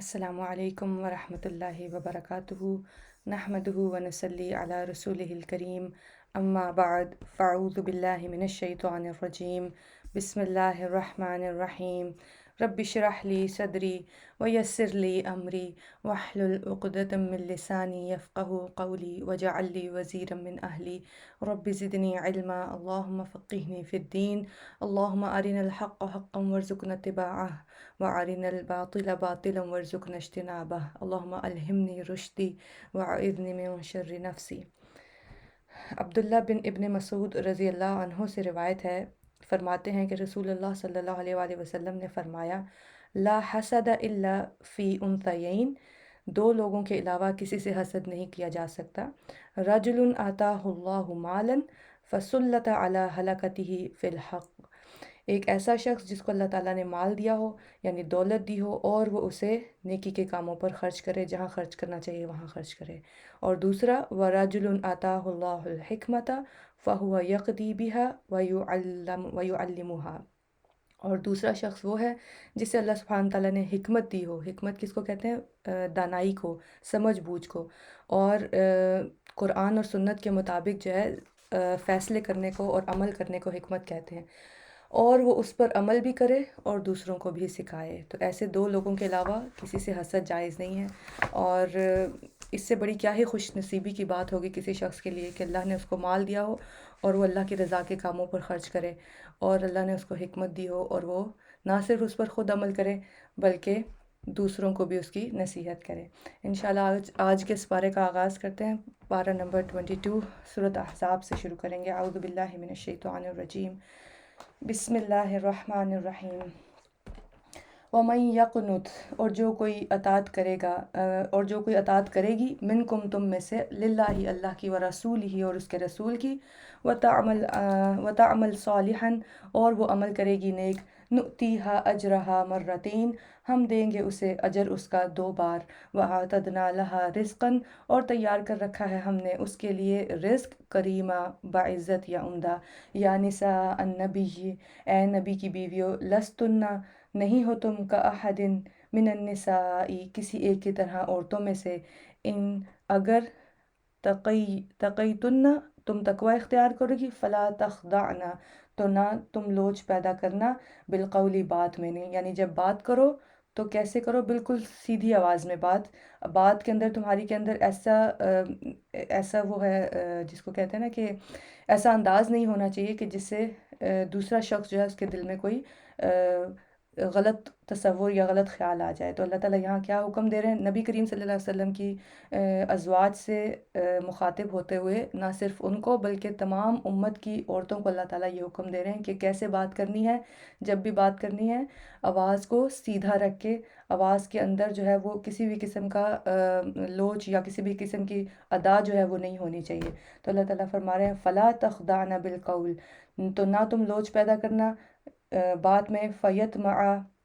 السلام علیکم ورحمۃ اللہ وبرکاتہ نحمدہ ونصلی علی رسولہ الکریم اما بعد فاعوذ باللہ من الشیطان الرجیم بسم اللہ الرحمن الرحیم رب اشرح لی صدری ویسر لی امری واحلل عقدۃ من لسانی یفقہوا قولی واجعل لی وزیرا من اہلی رب زدنی علما اللہم فقہنی فی الدین اللہم ارنا الحق حقا وارزقنا اتباعہ وارنا الباطل باطلا وارزقنا اجتنابہ اللہم الہمنی رشدی واعذنی من شر نفسی۔ عبداللہ بن ابن مسعود رضی اللہ عنہ سے روایت ہے، فرماتے ہیں کہ رسول اللہ صلی اللہ علیہ وآلہ وسلم نے فرمایا، لا حسد الا فی انثیین، دو لوگوں کے علاوہ کسی سے حسد نہیں کیا جا سکتا۔ رجل آتاہ اللہ مالا فسلط علی ہلاکتہ فی الحق، ایک ایسا شخص جس کو اللہ تعالیٰ نے مال دیا ہو یعنی دولت دی ہو اور وہ اسے نیکی کے کاموں پر خرچ کرے، جہاں خرچ کرنا چاہیے وہاں خرچ کرے۔ اور دوسرا وَرَجُلٌ آتَاهُ اللَّهُ الْحِكْمَةَ فَهُوَ يَقْضِي بِهَا وَيُعَلِّمُهَا، اور دوسرا شخص وہ ہے جسے اللہ سبحانہ تعالیٰ نے حکمت دی ہو۔ حکمت کس کو کہتے ہیں؟ دانائی کو، سمجھ بوجھ کو، اور قرآن اور سنت کے مطابق جو ہے فیصلے کرنے کو اور عمل کرنے کو حکمت کہتے ہیں، اور وہ اس پر عمل بھی کرے اور دوسروں کو بھی سکھائے۔ تو ایسے دو لوگوں کے علاوہ کسی سے حسد جائز نہیں ہے، اور اس سے بڑی کیا ہی خوش نصیبی کی بات ہوگی کسی شخص کے لیے کہ اللہ نے اس کو مال دیا ہو اور وہ اللہ کی رضا کے کاموں پر خرچ کرے، اور اللہ نے اس کو حکمت دی ہو اور وہ نہ صرف اس پر خود عمل کرے بلکہ دوسروں کو بھی اس کی نصیحت کرے۔ انشاءاللہ آج کے اس پارے کا آغاز کرتے ہیں۔ پارہ نمبر 22 سورۃ احزاب سے شروع کریں گے۔ اعوذ باللہ من الشیطان الرجیم، بسم اللہ الرحمن الرحیم۔ وَمَن يَقْنُتْ، اور جو کوئی اطاعت کرے گا اور جو کوئی اطاعت کرے گی، منکم تم میں سے، للہ اللہ کی، ورسولہ اور اس کے رسول کی، وتعمل صالحا اور وہ عمل کرے گی نیک، نؤتیہا اجرہا مرتین، ہم دیں گے اسے اجر اس کا 2 بار، وَأَعْتَدْنَا لَهَا رِزْقًا اور تیار کر رکھا ہے ہم نے اس کے لیے رزق، کریمہ باعزت یا عمدہ۔ یا نساء النبی، اے نبی کی بیویو، لستن نہیں ہو تم کاحد من النساء کسی ایک کی طرح عورتوں میں سے، ان اگر تقیتن تم تقوی اختیار کرو گی، فلا تخضعن تو نہ تم لوچ پیدا کرنا، بالقول بات میں نہیں، یعنی جب بات کرو تو کیسے کرو؟ بالکل سیدھی آواز میں بات کے اندر تمہاری کے اندر ایسا وہ ہے جس کو کہتے ہیں نا کہ ایسا انداز نہیں ہونا چاہیے کہ جس سے دوسرا شخص جو ہے اس کے دل میں کوئی غلط تصور یا غلط خیال آ جائے۔ تو اللہ تعالیٰ یہاں کیا حکم دے رہے ہیں؟ نبی کریم صلی اللہ علیہ وسلم کی ازواج سے مخاطب ہوتے ہوئے نہ صرف ان کو بلکہ تمام امت کی عورتوں کو اللہ تعالیٰ یہ حکم دے رہے ہیں کہ کیسے بات کرنی ہے۔ جب بھی بات کرنی ہے آواز کو سیدھا رکھ کے، آواز کے اندر جو ہے وہ کسی بھی قسم کا لوچ یا کسی بھی قسم کی ادا جو ہے وہ نہیں ہونی چاہیے۔ تو اللہ تعالیٰ فرما رہے ہیں فلا تخضعن بالقول، تو نہ تم لوچ پیدا کرنا بات میں، فیطمع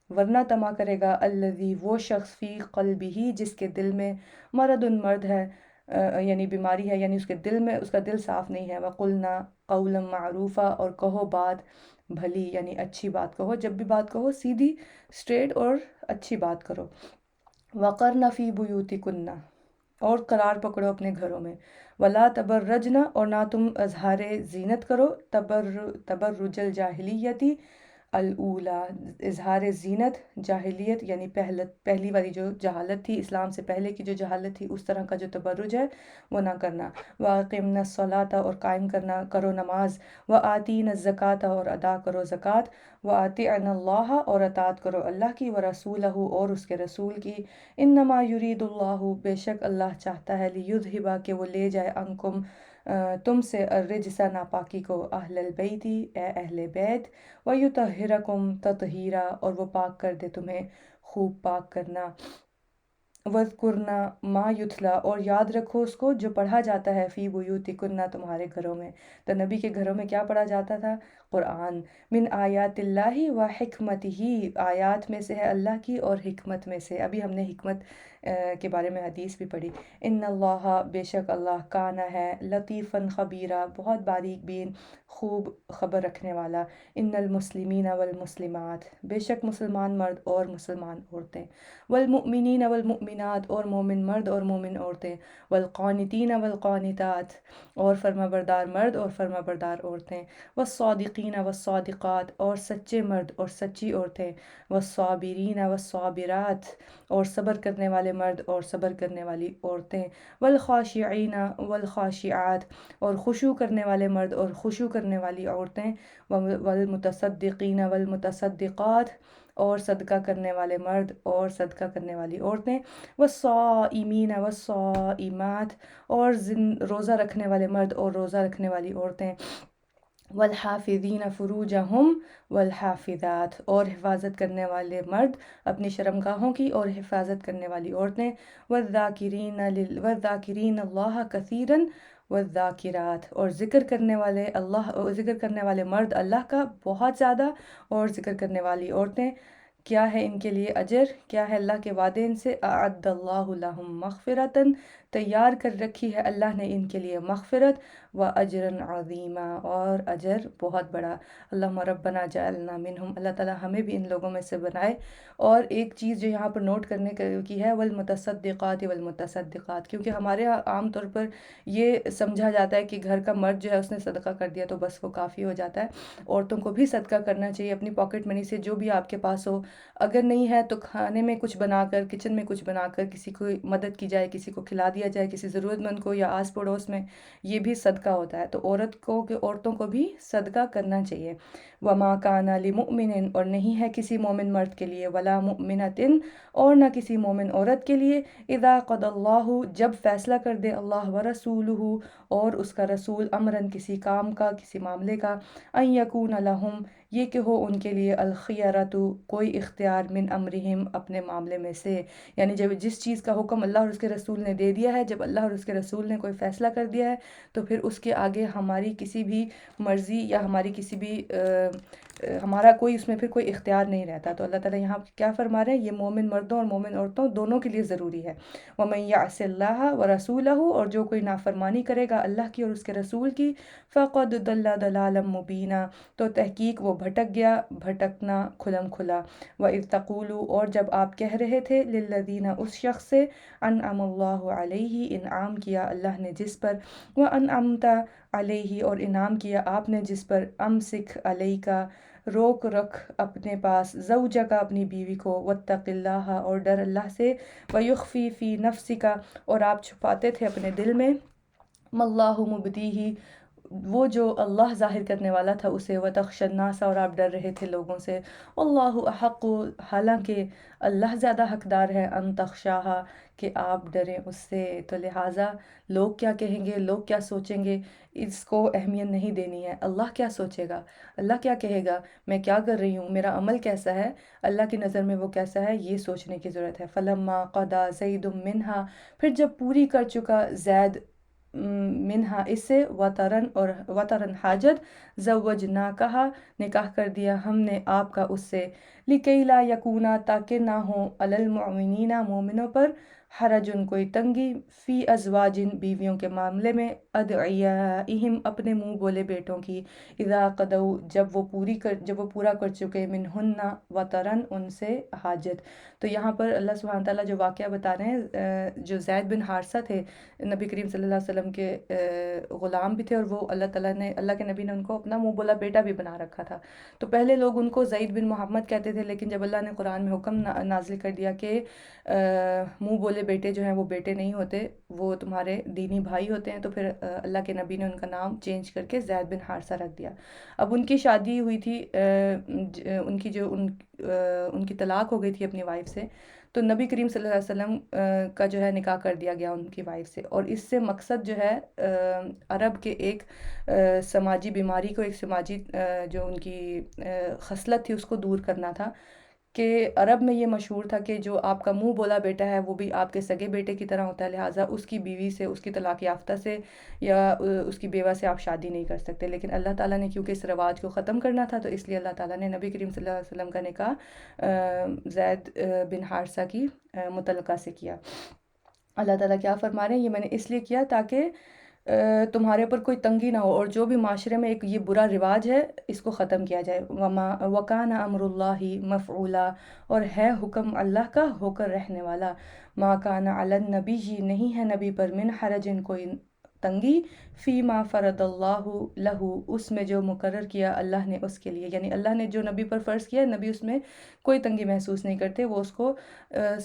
ورنہ طمع کرے گا، الذی وہ شخص، فی قلبہ جس کے دل میں، مرض ہے، یعنی بیماری ہے، یعنی اس کے دل میں، اس کا دل صاف نہیں ہے۔ وقلنا قولا معروفا اور کہو بات بھلی یعنی اچھی بات کہو، جب بھی بات کہو سیدھی اسٹریٹ اور اچھی بات کرو۔ وقرن فی بیوتکن اور قرار پکڑو اپنے گھروں میں، ولا تبرجن اور نہ تم اظہار زینت کرو، تبرج الجاہلیتی الاولیٰ، اظہار زینت جاہلیت یعنی پہلی والی جو جہالت تھی، اسلام سے پہلے کی جو جہالت تھی، اس طرح کا جو تبرج ہے وہ نہ کرنا۔ وَأَقِمْنَا الصَّلَاةَ اور قائم کرو نماز، وَآتِينَا الزَّكَاةَ اور ادا کرو زکوٰۃ، وَأَطِعْنَا اللَّهَ اور اطاعت کرو اللہ کی، وَرَسُولَهُ اور اس کے رسول کی، إِنَّمَا يُرِيدُ اللَّهُ بے شک اللہ چاہتا ہے، لِيُذْهِبَ کہ وہ لے جائے، عنکم تم سے، الرجس ناپاکی کو، اہل البیت اے اہل بیت، وَيُطَہِّرَکُم تطہیرا اور وہ پاک کر دے تمہیں خوب پاک کرنا۔ وَاذْکُرْنَ مَا یُتْلَیٰ اور یاد رکھو اس کو جو پڑھا جاتا ہے، فی بیوتکن تمہارے گھروں میں۔ تو نبی کے گھروں میں کیا پڑھا جاتا تھا؟ قرآن من آیات اللہ و حکمتہ، آیات میں سے ہے اللہ کی اور حکمت میں سے۔ ابھی ہم نے حکمت کے بارے میں حدیث بھی پڑھی۔ ان اللہ، بے شک اللہ، کانا ہے، لطیفاً خبیرہ، بہت باریک بین، خوب خبر رکھنے والا۔ ان المسلمین والمسلمات، بے شک مسلمان مرد اور مسلمان عورتیں، والمؤمنین والمؤمنات، اور مومن مرد اور مومن عورتیں، والقانتین والقانتات، اور فرما بردار مرد اور فرما بردار عورتیں، والصادقین والصادقات، اور سچے مرد اور سچی عورتیں، والصابرین والصابرات، اور صبر کرنے والے مرد اور صبر کرنے والی عورتیں، والخاشعین والخاشعات، اور خشوع کرنے والے مرد اور خشوع کرنے والی عورتیں، والمتصدقین والمتصدقات، اور صدقہ کرنے والے مرد اور صدقہ کرنے والی عورتیں، والصائمین والصائمات، اور روزہ رکھنے والے مرد اور روزہ رکھنے والی عورتیں، والحافظین فروجہم والحافظات، اور حفاظت کرنے والے مرد اپنی شرمگاہوں کی اور حفاظت کرنے والی عورتیں، والذاکرین اللہ کثیرا والذاکرات، اور ذکر کرنے والے مرد اللہ کا بہت زیادہ، اور ذکر کرنے والی عورتیں۔ کیا ہے ان کے لیے اجر، کیا ہے اللہ کے وعدے ان سے؟ اعد اللہ لہم مغفرۃ، تیار کر رکھی ہے اللہ نے ان کے لیے مغفرت، و اجرا عظیما، اور اجر بہت بڑا۔ اللہم ربنا جعلنا منہم، اللہ تعالیٰ ہمیں بھی ان لوگوں میں سے بنائے۔ اور ایک چیز جو یہاں پر نوٹ کرنے کی ہے، والمتصدقات والمتصدقات، کیونکہ ہمارے یہاں عام طور پر یہ سمجھا جاتا ہے کہ گھر کا مرد جو ہے اس نے صدقہ کر دیا تو بس وہ کافی ہو جاتا ہے۔ عورتوں کو بھی صدقہ کرنا چاہیے اپنی پاکٹ منی سے، جو بھی آپ کے پاس ہو، اگر نہیں ہے تو کھانے میں کچھ بنا کر، کچن میں کچھ بنا کر کسی کو مدد کی جائے، کسی کو کھلا دیا جائے، کسی ضرورت مند کو یا آس پڑوس میں، یہ بھی صدقہ ہوتا ہے۔ تو عورتوں کو بھی صدقہ کرنا چاہیے۔ وما کان لمؤمن، اور نہیں ہے کسی مومن مرد کے لیے، ولا مؤمنۃ، اور نہ کسی مومن عورت کے لیے، اذا قضى اللہ، جب فیصلہ کر دے اللہ ورسولہ، اور اس کا رسول، امرن کسی کام کا، کسی معاملے کا، ان یکون لہم، یہ کہ ہو ان کے لیے، الخیرۃ، کوئی اختیار، من امرہم، اپنے معاملے میں سے، یعنی جب جس چیز کا حکم اللہ اور اس کے رسول نے دے دیا ہے، جب اللہ اور اس کے رسول نے کوئی فیصلہ کر دیا ہے تو پھر اس کے آگے ہماری کسی بھی مرضی یا ہماری کسی بھی ہمارا کوئی اس میں پھر کوئی اختیار نہیں رہتا۔ تو اللہ تعالیٰ یہاں کیا فرما رہے ہیں، یہ مومن مردوں اور مومن عورتوں دونوں کے لیے ضروری ہے۔ وَمَن يَعْصِ اللَّهَ وَرَسُولَهُ، اور جو کوئی نافرمانی کرے گا اللہ کی اور اس کے رسول کی، فَقَدْ ضَلَّ ضَلَالًا مُبِينًا، تو تحقیق وہ بھٹک گیا بھٹکنا کھلم کھلا۔ وَإِذْ تَقُولُ، اور جب آپ کہہ رہے تھے، لِلَّذِينَ، اس شخص سے، أَنْعَمَ اللَّهُ عَلَيْهِ، انعام کیا اللہ نے جس پر، وَأَنْعَمْتَ علیہ، اور انعام کیا آپ نے جس پر، امسک علیکا، روک رکھ اپنے پاس، زوجک، اپنی بیوی کو، واتق اللہ، اور ڈر اللہ سے، ویخفی فی نفسک، اور آپ چھپاتے تھے اپنے دل میں، ما اللہ مبدیہ، وہ جو اللہ ظاہر کرنے والا تھا اسے، وتخشى الناس، اور آپ ڈر رہے تھے لوگوں سے، واللہ احق، حالانکہ اللہ زیادہ حقدار ہے، ان تخشاها، کہ آپ ڈریں اس سے۔ تو لہٰذا لوگ کیا کہیں گے، لوگ کیا سوچیں گے، اس کو اہمیت نہیں دینی ہے۔ اللہ کیا سوچے گا، اللہ کیا کہے گا، میں کیا کر رہی ہوں، میرا عمل کیسا ہے، اللہ کی نظر میں وہ کیسا ہے، یہ سوچنے کی ضرورت ہے۔ فلما قضى زید منہا، پھر جب پوری کر چکا زید منہا اس سے، وطرن حاجت، زوجناکہا، نکاح کر دیا ہم نے آپ کا اس سے، لکی لا یکونا، تاکہ نہ ہو، علی المؤمنین، مومنوں پر، حرجن، کوئی تنگی، فی ازواجن، بیویوں کے معاملے میں، ادعیائہم، اپنے منہ بولے بیٹوں کی، اذا قضوا، جب وہ پورا کر چکے، منہن، وطرن، ان سے، حاجت۔ تو یہاں پر اللہ سبحانہ تعالیٰ جو واقعہ بتا رہے ہیں، جو زید بن حارثہ تھے، نبی کریم صلی اللہ علیہ وسلم کے غلام بھی تھے، اور وہ اللہ کے نبی نے ان کو اپنا منہ بولا بیٹا بھی بنا رکھا تھا۔ تو پہلے لوگ ان کو زید بن محمد کہتے تھے، لیکن جب اللہ نے قرآن میں حکم نازل کر دیا کہ منہ بولے بیٹے جو ہیں وہ بیٹے نہیں ہوتے، وہ تمہارے دینی بھائی ہوتے ہیں، تو پھر اللہ کے نبی نے ان کا نام چینج کر کے زید بن حارثہ رکھ دیا۔ اب ان کی شادی ہوئی تھی، ان کی طلاق ہو گئی تھی اپنی وائف سے، تو نبی کریم صلی اللہ علیہ وسلم کا جو ہے نکاح کر دیا گیا ان کی وائف سے، اور اس سے مقصد جو ہے عرب کے ایک سماجی بیماری کو، ایک سماجی جو ان کی خصلت تھی اس کو دور کرنا تھا، کہ عرب میں یہ مشہور تھا کہ جو آپ کا منہ بولا بیٹا ہے وہ بھی آپ کے سگے بیٹے کی طرح ہوتا ہے، لہٰذا اس کی بیوی سے، اس کی طلاق یافتہ سے یا اس کی بیوہ سے آپ شادی نہیں کر سکتے۔ لیکن اللہ تعالیٰ نے کیونکہ اس رواج کو ختم کرنا تھا، تو اس لیے اللہ تعالیٰ نے نبی کریم صلی اللہ علیہ وسلم کا نکاح زید بن حارثہ کی مطلقہ سے کیا۔ اللہ تعالیٰ کیا فرما رہے ہیں، یہ میں نے اس لیے کیا تاکہ تمہارے اوپر کوئی تنگی نہ ہو، اور جو بھی معاشرے میں ایک یہ برا رواج ہے اس کو ختم کیا جائے۔ وَكَانَ أَمْرُ اللَّهِ مَفْعُولًا، اور ہے حکم اللہ کا ہو کر رہنے والا۔ مَا كَانَ عَلَى النَّبِيِّ، نہیں ہے نبی پر، من حرج، کوئی تنگی، فیما فرض اللہ لہو، اس میں جو مقرر کیا اللہ نے اس کے لیے، یعنی اللہ نے جو نبی پر فرض کیا نبی اس میں کوئی تنگی محسوس نہیں کرتے، وہ اس کو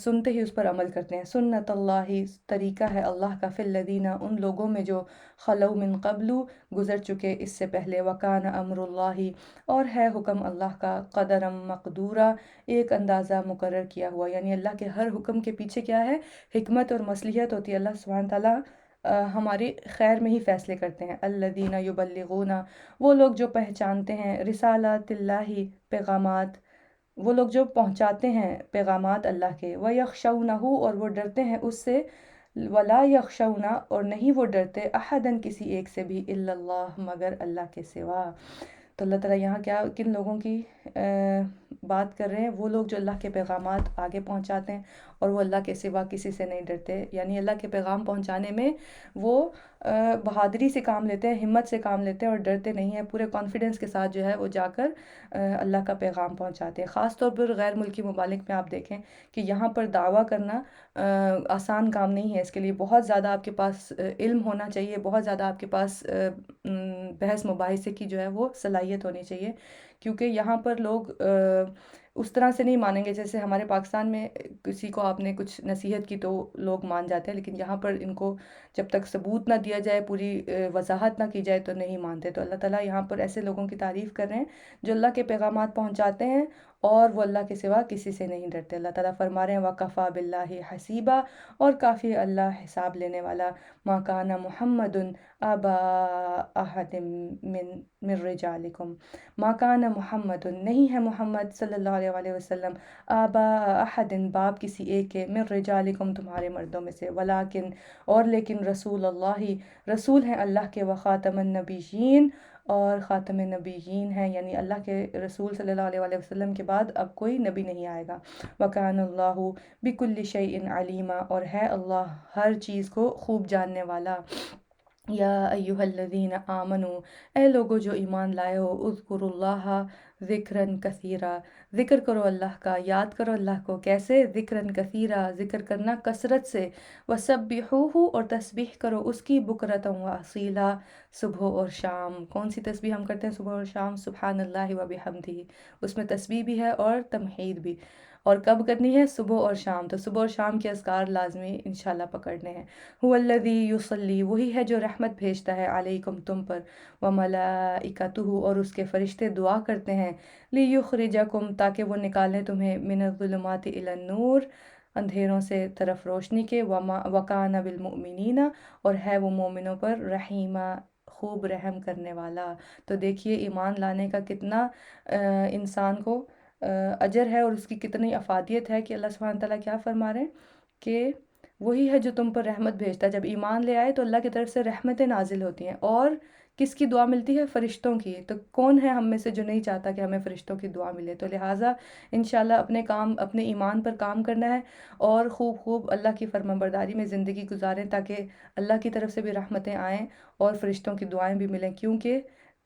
سنتے ہی اس پر عمل کرتے ہیں۔ سنت اللہ، طریقہ ہے اللہ کا، فی الذین، ان لوگوں میں جو خلو من قبل، گزر چکے اس سے پہلے، وکان امر اللہ، اور ہے حکم اللہ کا، قدرم مقدورہ، ایک اندازہ مقرر کیا ہوا، یعنی اللہ کے ہر حکم کے پیچھے کیا ہے، حکمت اور مصلحت ہوتی ہے۔ اللہ سبحانہ تعالیٰ ہماری خیر میں ہی فیصلے کرتے ہیں۔ الذین یبلغون، وہ لوگ جو پہچانتے ہیں، رسالات اللہ، پیغامات، وہ لوگ جو پہنچاتے ہیں پیغامات اللہ کے، وَيَخْشَوْنَهُ، اور وہ ڈرتے ہیں اس سے، وَلَا يَخْشَوْنَ، اور نہیں وہ ڈرتے، أَحَدًا، کسی ایک سے بھی، إِلَّا اللَّهُ، مگر اللہ کے سوا۔ تو اللہ تعالیٰ یہاں کیا کن لوگوں کی بات کر رہے ہیں، وہ لوگ جو اللہ کے پیغامات آگے پہنچاتے ہیں اور وہ اللہ کے سوا کسی سے نہیں ڈرتے، یعنی اللہ کے پیغام پہنچانے میں وہ بہادری سے کام لیتے ہیں، ہمت سے کام لیتے ہیں اور ڈرتے نہیں ہیں، پورے کانفیڈنس کے ساتھ جو ہے وہ جا کر اللہ کا پیغام پہنچاتے ہیں۔ خاص طور پر غیر ملکی ممالک میں آپ دیکھیں کہ یہاں پر دعویٰ کرنا آسان کام نہیں ہے، اس کے لیے بہت زیادہ آپ کے پاس علم ہونا چاہیے، بہت زیادہ آپ کے پاس بحث مباحثے کی جو ہے وہ صلاحیت ہونی چاہیے، کیونکہ یہاں پر لوگ اس طرح سے نہیں مانیں گے جیسے ہمارے پاکستان میں کسی کو آپ نے کچھ نصیحت کی تو لوگ مان جاتے ہیں، لیکن یہاں پر ان کو جب تک ثبوت نہ دیا جائے، پوری وضاحت نہ کی جائے تو نہیں مانتے۔ تو اللہ تعالیٰ یہاں پر ایسے لوگوں کی تعریف کر رہے ہیں جو اللہ کے پیغامات پہنچاتے ہیں اور وہ اللہ کے سوا کسی سے نہیں ڈرتے۔ اللہ تعالیٰ فرما رہے ہیں وَكَفَى بِاللَّهِ حَسِيبًا، اور کافی اللہ حساب لینے والا۔ مَا كَانَ مُحَمَّدٌ أَبَا أَحَدٍ مِّن رِّجَالِكُمْ، مَا كَانَ محمد، نہیں ہے محمد صلی اللہ علیہ وآلہ وسلم، آبا احد، باپ کسی ایک کے، من رجالکم، تمہارے مردوں میں سے، ولیکن، اور لیکن، رسول اللہ، رسول ہیں اللہ کے، وخاتم النبیین، اور خاتم نبیین ہیں، یعنی اللہ کے رسول صلی اللہ علیہ وآلہ وسلم کے بعد اب کوئی نبی نہیں آئے گا۔ وَكَانَ اللَّهُ بِكُلِّ شَيْءٍ عَلِيمًا، اور ہے اللہ ہر چیز کو خوب جاننے والا۔ یا ایہا الذین آمنو، اے لوگو جو ایمان لائے ہو، اذکروا اللہ ذکراً کثیرا، ذکر کرو اللہ کا، یاد کرو اللہ کو، کیسے، ذکراً کثیرا، ذکر کرنا کثرت سے، وسبحوہ، اور تسبیح کرو اس کی، بکرۃ و اصیلا، صبح اور شام۔ کون سی تسبیح ہم کرتے ہیں صبح اور شام؟ سبحان اللہ و بحمدہ، اس میں تسبیح بھی ہے اور تمحید بھی، اور کب کرنی ہے؟ صبح اور شام۔ تو صبح اور شام کے اذکار لازمی انشاءاللہ پکڑنے ہیں۔ هو الذی یصلی، وہی ہے جو رحمت بھیجتا ہے، علیکم، تم پر، وملائکتہ، اور اس کے فرشتے دعا کرتے ہیں، لیخرجکم، تاکہ وہ نکالیں تمہیں، من الظلمات الی النور، اندھیروں سے طرف روشنی کے، وکان بالمؤمنین، اور ہے وہ مومنوں پر، رحیمہ، خوب رحم کرنے والا۔ تو دیکھیے ایمان لانے کا کتنا انسان کو اجر ہے اور اس کی کتنی افادیت ہے کہ اللہ سبحانہ تعالیٰ کیا فرما رہے ہیں کہ وہی ہے جو تم پر رحمت بھیجتا ہے۔ جب ایمان لے آئے تو اللہ کی طرف سے رحمتیں نازل ہوتی ہیں، اور کس کی دعا ملتی ہے؟ فرشتوں کی۔ تو کون ہے ہم میں سے جو نہیں چاہتا کہ ہمیں فرشتوں کی دعا ملے؟ تو لہٰذا انشاءاللہ اپنے کام، اپنے ایمان پر کام کرنا ہے اور خوب خوب اللہ کی فرمانبرداری میں زندگی گزاریں، تاکہ اللہ کی طرف سے بھی رحمتیں آئیں اور فرشتوں کی دعائیں بھی ملیں۔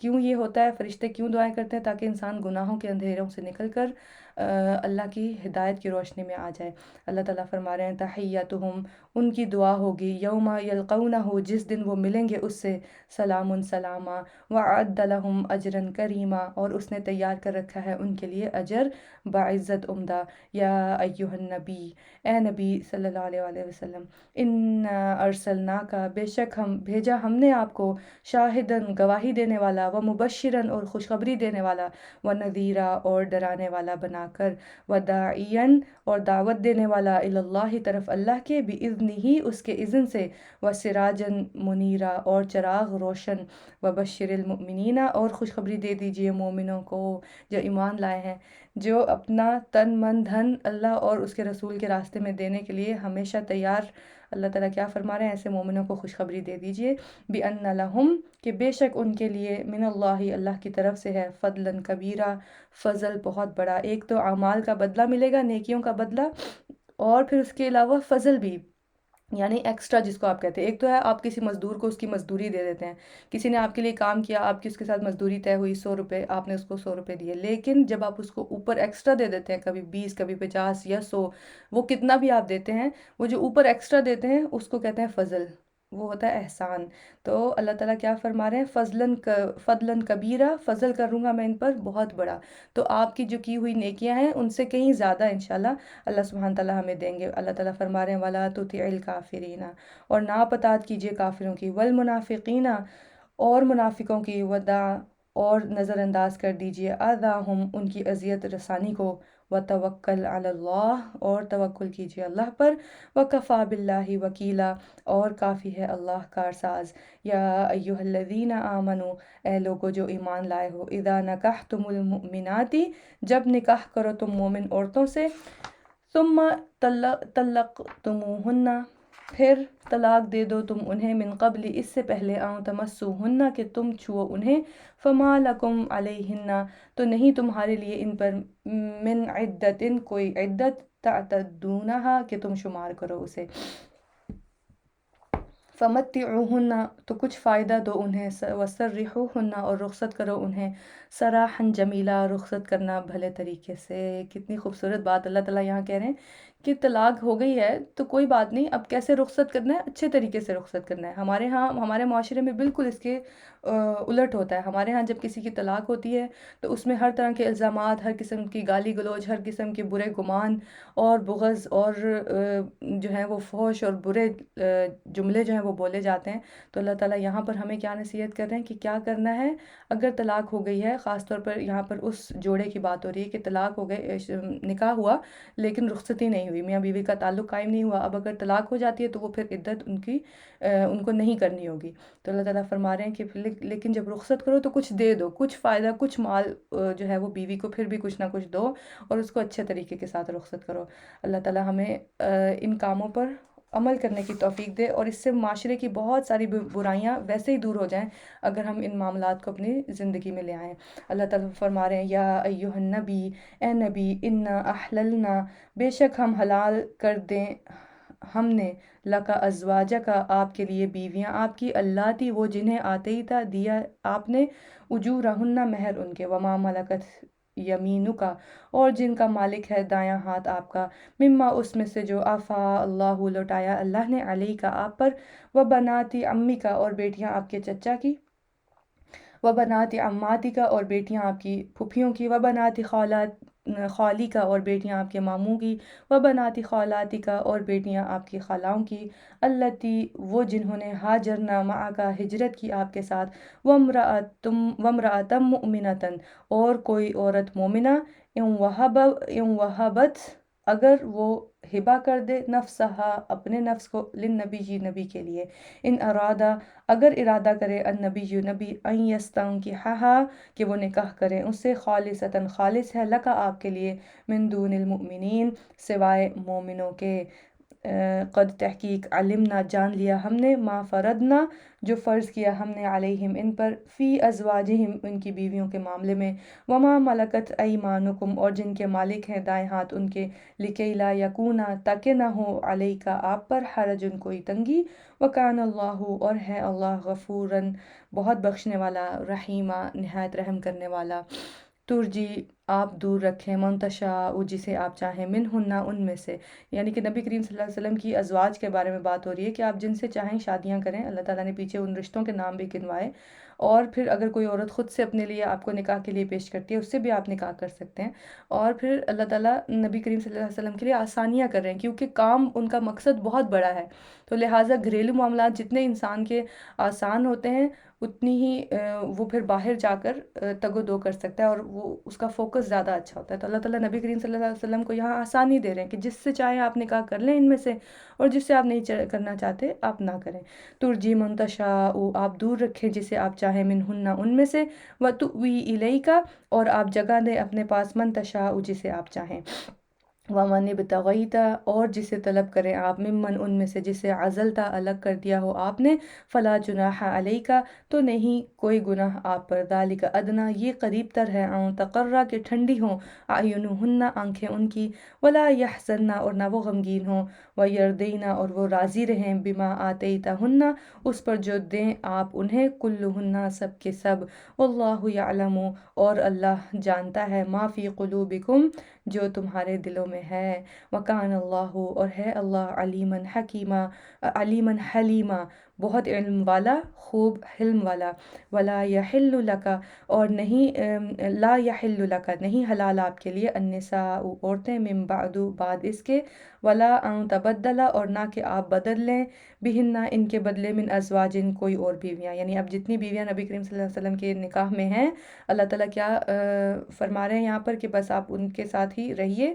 کیوں یہ ہوتا ہے؟ فرشتے کیوں دعائیں کرتے ہیں؟ تاکہ انسان گناہوں کے اندھیروں سے نکل کر اللہ کی ہدایت کی روشنی میں آ جائے۔ اللہ تعالیٰ فرما رہے ہیں تحیتہم، ان کی دعا ہوگی، یوم یلقونہ، جس دن وہ ملیں گے اس سے، سلام، سلامہ، وعد لہم اجرا کریما، اور اس نے تیار کر رکھا ہے ان کے لیے اجر باعزت عمدہ۔ یا ایہا النبی، اے نبی صلی اللہ علیہ وآلہ وسلم، انا ارسلناک، بے شک ہم بھیجا ہم نے آپ کو، شاہدن، گواہی دینے والا، ومبشرن، اور خوشخبری دینے والا، ونذیرا، اور ڈرانے والا بنا کر، وداعیا، اور دعوت دینے والا، اللہ، طرف اللہ کے، باذنہ، اس کے اذن سے، وسراجا منیرا، اور چراغ روشن، وبشر المؤمنین، اور خوشخبری دے دیجئے مومنوں کو جو ایمان لائے ہیں۔ جو اپنا تن من دھن اللہ اور اس کے رسول کے راستے میں دینے کے لیے ہمیشہ تیار، اللہ تعالیٰ کیا فرما رہے ہیں، ایسے مومنوں کو خوشخبری دے دیجئے بِأَنَّ لَهُمْ کہ بے شک ان کے لیے من اللہ اللہ کی طرف سے ہے فضلاً کبیرہ فضل بہت بڑا، ایک تو اعمال کا بدلہ ملے گا، نیکیوں کا بدلہ، اور پھر اس کے علاوہ فضل بھی، یعنی ایکسٹرا جس کو آپ کہتے ہیں۔ ایک تو ہے آپ کسی مزدور کو اس کی مزدوری دے دیتے ہیں، کسی نے آپ کے لیے کام کیا، آپ کی اس کے ساتھ مزدوری طے ہوئی 100 روپے، آپ نے اس کو 100 روپے دیے، لیکن جب آپ اس کو اوپر ایکسٹرا دے دیتے ہیں، کبھی 20 کبھی 50 یا 100، وہ کتنا بھی آپ دیتے ہیں، وہ جو اوپر ایکسٹرا دیتے ہیں اس کو کہتے ہیں فضل، وہ ہوتا ہے احسان۔ تو اللہ تعالیٰ کیا فرما رہے ہیں، فضلاً کبیرہ، فضل کروں گا میں ان پر بہت بڑا، تو آپ کی جو کی ہوئی نیکیاں ہیں ان سے کہیں زیادہ انشاءاللہ اللہ سبحانہ تعالیٰ ہمیں دیں گے۔ اللہ تعالیٰ فرما رہے ہیں وَلَا تُطِعِ الْكَافِرِينَ، اور ناپتات کیجیے کافروں کی، وَالْمُنَافِقِينَ، اور منافقوں کی، وَدَعْ، اور نظر انداز کر دیجیے، اَذَاهُمْ، ان کی اذیت رسانی کو، وَتَوَكَّلْ عَلَى اللّہ، اور توکل کیجیے اللہ پر، وَكَفَى بِاللّہ وکیلا، اور کافی ہے اللہ کارساز۔ یا ایہا الذین آمنوا، اے لوگو جو ایمان لائے ہو، اذا نکحتم المؤمنات، جب نکاح کرو تم مومن عورتوں سے، ثم طلقتموہن، پھر طلاق دے دو تم انہیں، من قبل، اس سے پہلے، تمسوہن، کہ تم چھو انہیں، فما لکم علیہن، تو نہیں تمہارے لیے ان پر، من عدت، کوئی عدت، تعتدونہا، کہ تم شمار کرو اسے، فمتعوہن، تو کچھ فائدہ دو انہیں، وسرحوہن، اور رخصت کرو انہیں، سراحا جمیلا، رخصت کرنا بھلے طریقے سے۔ کتنی خوبصورت بات اللہ تعالیٰ یہاں کہہ رہے ہیں کہ طلاق ہو گئی ہے تو کوئی بات نہیں، اب کیسے رخصت کرنا ہے، اچھے طریقے سے رخصت کرنا ہے۔ ہمارے ہاں، ہمارے معاشرے میں بالکل اس کے الٹ ہوتا ہے۔ ہمارے ہاں جب کسی کی طلاق ہوتی ہے تو اس میں ہر طرح کے الزامات، ہر قسم کی گالی گلوچ، ہر قسم کے برے گمان اور بغض، اور جو ہیں وہ فحش اور برے جملے جو ہیں وہ بولے جاتے ہیں۔ تو اللہ تعالیٰ یہاں پر ہمیں کیا نصیحت کر رہے ہیں کہ کیا کرنا ہے، اگر طلاق ہو گئی ہے، خاص طور پر یہاں پر اس جوڑے کی بات ہو رہی ہے کہ طلاق ہو گئے، نکاح ہوا لیکن رخصتی نہیں ہوئی، میاں بیوی کا تعلق قائم نہیں ہوا، اب اگر طلاق ہو جاتی ہے تو وہ پھر عدت ان کو نہیں کرنی ہوگی۔ تو اللہ تعالیٰ فرما رہے ہیں کہ لیکن جب رخصت کرو تو کچھ دے دو، کچھ فائدہ، کچھ مال جو ہے وہ بیوی کو پھر بھی کچھ نہ کچھ دو، اور اس کو اچھے طریقے کے ساتھ رخصت کرو۔ اللہ تعالیٰ ہمیں ان کاموں پر عمل کرنے کی توفیق دے، اور اس سے معاشرے کی بہت ساری برائیاں ویسے ہی دور ہو جائیں اگر ہم ان معاملات کو اپنی زندگی میں لے آئیں۔ اللہ تعالیٰ فرما رہے ہیں یا ایہا النبی، اے نبی، انا احللنا، بے شک ہم حلال کر دیں ہم نے، لکا ازواجکا، آپ کے لیے بیویاں آپ کی، اللاتی، وہ جنہیں آتیتا دیا آپ نے، اجورہن، مہر ان کے، وما ملکت یمینکا، اور جن کا مالک ہے دایاں ہاتھ آپ کا، مما، اس میں سے جو آفا اللہ، لوٹایا اللہ نے، علیہ کا آپ پر، و بناتی امی کا، اور بیٹیاں آپ کے چچا کی، و بناتی عماتی کا، اور بیٹیاں آپ کی پھپھیوں کی، و بناتی خالی کا، اور بیٹیاں آپ کے ماموں کی، و بناتی خالاتی کا، اور بیٹیاں آپ کی خالاؤں کی، اللتی، وہ جنہوں نے، ہاجرنا معاکا، ہجرت کی آپ کے ساتھ، وامرأتم مؤمنتن، اور کوئی عورت مومنہ، ان وہبت، اگر وہ ہبہ کر دے، نفسہا، اپنے نفس کو، للنبی، نبی کے لیے، ان ارادہ، اگر ارادہ کرے، النبی، نبی، ان یستنکحہا، کہ وہ نکاح کریں اس سے، خالصتاً، خالص ہے، لکا، آپ کے لیے، من دون المؤمنین، سوائے مومنوں کے، قد تحقیق، علمنا، جان لیا ہم نے، ما فرضنا، جو فرض کیا ہم نے، علیہم، ان پر، فی ازواجہم، ان کی بیویوں کے معاملے میں، وما ملکت ایمانکم، اور جن کے مالک ہیں دائیں ہاتھ ان کے، لکی لا یکونا، تاکہ نہ ہو، علیکا، آپ پر، حرجن، کوئی تنگی، وکان اللہ، اور ہے اللہ، غفوراً، بہت بخشنے والا، رحیمہ، نہایت رحم کرنے والا۔ ترجی، آپ دور رکھیں، منتشاء، جسے آپ چاہیں، منہن، ان میں سے، یعنی کہ نبی کریم صلی اللہ علیہ وسلم کی ازواج کے بارے میں بات ہو رہی ہے کہ آپ جن سے چاہیں شادیاں کریں۔ اللہ تعالیٰ نے پیچھے ان رشتوں کے نام بھی گنوائے، اور پھر اگر کوئی عورت خود سے اپنے لیے آپ کو نکاح کے لیے پیش کرتی ہے، اس سے بھی آپ نکاح کر سکتے ہیں، اور پھر اللہ تعالیٰ نبی کریم صلی اللہ علیہ وسلم کے لیے آسانیاں کر رہے ہیں، کیونکہ کام ان کا مقصد بہت بڑا ہے، تو لہٰذا گھریلو معاملات جتنے انسان کے آسان ہوتے ہیں، اتنی ہی وہ پھر باہر جا کر تگ و دو کر سکتا ہے، اور وہ اس کا فوکس زیادہ اچھا ہوتا ہے۔ تو اللہ تعالیٰ نبی کریم صلی اللہ علیہ وسلم کو یہاں آسانی دے رہے ہیں کہ جس سے چاہیں آپ نکاح کر لیں ان میں سے، اور جس سے آپ نہیں کرنا چاہتے آپ نہ کریں۔ ترجی منتشاء، آپ دور رکھیں جسے آپ چاہیں منہن ان میں سے، وتؤوی الیک اور آپ جگہ دیں اپنے پاس من تشاء جسے آپ چاہیں، ومن ابتغیت اور جسے طلب کریں آپ، ممن ان میں سے جسے عزلتا الگ کر دیا ہو آپ نے، فلا جناح علیک تو نہیں کوئی گناہ آپ پر، ذالک ادنا یہ قریب تر ہے، ان تقرہ کہ ٹھنڈی ہوں، اعینہن آنکھیں ان کی، ولا یحزن اور نہ وہ غمگین ہوں، ویرضین اور وہ راضی رہیں، بما آتیتہن اس پر جو دیں آپ انہیں، کلہن سب کے سب، واللہ یعلم اور اللہ جانتا ہے، ما فی قلوبکم جو تمہارے دلوں میں ہے، وکان اللہ اور ہے اللہ علیما حکیما، علیما حلیما بہت علم والا، خوب حلم والا، ولا یحل لک اور نہیں لا یحل لک نہیں حلال آپ کے لیے، النساء عورتیں، من بعد بعد اس کے، ولا ان تبدل اور نہ کہ آپ بدل لیں، بہن ان کے بدلے، من ازواجن کوئی اور بیویاں، یعنی اب جتنی بیویاں نبی کریم صلی اللہ علیہ وسلم کے نکاح میں ہیں، اللہ تعالیٰ کیا فرما رہے ہیں یہاں پر کہ بس آپ ان کے ساتھ ہی رہیے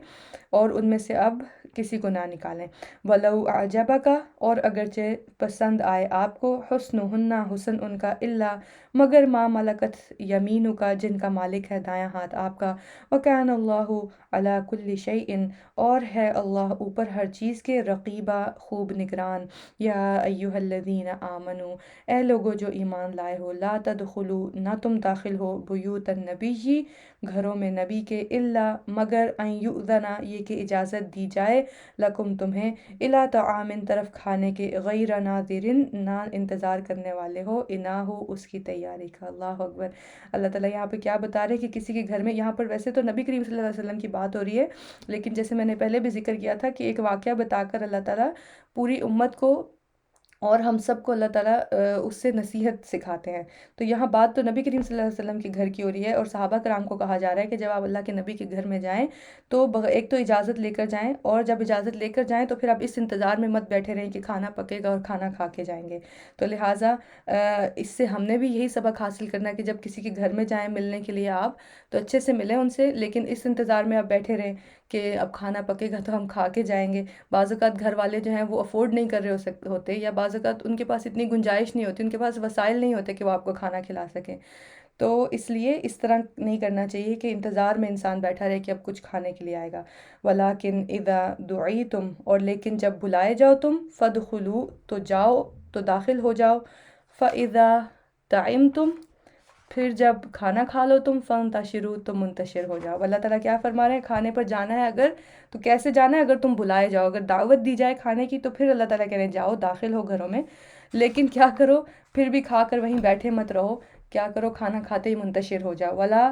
اور ان میں سے اب کسی کو نہ نکالیں، وَلَوْ أَعْجَبَكَ اور اگرچہ پسند آئے آپ کو، حسنہن حسن ان کا، الا مگر ما ملکت یمینک جن کا مالک ہے دایاں ہاتھ آپ کا، وَكَانَ اللَّهُ عَلَى كُلِّ شَيْءٍ اور ہے اللہ اوپر ہر چیز کے، رقیبہ خوب نگران، یا ایہا الذین آمنوا اے لوگو جو ایمان لائے ہو، لا تدخلوا نہ تم داخل ہو، بیوت النبی گھروں میں نبی کے، الا مگر ان یؤذن یہ کہ اجازت دی جائے، لکم تمہیں، الی طعام طرف کھانے کے، غیر ناظرین نہ انتظار کرنے والے ہو، اناہ اس کی تیاری کا، اللہ اکبر۔ اللہ تعالیٰ یہاں پہ کیا بتا رہے ہیں کہ کسی کے گھر میں، یہاں پر ویسے تو نبی کریم صلی اللہ علیہ وسلم کی بات ہو رہی ہے، لیکن جیسے میں نے پہلے بھی ذکر کیا تھا کہ ایک واقعہ بتا کر اللہ تعالیٰ پوری امت کو اور ہم سب کو اللہ تعالیٰ اس سے نصیحت سکھاتے ہیں، تو یہاں بات تو نبی کریم صلی اللہ علیہ وسلم کے گھر کی ہو رہی ہے، اور صحابہ کرام کو کہا جا رہا ہے کہ جب آپ اللہ کے نبی کے گھر میں جائیں تو ایک تو اجازت لے کر جائیں، اور جب اجازت لے کر جائیں تو پھر آپ اس انتظار میں مت بیٹھے رہیں کہ کھانا پکے گا اور کھانا کھا کے جائیں گے، تو لہٰذا اس سے ہم نے بھی یہی سبق حاصل کرنا ہے کہ جب کسی کے گھر میں جائیں ملنے کے لیے آپ تو اچھے سے ملیں ان سے، لیکن اس انتظار میں آپ بیٹھے رہیں کہ اب کھانا پکے گا تو ہم کھا کے جائیں گے، بعض اوقات گھر والے جو ہیں وہ افورڈ نہیں کر رہے ہوتے، یا بعض اوقات ان کے پاس اتنی گنجائش نہیں ہوتی، ان کے پاس وسائل نہیں ہوتے کہ وہ آپ کو کھانا کھلا سکیں، تو اس لیے اس طرح نہیں کرنا چاہیے کہ انتظار میں انسان بیٹھا رہے کہ اب کچھ کھانے کے لیے آئے گا، ولیکن اذا دعیتم اور لیکن جب بلائے جاؤ تم، فادخلوا تو جاؤ تو داخل ہو جاؤ، فاذا طعمتم پھر جب کھانا کھا لو تم، فانتشروا تو منتشر ہو جاؤ۔ اللہ تعالیٰ کیا فرما رہے ہیں، کھانے پر جانا ہے اگر تو کیسے جانا ہے، اگر تم بلائے جاؤ، اگر دعوت دی جائے کھانے کی تو پھر اللہ تعالیٰ کہہ رہے ہیں جاؤ داخل ہو گھروں میں، لیکن کیا کرو پھر بھی کھا کر وہیں بیٹھے مت رہو، کیا کرو کھانا کھاتے ہی منتشر ہو جاؤ، ولا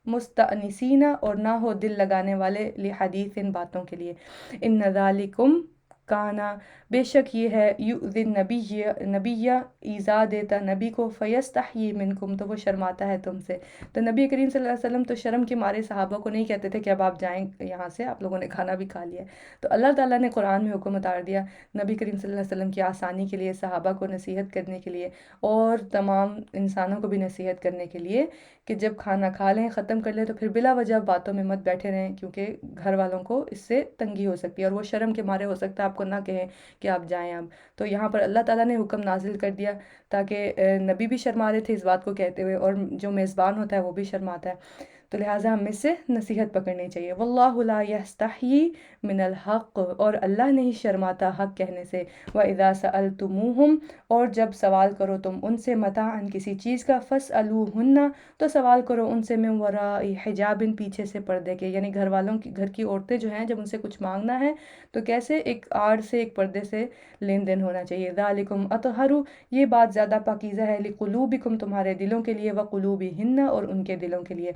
مستأنسین اور نہ ہو دل لگانے والے، لحدیث ان باتوں کے لیے، ان ذالکم کانا بے شک یہ ہے، یؤذی نبی ایذا دیتا نبی کو، فیستحیی منکم تو وہ شرماتا ہے تم سے، تو نبی کریم صلی اللہ علیہ وسلم تو شرم کے مارے صحابہ کو نہیں کہتے تھے کہ اب آپ جائیں یہاں سے، آپ لوگوں نے کھانا بھی کھا لیا ہے، تو اللہ تعالیٰ نے قرآن میں حکم اتار دیا نبی کریم صلی اللہ علیہ وسلم کی آسانی کے لیے، صحابہ کو نصیحت کرنے کے لیے، اور تمام انسانوں کو بھی نصیحت کرنے کے لیے کہ جب کھانا کھا لیں ختم کر لیں تو پھر بلا وجہ باتوں میں مت بیٹھے رہیں، کیونکہ گھر والوں کو اس سے تنگی ہو سکتی ہے اور وہ شرم کے مارے ہو سکتا ہے آپ کو نہ کہیں کہ آپ جائیں اب، تو یہاں پر اللہ تعالیٰ نے حکم نازل کر دیا تاکہ نبی بھی شرما رہے تھے اس بات کو کہتے ہوئے، اور جو میزبان ہوتا ہے وہ بھی شرماتا ہے، تو لہٰذا ہمیں سے نصیحت پکڑنی چاہیے، واللہ لا یستحیی من الحق اور اللہ نہیں شرماتا حق کہنے سے، وَإِذَا سَأَلْتُمُوهُمْ اور جب سوال کرو تم ان سے، متاعًا کسی چیز کا، فَاسْأَلُوهُنَّ تو سوال کرو ان سے، من وراء حجاب پیچھے سے پردے کے، یعنی گھر والوں کی، گھر کی عورتیں جو ہیں جب ان سے کچھ مانگنا ہے تو کیسے ایک آڑ سے، ایک پردے سے لین دین ہونا چاہیے، ذالکم اطہر یہ بات زیادہ پاکیزہ ہے، لقلوبکم تمہارے دلوں کے لیے، وقلوبہن اور ان کے دلوں کے لیے،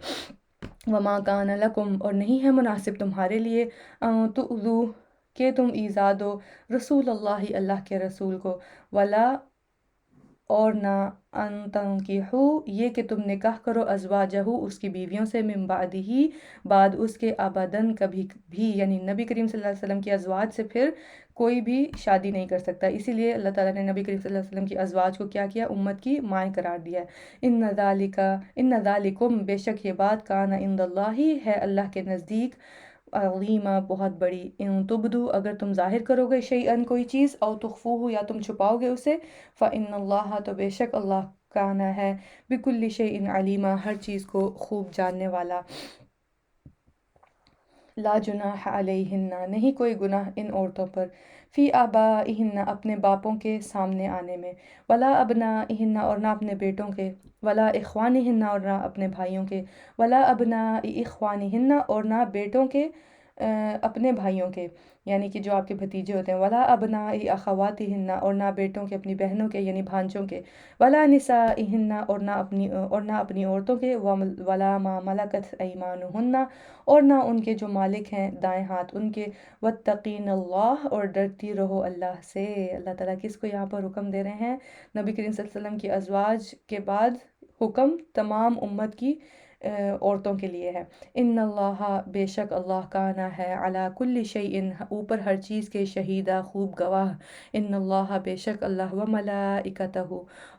وما کان لکم اور نہیں ہے مناسب تمہارے لیے، ان تؤذوا کہ تم ایذا دو، رسول اللہ اللہ کے رسول کو، ولا اور نہ ان تنکحوا یہ کہ تم نکاح کرو، ازواجہ اس کی بیویوں سے، من بعدہ بعد اس کے، ابداً کبھی بھی، یعنی نبی کریم صلی اللہ علیہ وسلم کی ازواج سے پھر کوئی بھی شادی نہیں کر سکتا، اسی لیے اللہ تعالیٰ نے نبی کریم صلی اللہ علیہ وسلم کی ازواج کو کیا کیا، امت کی مائیں قرار دیا ہے، ان ذالکم بے شک یہ بات، کان عند اللہ ہے اللہ کے نزدیک، عظیمہ بہت بڑی، ان تبدو اگر تم ظاہر کرو گے، شیئن کوئی چیز، او تخفوہ یا تم چھپاؤ گے اسے، فإن اللہ تو بے شک اللہ کانا ہے بکل شیء علیما، ہر چیز کو خوب جاننے والا۔ لا جناح علیہن، نہیں کوئی گناہ ان عورتوں پر، فی آبائہن، اپنے باپوں کے سامنے آنے میں، ولا ابنائہن، اور نہ اپنے بیٹوں کے، ولا اخوانہن، اور نہ اپنے بھائیوں کے، ولا ابناء اخوانہن، اور نہ بیٹوں کے اپنے بھائیوں کے، یعنی کہ جو آپ کے بھتیجے ہوتے ہیں، ولا ابناء اخواتہن، اور نہ بیٹوں کے اپنی بہنوں کے یعنی بھانجوں کے، ولا نسائہن، اور نہ اپنی عورتوں کے، ولا ما ملکت ایمانہن، اور نہ ان کے جو مالک ہیں دائیں ہاتھ ان کے، واتقین اللہ، اور ڈرتی رہو اللہ سے۔ اللہ تعالیٰ کس کو یہاں پر حکم دے رہے ہیں؟ نبی کریم صلی اللہ علیہ وسلم کی ازواج کے بعد حکم تمام امت کی عورتوں کے لیے ہے۔ ان اللہ، بے شک اللہ، کانا ہے، علی کل شیء، اوپر ہر چیز کے، شہیدہ، خوب گواہ۔ ان اللہ، بے شک اللہ، وملائکتہ،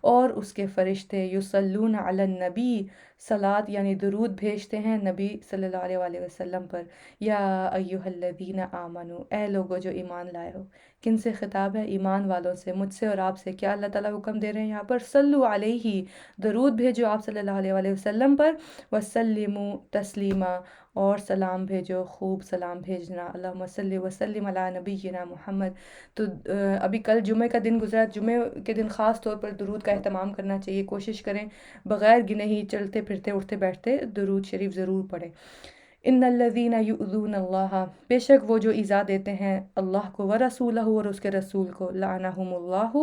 اور اس کے فرشتے، یصلون علی النبی، صلاۃ یعنی درود بھیجتے ہیں نبی صلی اللہ علیہ وآلہ وسلم پر۔ یا ایہا الذین آمنو، اے لوگو جو ایمان لائے ہو۔ کن سے خطاب ہے؟ ایمان والوں سے، مجھ سے اور آپ سے۔ کیا اللہ تعالیٰ حکم دے رہے ہیں یہاں پر؟ صلو علیہ، درود بھیجو آپ صلی اللہ علیہ وآلہ وسلم پر، وسلموا تسلیما، اور سلام بھیجو، خوب سلام بھیجنا۔ اللہم صلی وسلم علی نبینا محمد۔ تو ابھی کل جمعہ کا دن گزرا، جمعہ کے دن خاص طور پر درود کا اہتمام کرنا چاہیے، کوشش کریں بغیر گنے ہی چلتے پھرتے اٹھتے بیٹھتے درود شریف ضرور پڑھیں۔ ان الذین یؤذون اللہ، بے شک وہ جو ایذا دیتے ہیں اللہ کو، ورسولہ، اور اس کے رسول کو، لعنہم اللہ،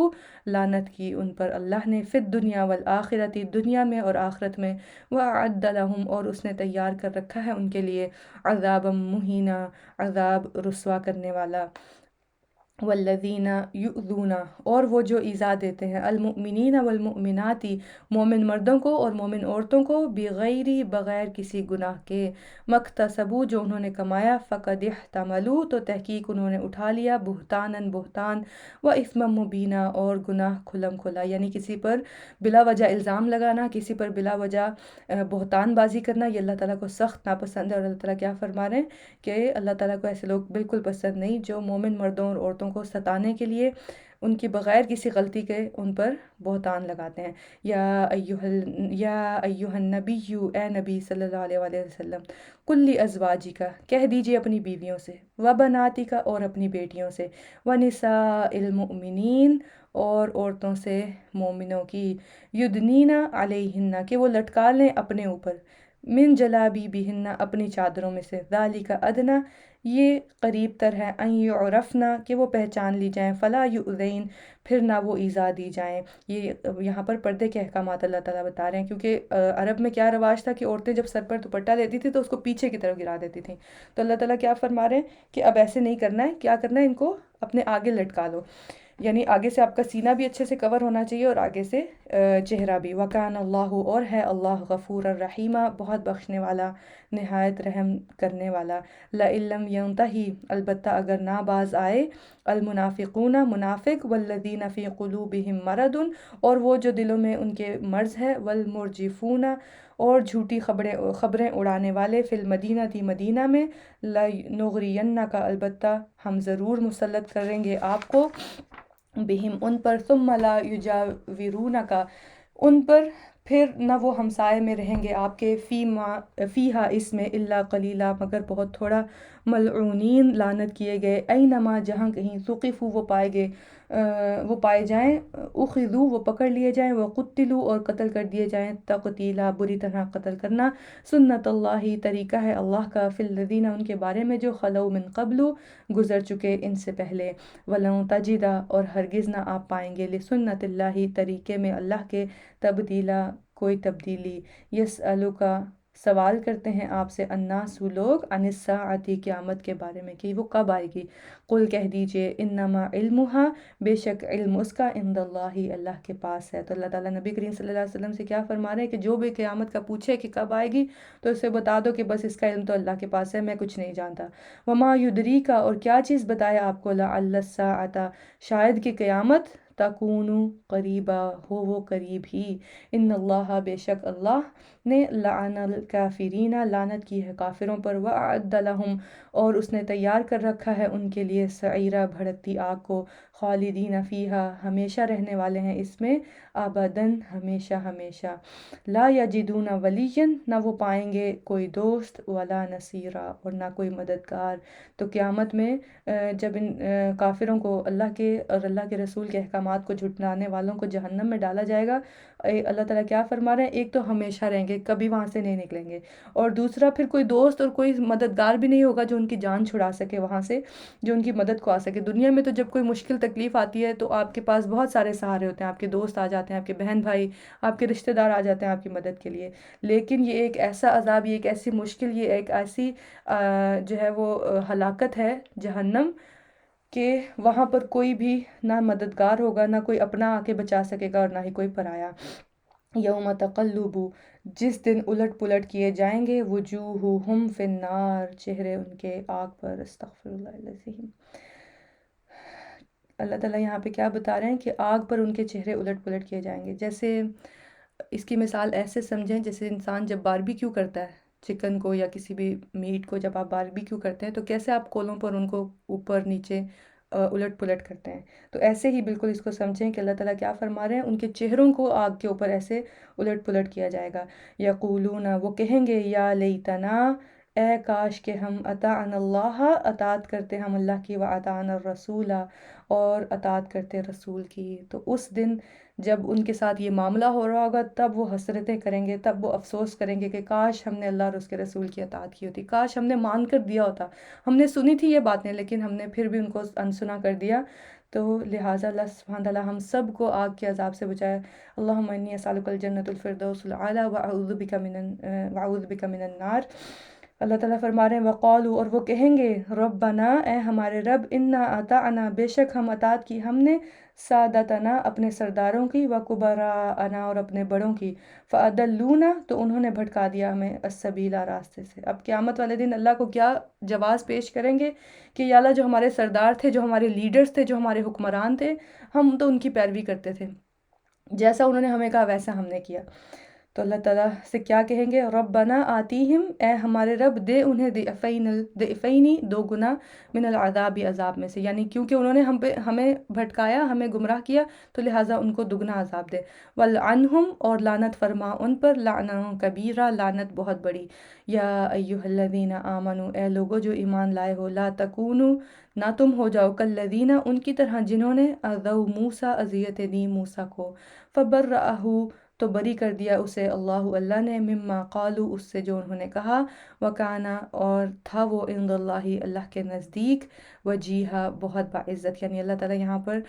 لعنت کی ان پر اللہ نے، فی الدنیا والآخرۃ، دنیا میں اور آخرت میں، وأعد لہم، اور اس نے تیار کر رکھا ہے ان کے لیے، عذابا مہینا، عذاب رسوا کرنے والا۔ والذین یؤذون، اور وہ جو ایذا دیتے ہیں، المؤمنین والمؤمنات، مومن مردوں کو اور مومن عورتوں کو، بغیر، بغیر کسی گناہ کے، مکتسبوا، جو انہوں نے کمایا، فقد احتملوا، تو تحقیق انہوں نے اٹھا لیا، بہتاناً، بہتان، و اثما مبینا، اور گناہ کھلم کھلا، یعنی کسی پر بلا وجہ الزام لگانا، کسی پر بلا وجہ بہتان بازی کرنا، یہ اللہ تعالیٰ کو سخت ناپسند ہے۔ اور اللہ تعالیٰ کیا فرما رہے ہیں کہ اللہ تعالیٰ کو ایسے لوگ بالکل پسند نہیں جو مومن مردوں اور عورتوں کو ستانے کے لیے ان کی بغیر کسی غلطی کے ان پر بہتان لگاتے ہیں۔ یا ایہا النبی، اے نبی صلی اللہ علیہ وآلہ وسلم، قل لازواجک، کہہ دیجئے اپنی بیویوں سے، وبناتک، اور اپنی بیٹیوں سے، ونساء المؤمنین، اور عورتوں سے مومنوں کی، یدنین علیہن، کہ وہ لٹکا لیں اپنے اوپر، من جلابیبہن، اپنی چادروں میں سے، ذالک ادنی، یہ قریب تر ہے، ان یعرفن، کہ وہ پہچان لی جائیں، فلا یؤذین، پھر نہ وہ ایذا دی جائیں۔ یہ یہاں پر پردے کے احکامات اللہ تعالیٰ بتا رہے ہیں، کیونکہ عرب میں کیا رواج تھا کہ عورتیں جب سر پر دوپٹہ لیتی تھیں تو اس کو پیچھے کی طرف گرا دیتی تھیں، تو اللہ تعالیٰ کیا فرما رہے ہیں کہ اب ایسے نہیں کرنا ہے، کیا کرنا ہے، ان کو اپنے آگے لٹکا لو، یعنی آگے سے آپ کا سینہ بھی اچھے سے کور ہونا چاہیے اور آگے سے چہرہ بھی۔ وَكَانَ اللَّهُ، اور ہے اللہ، غفور الرحیم، بہت بخشنے والا، نہایت رحم کرنے والا۔ لَإِن لَّمْ يَنْتَهِ، البتہ اگر نہ باز آئے، المنافقون، منافق، والذین فی قلوبہم مرض، اور وہ جو دلوں میں ان کے مرض ہے، والمرجفون، اور جھوٹی خبریں اڑانے والے، فی المدینہ، مدینہ میں، لَنُغْرِيَنَّكَ، البتہ ہم ضرور مسلط کریں گے آپ کو، بہم، ان پر، ثم لا یجاورونک، ان پر، پھر نہ وہ ہمسائے میں رہیں گے آپ کے، فیہا، اس میں، الا قلیلا، مگر بہت تھوڑا، ملعونین، لعنت کیے گئے، اینما، جہاں کہیں، ثقفوا، وہ پائے جائیں، اخذوا، وہ پکڑ لیے جائیں، وقتلوا، اور قتل کر دیے جائیں، تقتیلا، بری طرح قتل کرنا، سنت اللہ، طریقہ ہے اللہ کا، فی الذین، ان کے بارے میں جو، خلو من قبل، گزر چکے ان سے پہلے، وَلَن تَجِدَ، اور ہرگز نہ آپ پائیں گے، لسنت اللہ، طریقے میں اللہ کے، تبدیلا، کوئی تبدیلی، یسألک، سوال کرتے ہیں آپ سے، الناس، لوگ، عن الساعۃ، قیامت کے بارے میں کہ وہ کب آئے گی، قل، کہہ دیجئے، انما علمها، بے شک علم اس کا، عند اللہ، اللہ کے پاس ہے۔ تو اللہ تعالیٰ نبی کریم صلی اللہ علیہ وسلم سے کیا فرما رہے ہیں کہ جو بھی قیامت کا پوچھے کہ کب آئے گی تو اسے بتا دو کہ بس اس کا علم تو اللہ کے پاس ہے، میں کچھ نہیں جانتا۔ وما یدریک، اور کیا چیز بتایا آپ کو، لعل الساعۃ، شاید کہ قیامت، تکونو قریبا، ہو وہ قریب ہی، ان اللہ بے شک اللہ نے لعن الکافرین لعنت کی ہے کافروں پر، وأعد لہم اور اس نے تیار کر رکھا ہے ان کے لیے سعیرہ بھڑکتی آگ کو، خالدین فیہا ہمیشہ رہنے والے ہیں اس میں، ابداً ہمیشہ ہمیشہ، لا یجدون ولیا نہ وہ پائیں گے کوئی دوست، ولا نصیرا اور نہ کوئی مددگار۔ تو قیامت میں جب ان کافروں کو اللہ کے اور اللہ کے رسول کے احکامات کو جھٹلانے والوں کو جہنم میں ڈالا جائے گا، اللہ تعالیٰ کیا فرما رہے ہیں، ایک تو ہمیشہ رہیں گے، کبھی وہاں سے نہیں نکلیں گے، اور دوسرا پھر کوئی دوست اور کوئی مددگار بھی نہیں ہوگا جو ان کی جان چھڑا سکے وہاں سے، جو ان کی مدد کو آ سکے۔ دنیا میں تو جب کوئی مشکل تکلیف آتی ہے تو آپ کے پاس بہت سارے سہارے ہوتے ہیں، آپ کے دوست آ جاتے ہیں، آپ کے بہن بھائی، آپ کے رشتہ دار آ جاتے ہیں آپ کی مدد کے لیے، لیکن یہ ایک ایسا عذاب، یہ ایک ایسی مشکل، یہ ایک ایسی جو ہے وہ ہلاکت ہے جہنم، کہ وہاں پر کوئی بھی نہ مددگار ہوگا، نہ کوئی اپنا آ کے بچا سکے گا، اور نہ ہی کوئی پرایا۔ یوم تقلب جس دن الٹ پلٹ کیے جائیں گے، وجوہہم فی النار چہرے ان کے آگ پر، استغفر اللہ العظیم۔ اللہ تعالیٰ یہاں پہ کیا بتا رہے ہیں کہ آگ پر ان کے چہرے الٹ پلٹ کیے جائیں گے۔ جیسے اس کی مثال ایسے سمجھیں جیسے انسان جب باربیکیو کرتا ہے چکن کو یا کسی بھی میٹ کو، جب آپ باربیکیو کرتے ہیں تو کیسے آپ کولوں پر ان کو اوپر نیچے الٹ پلٹ کرتے ہیں، تو ایسے ہی بالکل اس کو سمجھیں کہ اللہ تعالیٰ کیا فرما رہے ہیں، ان کے چہروں کو آگ کے اوپر ایسے الٹ پلٹ کیا جائے گا۔ یقولون وہ کہیں گے، یا لیتنا اے کاش کہ ہم اطعنا اللہ اطاعت کرتے ہم اللہ کی، واطعنا الرسول اور اطاعت کرتے رسول کی۔ تو اس دن جب ان کے ساتھ یہ معاملہ ہو رہا ہوگا تب وہ حسرتیں کریں گے، تب وہ افسوس کریں گے کہ کاش ہم نے اللہ اور اس کے رسول کی اطاعت کی ہوتی، کاش ہم نے مان کر دیا ہوتا، ہم نے سنی تھی یہ باتیں لیکن ہم نے پھر بھی ان کو انسنا کر دیا۔ تو لہٰذا اللہ سبحانہ تعالیٰ ہم سب کو آگ کے عذاب سے بچائے۔ اللہم انی اسألک الجنۃ الفردوس الاعلی واعوذ بک من النار۔ اللہ تعالیٰ فرما رہے ہیں وقالو اور وہ کہیں گے، ربنا اے ہمارے رب، انا اطعنا بے شک ہم اطاعت کی ہم نے، سادتنا اپنے سرداروں کی، وکبراءنا اور اپنے بڑوں کی، فاضلونا تو انہوں نے بھٹکا دیا ہمیں، السبیلا راستے سے۔ اب قیامت والے دن اللہ کو کیا جواز پیش کریں گے کہ یا اللہ جو ہمارے سردار تھے، جو ہمارے لیڈرز تھے، جو ہمارے حکمران تھے، ہم تو ان کی پیروی کرتے تھے، جیسا انہوں نے ہمیں کہا ویسا ہم نے کیا۔ تو اللہ تعالیٰ سے کیا کہیں گے، ربنا آتیہم اے ہمارے رب دے انہیں ضعفین دو گنا، من العذاب عذاب میں سے، یعنی کیونکہ انہوں نے ہمیں بھٹکایا، ہمیں گمراہ کیا، تو لہٰذا ان کو دگنا عذاب دے، والعنہم اور لعنت فرما ان پر، لعنا کبیرہ لعنت بہت بڑی۔ یا ایہا الذین آمنوا اے لوگو جو ایمان لائے ہو، لا تکونوا نہ تم ہو جاؤ کالذین ان کی طرح جنہوں نے اذوا موسیٰ اذیت دی موسیٰ کو، فبرأہ تو بری کر دیا اسے اللہ نے، مما قالو اس سے جو انہوں نے کہا، وکانا اور تھا وہ عند اللہ کے نزدیک، وجیہا بہت باعزت۔ یعنی اللہ تعالیٰ یہاں پر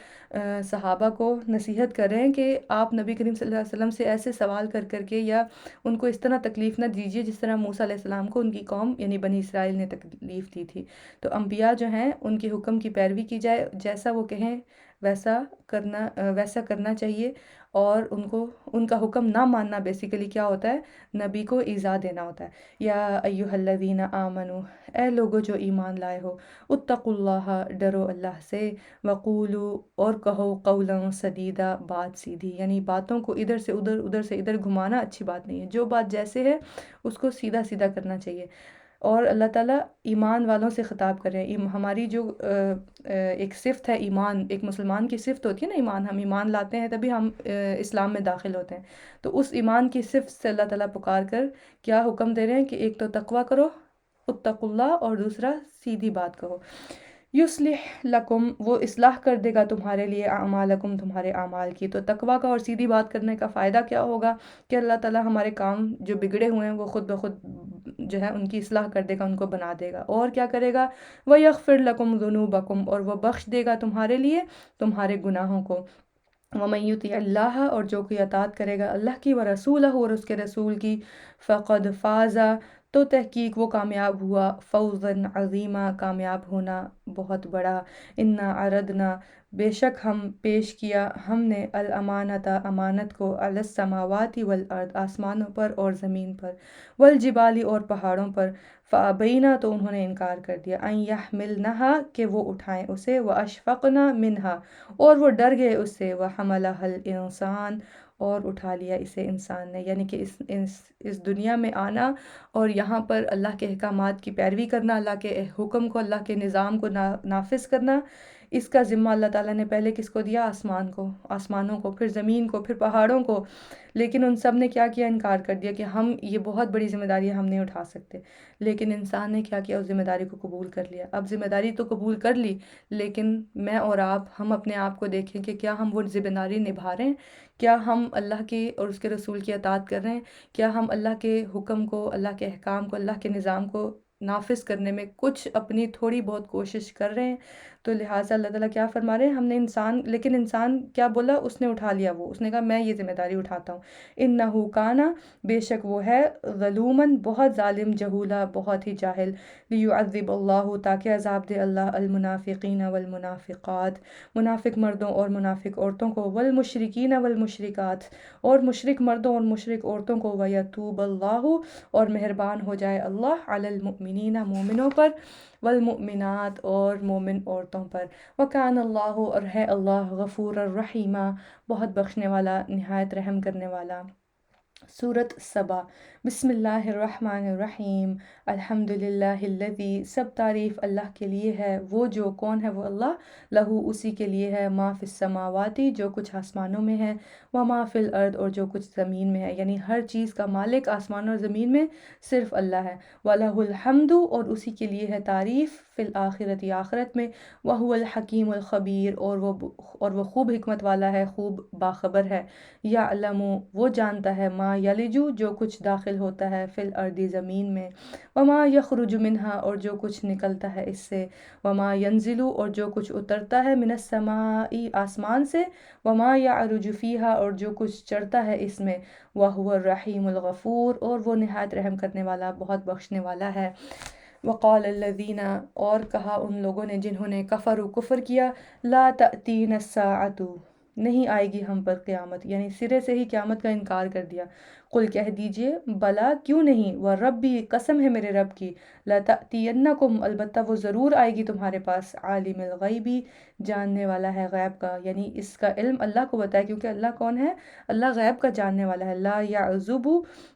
صحابہ کو نصیحت کر رہے ہیں کہ آپ نبی کریم صلی اللہ علیہ وسلم سے ایسے سوال کر کر کے یا ان کو اس طرح تکلیف نہ دیجیے جس طرح موسیٰ علیہ السلام کو ان کی قوم یعنی بنی اسرائیل نے تکلیف دی تھی۔ تو انبیاء جو ہیں ان کے حکم کی پیروی کی جائے، جیسا وہ کہیں ویسا کرنا چاہیے، اور ان کا حکم نہ ماننا بیسیکلی کیا ہوتا ہے، نبی کو ایذا دینا ہوتا ہے۔ یا ایہا الذین آمنوا اے لوگو جو ایمان لائے ہو، اتقوا اللہ ڈرو اللہ سے، وقولو اور کہو قولا سدیدا بات سیدھی، یعنی باتوں کو ادھر سے ادھر ادھر سے ادھر گھمانا اچھی بات نہیں ہے، جو بات جیسے ہے اس کو سیدھا سیدھا کرنا چاہیے۔ اور اللہ تعالیٰ ایمان والوں سے خطاب کر رہے ہیں، ہماری جو ایک صفت ہے ایمان، ایک مسلمان کی صفت ہوتی ہے نا ایمان، ہم ایمان لاتے ہیں تبھی ہم اسلام میں داخل ہوتے ہیں، تو اس ایمان کی صفت سے اللہ تعالیٰ پکار کر کیا حکم دے رہے ہیں کہ ایک تو تقوی کرو، اتقوا اللہ، اور دوسرا سیدھی بات کہو۔ یصلح لکم وہ اصلاح کر دے گا تمہارے لیے، اعمالکم تمہارے اعمال کی۔ تو تقوی کا اور سیدھی بات کرنے کا فائدہ کیا ہوگا کہ اللہ تعالیٰ ہمارے کام جو بگڑے ہوئے ہیں وہ خود بخود جو ہے ان کی اصلاح کر دے گا، ان کو بنا دے گا، اور کیا کرے گا، وَيَغْفِرْ لَكُمْ ذُنُوبَكُمْ اور وہ بخش دے گا تمہارے لیے تمہارے گناہوں کو۔ وَمَن يُطِعِ اللَّهَ اور جو کوئی اطاعت کرے گا اللہ کی، وَرَسُولَهُ اور اس کے رسول کی، فَقَدْ فَازَ تو تحقیق وہ کامیاب ہوا، فوزاً عظیمہ، کامیاب ہونا بہت بڑا، انا عرضنا، بے شک ہم پیش کیا ہم نے، الامانت، امانت کو، علی السماوات والارض، آسمانوں پر اور زمین پر، والجبال اور پہاڑوں پر، فابینا، تو انہوں نے انکار کر دیا، ان یحملنہا، کہ وہ اٹھائیں اسے، واشفقنا منہا، اور وہ ڈر گئے اس سے، وحملہا الانسان، اور اٹھا لیا اسے انسان نے، یعنی کہ اس دنیا میں آنا اور یہاں پر اللہ کے احکامات کی پیروی کرنا، اللہ کے حکم کو، اللہ کے نظام کو نافذ کرنا، اس کا ذمہ اللہ تعالیٰ نے پہلے کس کو دیا؟ آسمانوں کو، پھر زمین کو، پھر پہاڑوں کو، لیکن ان سب نے کیا کیا؟ انکار کر دیا کہ ہم یہ بہت بڑی ذمہ داری ہے، ہم نہیں اٹھا سکتے۔ لیکن انسان نے کیا کیا؟ اس ذمہ داری کو قبول کر لیا۔ اب ذمہ داری تو قبول کر لی، لیکن میں اور آپ، ہم اپنے آپ کو دیکھیں کہ کیا ہم وہ ذمہ داری نبھا رہے ہیں؟ کیا ہم اللہ کی اور اس کے رسول کی اطاعت کر رہے ہیں؟ کیا ہم اللہ کے حکم کو، اللہ کے احکام کو، اللہ کے نظام کو نافذ کرنے میں کچھ اپنی تھوڑی بہت کوشش کر رہے ہیں؟ تو لہٰذا اللہ تعالیٰ کیا فرما رہے ہیں؟ ہم نے لیکن انسان کیا بولا؟ اس نے اٹھا لیا، اس نے کہا میں یہ ذمہ داری اٹھاتا ہوں۔ انہو کانا، بے شک وہ ہے، ظلوماً، بہت ظالم، جہولا، بہت ہی جاہل، لیعذب اللہ، تاکہ عذاب دے اللہ، المنافقین والمنافقات، منافق مردوں اور منافق عورتوں کو، والمشرکین والمشرکات، اور مشرک مردوں اور مشرک عورتوں کو، ویتوب اللہ، اور مہربان ہو جائے اللہ، علی المؤمنین، مومنوں پر، والمؤمنات، اور مومن عورتوں پر، وکان اللہ، اور ہے اللہ، غفور الرحیمہ، بہت بخشنے والا، نہایت رحم کرنے والا۔ سورۃ سبا، بسم اللہ الرحمن الرحیم، الحمد للہ الذی، سب تعریف اللہ کے لیے ہے، وہ جو، کون ہے وہ اللہ، لہو، اسی کے لیے ہے، ما فی السماواتی، جو کچھ آسمانوں میں ہے، وما فی الارض، اور جو کچھ زمین میں ہے، یعنی ہر چیز کا مالک آسمانوں اور زمین میں صرف اللہ ہے، وَلَهُ الْحَمْدُ، اور اسی کے لیے ہے تعریف، فی الآخرۃ، آخرت میں، وَهُوَ الْحَکِیمُ الْخَبِیر، اور وہ خوب حکمت والا ہے، خوب باخبر ہے، یعلم، وہ جانتا ہے، ما یلجو، جو کچھ داخل ہوتا ہے، فی الارض، زمین میں، وما یخرج منہا، اور جو کچھ نکلتا ہے اس سے، وما ینزل، اور جو کچھ اترتا ہے، من السماء، آسمان سے، وما یعرج فیہا، اور جو کچھ چڑھتا ہے اس میں، وَهُوَ الرحیم الغفور، اور وہ نہایت رحم کرنے والا، بہت بخشنے والا ہے۔ وقال الذین، اور کہا ان لوگوں نے جنہوں نے، کفروا، کفر کیا، لا تأتین الساعۃ، نہیں آئے گی ہم پر قیامت، یعنی سرے سے ہی قیامت کا انکار کر دیا۔ قل، کہہ دیجئے، بلا، کیوں نہیں، وربی، قسم ہے میرے رب کی، لتأتینکم، البتہ وہ ضرور آئے گی تمہارے پاس، عالم الغیبی، جاننے والا ہے غیب کا، یعنی اس کا علم اللہ کو بتایا، کیونکہ اللہ کون ہے؟ اللہ غیب کا جاننے والا ہے، لا یعزب،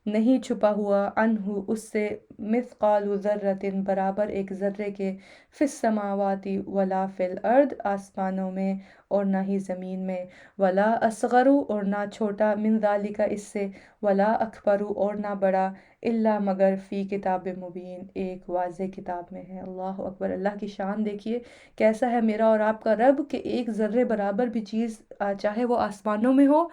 نہیں چھپا ہوا، عنہ، اس سے، مثقال ذرۃ، برابر ایک ذرے کے، فی السماوات ولا فی الارض، آسمانوں میں اور نہ ہی زمین میں، ولا اصغر، اور نہ چھوٹا، من ذالک، اس سے، ولا اکبر، اور نہ بڑا، الا، مگر، فی کتاب مبین، ایک واضح کتاب میں ہے۔ اللہ اکبر، اللہ کی شان دیکھیے کیسا ہے میرا اور آپ کا رب، کہ ایک ذرے برابر بھی چیز، چاہے وہ آسمانوں میں ہو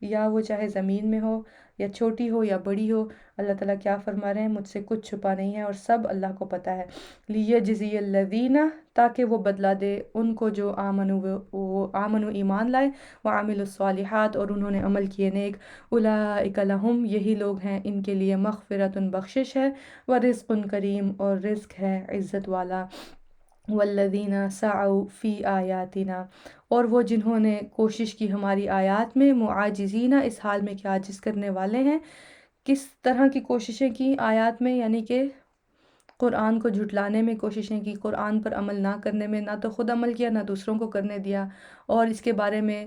یا وہ چاہے زمین میں ہو، یا چھوٹی ہو یا بڑی ہو، اللہ تعالیٰ کیا فرما رہے ہیں؟ مجھ سے کچھ چھپا نہیں ہے، اور سب اللہ کو پتہ ہے۔ لیجزی الذین، تاکہ وہ بدلہ دے ان کو جو آمنو، ایمان لائے، وعملوا الصالحات، اور انہوں نے عمل کیے نیک، اولئک لہم، یہی لوگ ہیں، ان کے لیے، مغفرۃ، بخشش ہے، ورزق کریم، اور رزق ہے عزت والا، والذین سعوا فی آیاتنا، اور وہ جنہوں نے کوشش کی ہماری آیات میں، معاجزین، اس حال میں کہ عاجز کرنے والے ہیں۔ کس طرح کی کوششیں کی آیات میں؟ یعنی کہ قرآن کو جھٹلانے میں کوششیں کی، قرآن پر عمل نہ کرنے میں، نہ تو خود عمل کیا، نہ دوسروں کو کرنے دیا، اور اس کے بارے میں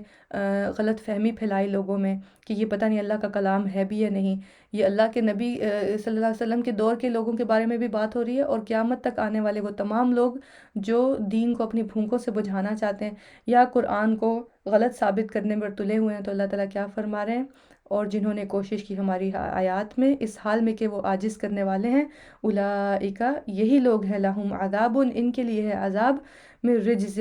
غلط فہمی پھیلائی لوگوں میں کہ یہ پتہ نہیں اللہ کا کلام ہے بھی یا نہیں۔ یہ اللہ کے نبی صلی اللہ علیہ وسلم کے دور کے لوگوں کے بارے میں بھی بات ہو رہی ہے، اور قیامت تک آنے والے وہ تمام لوگ جو دین کو اپنی بھونکوں سے بجھانا چاہتے ہیں یا قرآن کو غلط ثابت کرنے پر تلے ہوئے ہیں، تو اللہ تعالیٰ کیا فرما رہے ہیں؟ اور جنہوں نے کوشش کی ہماری آیات میں، اس حال میں کہ وہ عاجز کرنے والے ہیں، اولئک، یہی لوگ ہیں، لہم عذاب، ان کے لیے ہے عذاب، من رجز،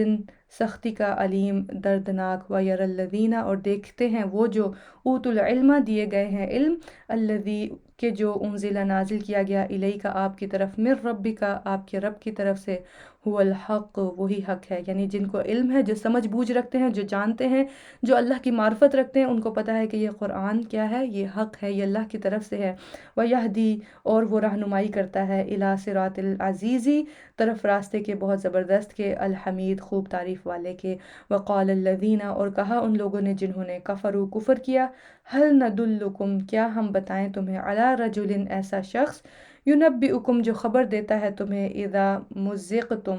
سختی کا، علیم، دردناک، ویر الذین، اور دیکھتے ہیں وہ جو، اوت العلم، دیے گئے ہیں علم، الذی، کہ جو، انزل، نازل کیا گیا، الیک، آپ کی طرف، من ربک، آپ کے رب کی طرف سے، هو الحق، وہی حق ہے، یعنی جن کو علم ہے، جو سمجھ بوجھ رکھتے ہیں، جو جانتے ہیں، جو اللہ کی معرفت رکھتے ہیں، ان کو پتہ ہے کہ یہ قرآن کیا ہے، یہ حق ہے، یہ اللہ کی طرف سے ہے۔ وَيَهْدِي، اور وہ رہنمائی کرتا ہے، إِلَى صِرَاطِ الْعَزِيزِ، طرف راستے کے بہت زبردست کے، الحمید، خوب تعریف والے کے۔ وقال الذین، اور کہا ان لوگوں نے جنہوں نے کفروا، کفر کیا، هل ندلکم، کیا ہم بتائیں تمہیں، علی رجل، ایسا شخص، ینبئکم، جو خبر دیتا ہے تمہیں، اذا مزقتم،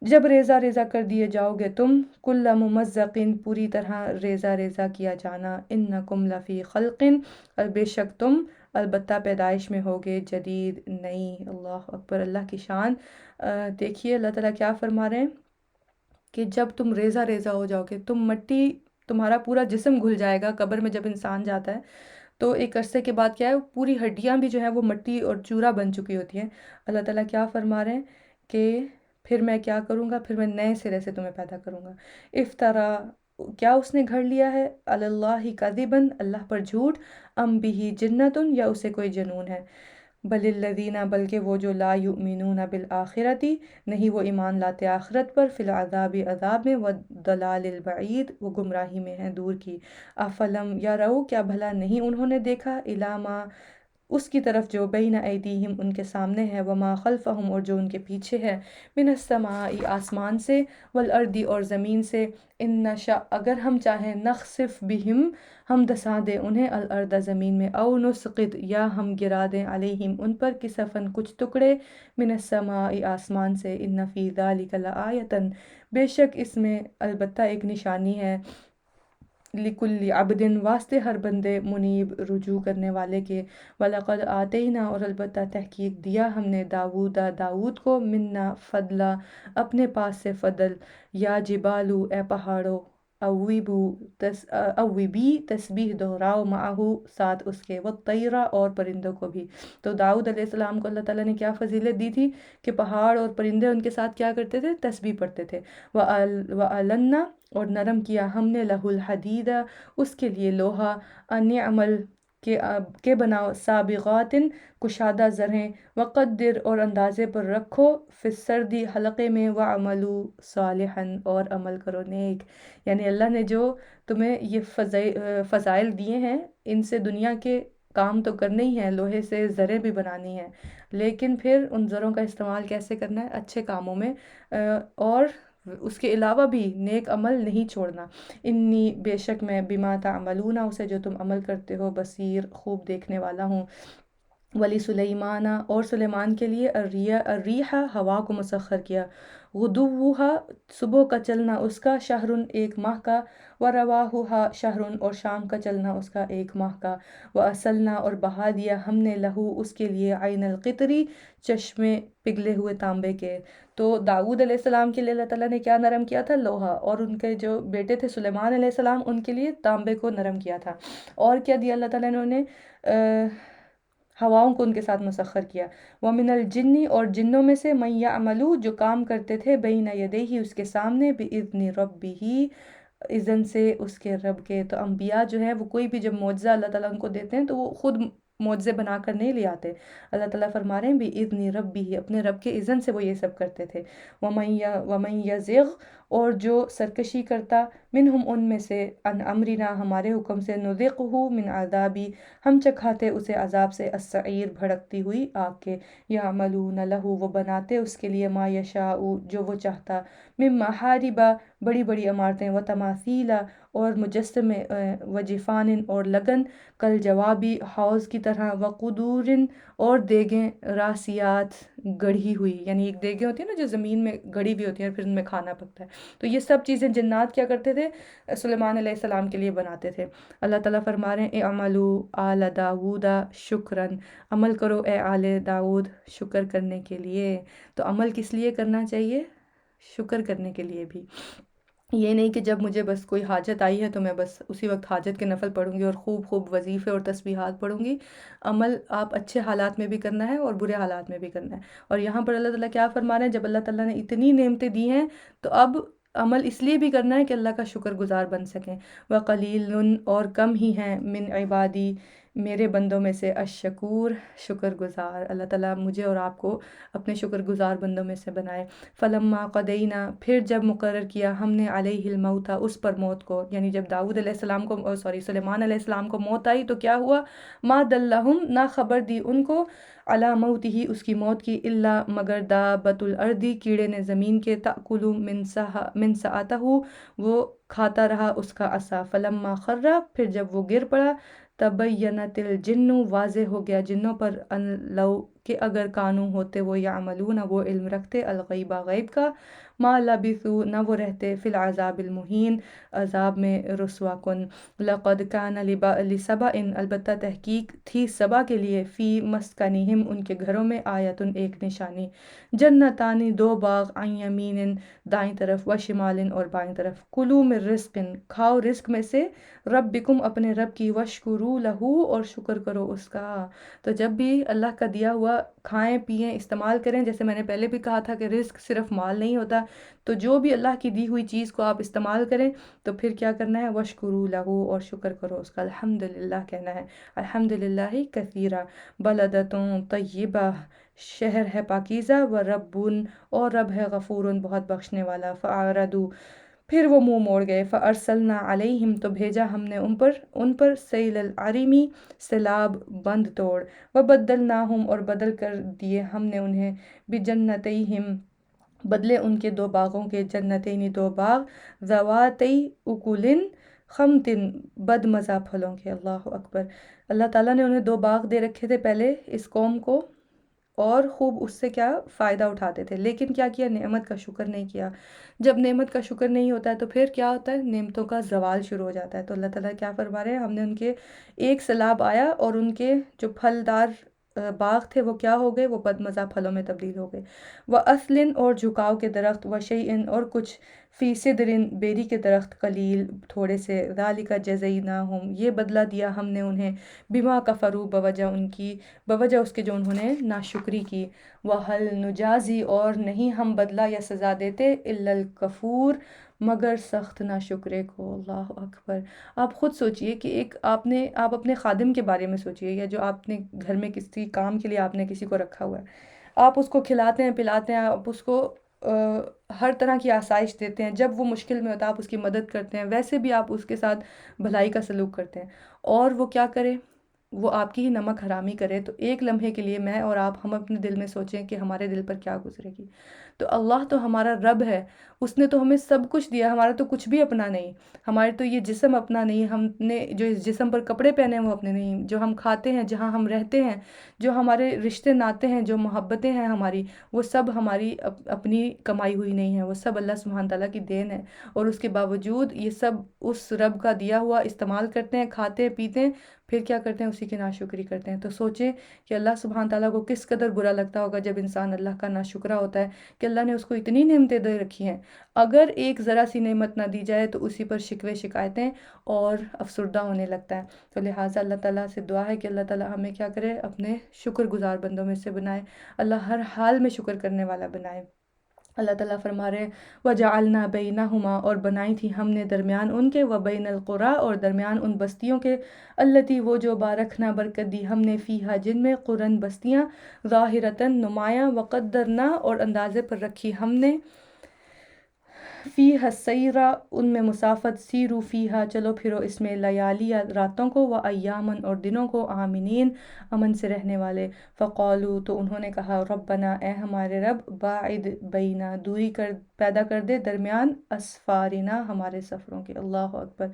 جب ریزہ ریزہ کر دیے جاؤ گے تم، کل ممزقین، پوری طرح ریزہ ریزہ کیا جانا، انکم لفی خلق، اور بے شک تم البتہ پیدائش میں ہوگے، جدید، نئی۔ اللہ اکبر، اللہ کی شان۔ دیکھیے اللہ تعالیٰ کیا فرما رہے ہیں کہ جب تم ریزہ ریزہ ہو جاؤ گے، تم مٹی، تمہارا پورا جسم گھل جائے گا، قبر میں جب انسان جاتا ہے تو ایک عرصے کے بعد کیا ہے، پوری ہڈیاں بھی جو ہیں وہ مٹی اور چورا بن چکی ہوتی ہیں۔ اللہ تعالیٰ کیا فرما رہے ہیں کہ پھر میں کیا کروں گا، پھر میں نئے سرے سے تمہیں پیدا کروں گا۔ افطرا، کیا اس نے گھڑ لیا ہے، علی اللہ کذباً، اللہ پر جھوٹ، ام بہ جنتن، یا اسے کوئی جنون ہے، بل الذین، بلکہ وہ جو لا یؤمنون بالآخرتی، نہیں وہ ایمان لاتے آخرت پر، فی العذاب، عذاب میں، والضلال البعید، وہ گمراہی میں ہیں دور کی۔ افلم یروا، کیا بھلا نہیں انہوں نے دیکھا، الی ما، اس کی طرف جو بین ایدیہم، ان کے سامنے ہے، وما خلفہم، اور جو ان کے پیچھے ہے، من السماء، آسمان سے، والارض، اور زمین سے، ان نشاء، اگر ہم چاہیں، نخسف بہم، ہم دسا دیں انہیں، الارض، زمین میں، او نسقط، یا ہم گرا دیں، علیہم، ان پر، کسفن، کچھ ٹکڑے، من السماء، آسمان سے، ان فی ذلک لآیۃ، بے شک اس میں البتہ ایک نشانی ہے، لکل عبد، واسطے ہر بندے، منیب، رجوع کرنے والے کے۔ وَلَقَدْ آتَيْنَا، اور البتہ تحقیق دیا ہم نے، داؤد کو، منا فضلا، اپنے پاس سے فضل، یا جبالو، اے پہاڑو، اویبی، تسبیح دہراؤ، معہو، ساتھ اس کے، والطیرہ، اور پرندوں کو بھی۔ تو داؤد علیہ السلام کو اللہ تعالیٰ نے کیا فضیلت دی تھی کہ پہاڑ اور پرندے ان کے ساتھ کیا کرتے تھے، تسبیح پڑھتے تھے۔ وَأَلَنَّا، اور نرم کیا ہم نے، لہو الحدید، اس کے لیے لوہا، ان عمل، کے بناؤ، سابغات، کشادہ زرہیں، وقدر، اور اندازے پر رکھو، فی السردی، حلقے میں، وعملو صالحا، اور عمل کرو نیک۔ یعنی اللہ نے جو تمہیں یہ فضائل دیے ہیں، ان سے دنیا کے کام تو کرنے ہی ہیں، لوہے سے زریں بھی بنانی ہیں، لیکن پھر ان زروں کا استعمال کیسے کرنا ہے، اچھے کاموں میں، اور اس کے علاوہ بھی نیک عمل نہیں چھوڑنا۔ انی، بے شک میں، بما تعملون، اسے جو تم عمل کرتے ہو، بصیر، خوب دیکھنے والا ہوں۔ ولی سلیمان، اور سلیمان کے لیے، الریح، ہوا کو مسخر کیا، غدوها، صبح کا چلنا اس کا، شہرن، ایک ماہ کا، ورواحها، شہرن، اور شام کا چلنا اس کا، ایک ماہ کا، واسلنا، اور بہا دیا ہم نے، لہو، اس کے لیے، عین القطری، چشمے پگھلے ہوئے تانبے کے۔ تو داؤد علیہ السلام کے لیے اللہ تعالیٰ نے کیا نرم کیا تھا، لوہا، اور ان کے جو بیٹے تھے سلیمان علیہ السلام، ان کے لیے تانبے کو نرم کیا تھا۔ اور کیا دیا اللہ تعالیٰ نے انہیں، ہواؤں کو ان کے ساتھ مسخر کیا۔ وَمِنَ الْجِنِّ، اور جنوں میں سے، مَن يَعْمَلُ، جو کام کرتے تھے، بَيْنَ يَدَيْهِ، اس کے سامنے، بِإِذْنِ رَبِّهِ، اذن سے اس کے رب کے۔ تو انبیاء جو ہیں وہ کوئی بھی جب معجزہ اللہ تعالیٰ ان کو دیتے ہیں تو وہ خود معجزے بنا کر نہیں لے آتے، اللہ تعالیٰ فرما رہے ہیں بِإِذْنِ رَبِّهِ، اپنے رب کے اذن سے وہ یہ سب کرتے تھے۔ وَمَن يَزِغْ، اور جو سرکشی کرتا، منہم، ان میں سے، عن امرنا، ہمارے حکم سے، نذقہ من عذابی، ہم چکھاتے اسے عذاب سے، السعیر، بھڑکتی ہوئی آگ کے۔ یعملون لہ، وہ بناتے اس کے لیے، ما یشاء، جو وہ چاہتا، من محارب، بڑی بڑی عمارتیں، و تماثیل، اور مجسمے، و جفان، اور لگن، کل جوابی، حوض کی طرح، و قدور، اور دیگیں، راسیات، گڑھی ہوئی، یعنی ایک دیگیں ہوتی ہیں نا جو زمین میں گڑھی ہوئی ہوتی ہیں اور پھر ان میں کھانا پکتا ہے، تو یہ سب چیزیں جنات کیا کرتے تھے، سلیمان علیہ السلام کے لیے بناتے تھے۔ اللہ تعالیٰ فرما رہے ہیں، اعملوا آل داود شکراً، عمل کرو اے آل داؤد، شکر کرنے کے لیے۔ تو عمل کس لیے کرنا چاہیے، شکر کرنے کے لیے بھی، یہ نہیں کہ جب مجھے بس کوئی حاجت آئی ہے تو میں بس اسی وقت حاجت کے نفل پڑھوں گی اور خوب خوب وظیفے اور تسبیحات پڑھوں گی۔ عمل آپ اچھے حالات میں بھی کرنا ہے اور برے حالات میں بھی کرنا ہے۔ اور یہاں پر اللہ تعالیٰ کیا فرما رہے ہیں، جب اللہ تعالیٰ نے اتنی نعمتیں دی ہیں تو اب عمل اس لیے بھی کرنا ہے کہ اللہ کا شکر گزار بن سکیں۔ وَقَلِيلٌ، اور کم ہی ہیں، من عبادی، میرے بندوں میں سے الشکور شکر گزار، اللہ تعالیٰ مجھے اور آپ کو اپنے شکر گزار بندوں میں سے بنائے۔ فلما قدینا پھر جب مقرر کیا ہم نے علیہ الموت اس پر موت کو، یعنی جب داؤد علیہ السلام کو سلیمان علیہ السلام کو موت آئی تو کیا ہوا؟ ما دلہم نہ خبر دی ان کو، علی موت ہی اس کی موت کی، الا مگر دابۃ الارض کیڑے نے زمین کے، تأکل من سأتہ وہ کھاتا رہا اس کا عصا، فلما خر پھر جب وہ گر پڑا، تبینت الجن واضح ہو گیا جنوں پر، ان لو کہ اگر کانوں ہوتے وہ یعملون وہ علم رکھتے، الغیبہ غیب کا، ما لبثوا نہ وہ رہتے، فی العذاب المہین عذاب میں رسوا کن۔ لقد کان لسبأ البتہ تحقیق تھی سبا کے لیے، فی مسکنہم ان کے گھروں میں، آیتن ایک نشانی، جنتانی دو باغ، عن یمین دائیں طرف، و شمال اور بائیں طرف، کلوا من رزق کھاؤ رزق میں سے، ربکم اپنے رب کی، وشکروا لہو اور شکر کرو اس کا۔ تو جب بھی اللہ کا دیا ہوا کھائیں پئیں استعمال کریں، جیسے میں نے پہلے بھی کہا تھا کہ رزق صرف مال نہیں ہوتا، تو جو بھی اللہ کی دی ہوئی چیز کو آپ استعمال کریں تو پھر کیا کرنا ہے؟ وشکروا لہو اور شکر کرو اس کا، الحمدللہ کہنا ہے، الحمدللہ کثیرا، بلدتوں طیبہ شہر ہے پاکیزہ، و ربن اور رب ہے غفور بہت بخشنے والا، فاعرضوا پھر وہ منہ موڑ گئے، فارسلنا علیہم تو بھیجا ہم نے ان پر سیل العرمی سیلاب بند توڑ، وبدلناہم اور بدل کر دیے ہم نے انہیں، بجنتیہم بدلے ان کے دو باغوں کے، جنتینی دو باغ، ذواتی اکلن خمتن بد مزہ پھلوں کے، اللہ اکبر۔ اللہ تعالیٰ نے انہیں دو باغ دے رکھے تھے پہلے اس قوم کو، اور خوب اس سے کیا فائدہ اٹھاتے تھے، لیکن کیا کیا؟ نعمت کا شکر نہیں کیا۔ جب نعمت کا شکر نہیں ہوتا ہے تو پھر کیا ہوتا ہے؟ نعمتوں کا زوال شروع ہو جاتا ہے۔ تو اللہ تعالیٰ کیا فرما رہے ہیں؟ ہم نے ان کے ایک سیلاب آیا اور ان کے جو پھلدار باغ تھے وہ کیا ہو گئے؟ وہ بد مزہ پھلوں میں تبدیل ہو گئے۔ وَأَصْلٍ اور جھکاؤ کے درخت، وَشَيْءٍ اور کچھ، فی صدرٍ بیری کے درخت، قلیل تھوڑے سے، ذَلِكَ جَزَيْنَاهُمْ یہ بدلہ دیا ہم نے انہیں، بما کفروا بوجہ اس کے جو انہوں نے ناشکری کی، وَهَلْ نُجَازِي اور نہیں ہم بدلہ یا سزا دیتے، إِلَّا الْكَفُورَ مگر سخت ناشکرے کو، اللہ اکبر۔ آپ خود سوچئے کہ آپ اپنے خادم کے بارے میں سوچئے، یا جو آپ نے گھر میں کسی کام کے لیے آپ نے کسی کو رکھا ہوا ہے، آپ اس کو کھلاتے ہیں پلاتے ہیں، آپ اس کو ہر طرح کی آسائش دیتے ہیں، جب وہ مشکل میں ہوتا ہے آپ اس کی مدد کرتے ہیں، ویسے بھی آپ اس کے ساتھ بھلائی کا سلوک کرتے ہیں، اور وہ کیا کرے؟ وہ آپ کی ہی نمک حرامی کرے، تو ایک لمحے کے لیے میں اور آپ ہم اپنے دل میں سوچیں کہ ہمارے دل پر کیا گزرے گی۔ تو اللہ تو ہمارا رب ہے، اس نے تو ہمیں سب کچھ دیا، ہمارا تو کچھ بھی اپنا نہیں، ہمارے تو یہ جسم اپنا نہیں، ہم نے جو اس جسم پر کپڑے پہنے ہیں وہ اپنے نہیں، جو ہم کھاتے ہیں، جہاں ہم رہتے ہیں، جو ہمارے رشتے ناتے ہیں، جو محبتیں ہیں ہماری، وہ سب ہماری اپنی کمائی ہوئی نہیں ہے، وہ سب اللہ سبحانہ تعالیٰ کی دین ہے، اور اس کے باوجود یہ سب اس رب کا دیا ہوا استعمال کرتے ہیں، کھاتے پیتے ہیں، پھر کیا کرتے ہیں؟ اسی کی ناشکری کرتے ہیں۔ تو سوچیں کہ اللہ سبحانہ تعالیٰ کو کس قدر برا لگتا ہوگا جب انسان اللہ کا ناشکرا ہوتا ہے، کہ اللہ نے اس کو اتنی نعمتیں دے رکھی ہیں، اگر ایک ذرا سی نعمت نہ دی جائے تو اسی پر شکوے شکایتیں اور افسردہ ہونے لگتا ہے۔ تو لہٰذا اللہ تعالیٰ سے دعا ہے کہ اللہ تعالیٰ ہمیں کیا کرے؟ اپنے شکر گزار بندوں میں سے بنائے، اللہ ہر حال میں شکر کرنے والا بنائے۔ اللہ تعالیٰ فرما رہے ہیں وَجَعَلْنَا بَيْنَهُمَا اور بنائی تھی ہم نے درمیان ان کے، وَبَيْنَ الْقُرَىٰ اور درمیان ان بستیوں کے، الَّتِي وہ جو بارکنا برکت دی ہم نے، فیہا جن میں، قرن بستیاں، ظاہرتاً نمایاں، وقدرنا اور اندازے پر رکھی ہم نے، فیہا السیرا ان میں مسافت، سیرو فیہا چلو پھرو اس میں، لیالی راتوں کو، و ایامن اور دنوں کو، آمنین امن سے رہنے والے، فقالو تو انہوں نے کہا، ربنا اے ہمارے رب، باعد بینا دوری پیدا کر دے درمیان، اسفارنا ہمارے سفروں کے، اللہ اکبر۔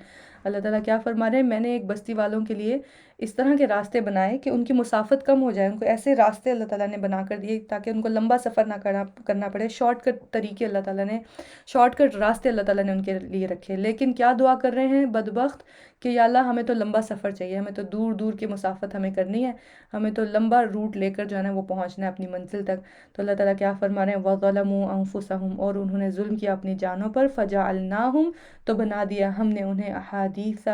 اللہ تعالیٰ کیا فرما رہے ہیں؟ میں نے ایک بستی والوں کے لیے اس طرح کے راستے بنائے کہ ان کی مسافت کم ہو جائے، ان کو ایسے راستے اللہ تعالیٰ نے بنا کر دیے تاکہ ان کو لمبا سفر نہ کرنا پڑے، شارٹ کٹ طریقے اللہ تعالیٰ نے، شارٹ کٹ راستے اللہ تعالیٰ نے ان کے لیے رکھے، لیکن کیا دعا کر رہے ہیں بدبخت کہ یا اللہ ہمیں تو لمبا سفر چاہیے، ہمیں تو دور دور کی مسافت ہمیں کرنی ہے، ہمیں تو لمبا روٹ لے کر جو ہے نا وہ پہنچنا ہے اپنی منزل تک۔ تو اللہ تعالیٰ کیا فرما رہے ہیں؟ وَظَلَمُوا أَنفُسَهُمْ اور انہوں نے ظلم کیا اپنی جانوں پر، فَجَعَلْنَاهُمْ تو بنا دیا ہم نے انہیں، احادیث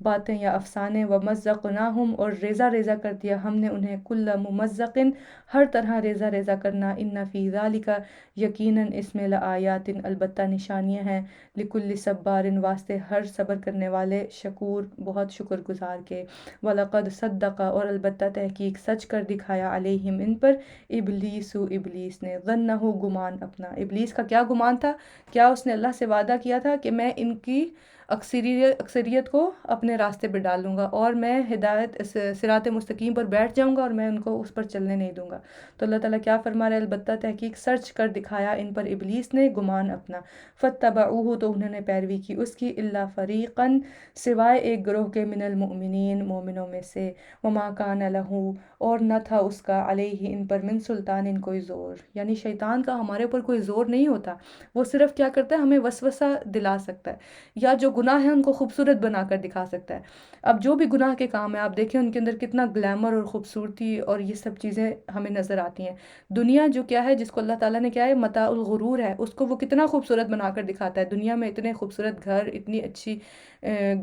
باتیں یا افسانے، ومزقناہم اور ریزہ ریزہ کر دیا ہم نے انہیں، کل ممزقن ہر طرح ریزہ ریزہ کرنا، ان فی ذالک یقیناً اس میں لآیات البتہ نشانیاں ہیں، لکل صبار واسطے ہر صبر کرنے والے، شکور بہت شکر گزار کے، وَلَقَدْ صَدَّقَ اور البتہ تحقیق سچ کر دکھایا، علیہم ان پر، ابلیس ابلیس نے، ظنہ گمان اپنا، ابلیس کا کیا گمان تھا؟ کیا اس نے اللہ سے وعدہ کیا تھا کہ میں ان کی اکثریت کو اپنے راستے پہ ڈال لوں گا اور میں ہدایت صراط مستقیم پر بیٹھ جاؤں گا اور میں ان کو اس پر چلنے نہیں دوں گا۔ تو اللہ تعالیٰ کیا فرما رہے ہیں؟ البتہ تحقیق سرچ کر دکھایا ان پر ابلیس نے گمان اپنا، فاتبعوہ تو انہوں نے پیروی کی اس کی، الا فریقاً سوائے ایک گروہ کے، من المؤمنین مومنوں میں سے، وما کان لہ اور نہ تھا اس کا، علیہ ان پر، من سلطان ان کوئی زور، یعنی شیطان کا ہمارے اوپر کوئی زور نہیں ہوتا، وہ صرف کیا کرتا ہے ہمیں وسوسہ دلا سکتا ہے، یا جو گناہ ہے ان کو خوبصورت بنا کر دکھا سکتا ہے۔ اب جو بھی گناہ کے کام ہیں آپ دیکھیں ان کے اندر کتنا گلیمر اور خوبصورتی اور یہ سب چیزیں ہمیں نظر آتی ہیں۔ دنیا جو کیا ہے، جس کو اللہ تعالیٰ نے کیا ہے متاع الغرور ہے، اس کو وہ کتنا خوبصورت بنا کر دکھاتا ہے، دنیا میں اتنے خوبصورت گھر، اتنی اچھی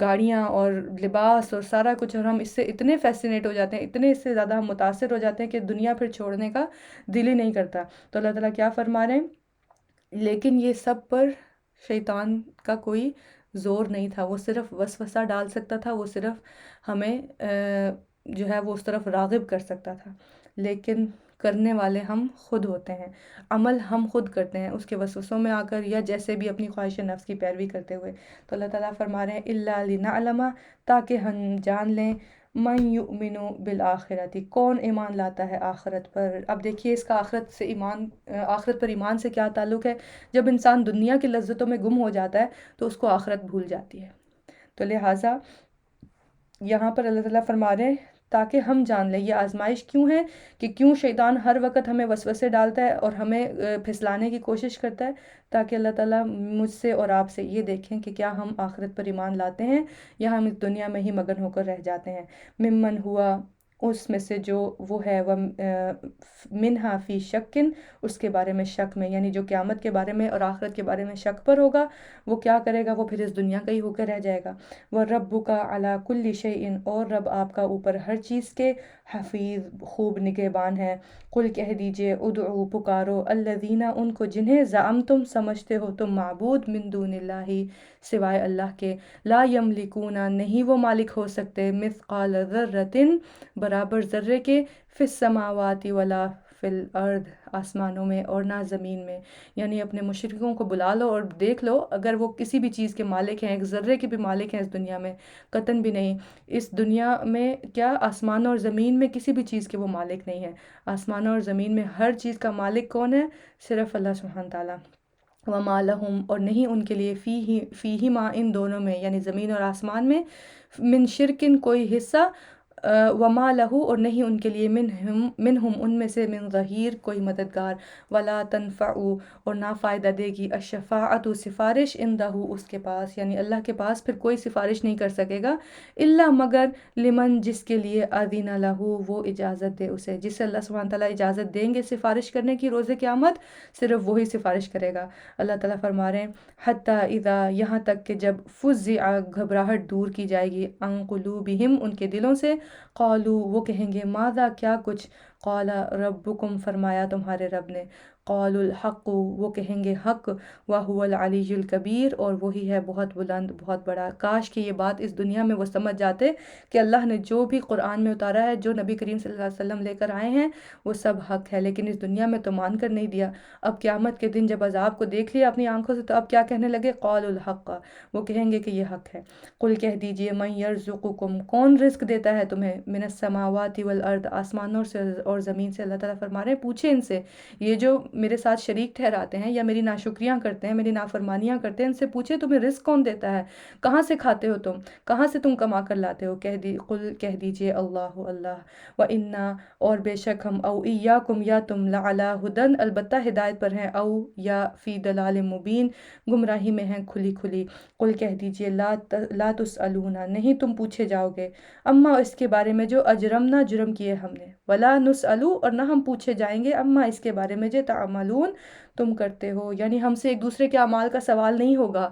گاڑیاں اور لباس اور سارا کچھ، اور ہم اس سے اتنے فیسینیٹ ہو جاتے ہیں، اتنے اس سے زیادہ ہم متاثر ہو جاتے ہیں کہ دنیا پھر چھوڑنے کا دل ہی نہیں کرتا۔ تو اللہ تعالیٰ کیا فرما رہے ہیں؟ لیکن یہ سب پر شیطان کا کوئی زور نہیں تھا، وہ صرف وسوسہ ڈال سکتا تھا، وہ صرف ہمیں جو ہے وہ اس طرف راغب کر سکتا تھا، لیکن کرنے والے ہم خود ہوتے ہیں، عمل ہم خود کرتے ہیں اس کے وسوسوں میں آ کر، یا جیسے بھی اپنی خواہش نفس کی پیروی کرتے ہوئے۔ تو اللہ تعالیٰ فرما رہے ہیں الا لنعلم تاکہ ہم جان لیں، من یؤمن بالآخرۃ کون ایمان لاتا ہے آخرت پر۔ اب دیکھیے اس کا آخرت پر ایمان سے کیا تعلق ہے؟ جب انسان دنیا کی لذتوں میں گم ہو جاتا ہے تو اس کو آخرت بھول جاتی ہے۔ تو لہٰذا یہاں پر اللہ تعالیٰ فرما رہے ہیں تاکہ ہم جان لیں، یہ آزمائش کیوں ہے کہ کیوں شیطان ہر وقت ہمیں وسوسے ڈالتا ہے اور ہمیں پھسلانے کی کوشش کرتا ہے، تاکہ اللہ تعالیٰ مجھ سے اور آپ سے یہ دیکھیں کہ کیا ہم آخرت پر ایمان لاتے ہیں یا ہم اس دنیا میں ہی مگن ہو کر رہ جاتے ہیں۔ ممن ہوا اس میں سے جو وہ ہے، وہ منہا فی شکن اس کے بارے میں شک میں، یعنی جو قیامت کے بارے میں اور آخرت کے بارے میں شک پر ہوگا وہ کیا کرے گا؟ وہ پھر اس دنیا کا ہی ہو کر رہ جائے گا۔ وَرَبُّكَ عَلَىٰ كُلِّ شَيْءٍ اور رب آپ کا اوپر ہر چیز کے حفیظ خوب نگہبان ہے۔ قل کہہ دیجئے ادعو پکارو، الذین ان کو جنہیں زعمتم سمجھتے ہو تم معبود، من دون اللہ سوائے اللہ کے، لا یملکون نہیں وہ مالک ہو سکتے، مثقال ذرۃ برابر ذرے کے، فی السماوات ولا فی الارض آسمانوں میں اور نہ زمین میں، یعنی اپنے مشرکوں کو بلا لو اور دیکھ لو اگر وہ کسی بھی چیز کے مالک ہیں، ایک ذرے کے بھی مالک ہیں اس دنیا میں، قطعاً بھی نہیں۔ اس دنیا میں کیا آسمان اور زمین میں کسی بھی چیز کے وہ مالک نہیں ہیں، آسمان اور زمین میں ہر چیز کا مالک کون ہے؟ صرف اللہ سبحانہ تعالیٰ۔ وَمَا لَهُمْ اور نہیں ان کے لیے، فیہما ان دونوں میں یعنی زمین اور آسمان میں، من شرکن کوئی حصہ، وما لہو اور نہیں ان کے لیے، منہم ان میں سے، من ظہیر کوئی مددگار، ولا تنفع اور نہ فائدہ دے گی، الشفاعت سفارش، عندہ اس کے پاس یعنی اللہ کے پاس پھر کوئی سفارش نہیں کر سکے گا، الا مگر، لمن جس کے لیے، اذن لہو وہ اجازت دے اسے، جسے اللہ سبحانہ تعالیٰ اجازت دیں گے سفارش کرنے کی روز قیامت، صرف وہی سفارش کرے گا۔ اللہ تعالیٰ فرما رہے ہیں حتی اذا یہاں تک کہ جب، فزع گھبراہٹ دور کی جائے گی، عن قلوبہم ان کے دلوں سے، قالو وہ کہیں گے، ماذا کیا کچھ، قال ربکم فرمایا تمہارے رب نے، قالوا الحق وہ کہیں گے حق، وہو العلی الکبیر اور وہی ہے بہت بلند بہت بڑا۔ کاش کہ یہ بات اس دنیا میں وہ سمجھ جاتے کہ اللہ نے جو بھی قرآن میں اتارا ہے، جو نبی کریم صلی اللہ علیہ وسلم لے کر آئے ہیں وہ سب حق ہے، لیکن اس دنیا میں تو مان کر نہیں دیا۔ اب قیامت کے دن جب عذاب کو دیکھ لیا اپنی آنکھوں سے تو اب کیا کہنے لگے؟ قالوا الحق وہ کہیں گے کہ یہ حق ہے۔ قل کہہ دیجئے، من یرزقکم کون رزق دیتا ہے تمہیں، من السماوات والارض آسمانوں سے اور زمین سے۔ اللہ تعالیٰ فرما رہے ہیں پوچھیں ان سے، یہ جو میرے ساتھ شریک ٹھہراتے ہیں یا میری ناشکریاں کرتے ہیں، میری نافرمانیاں کرتے ہیں، ان سے پوچھیں تمہیں رزق کون دیتا ہے، کہاں سے کھاتے ہو تم، کہاں سے تم کما کر لاتے ہو؟ قل کہہ دیجئے اللہ اللہ، وَإِنَّا اور بے شک ہم، او ایاکم یا تم، لعلی ہدن البتہ ہدایت پر ہیں، او یا فی دلال مبین گمراہی میں ہیں کھلی کھلی۔ قل کہہ دیجئے لا تسألون نہیں تم پوچھے جاؤ گے، اما اس کے بارے میں جو اجرمنا جرم کیے ہم نے، ولا نسألو اور نہ ہم پوچھے جائیں گے، اما اس کے بارے میں جو تعملون تم کرتے ہو، یعنی ہم سے ایک دوسرے کے اعمال کا سوال نہیں ہوگا،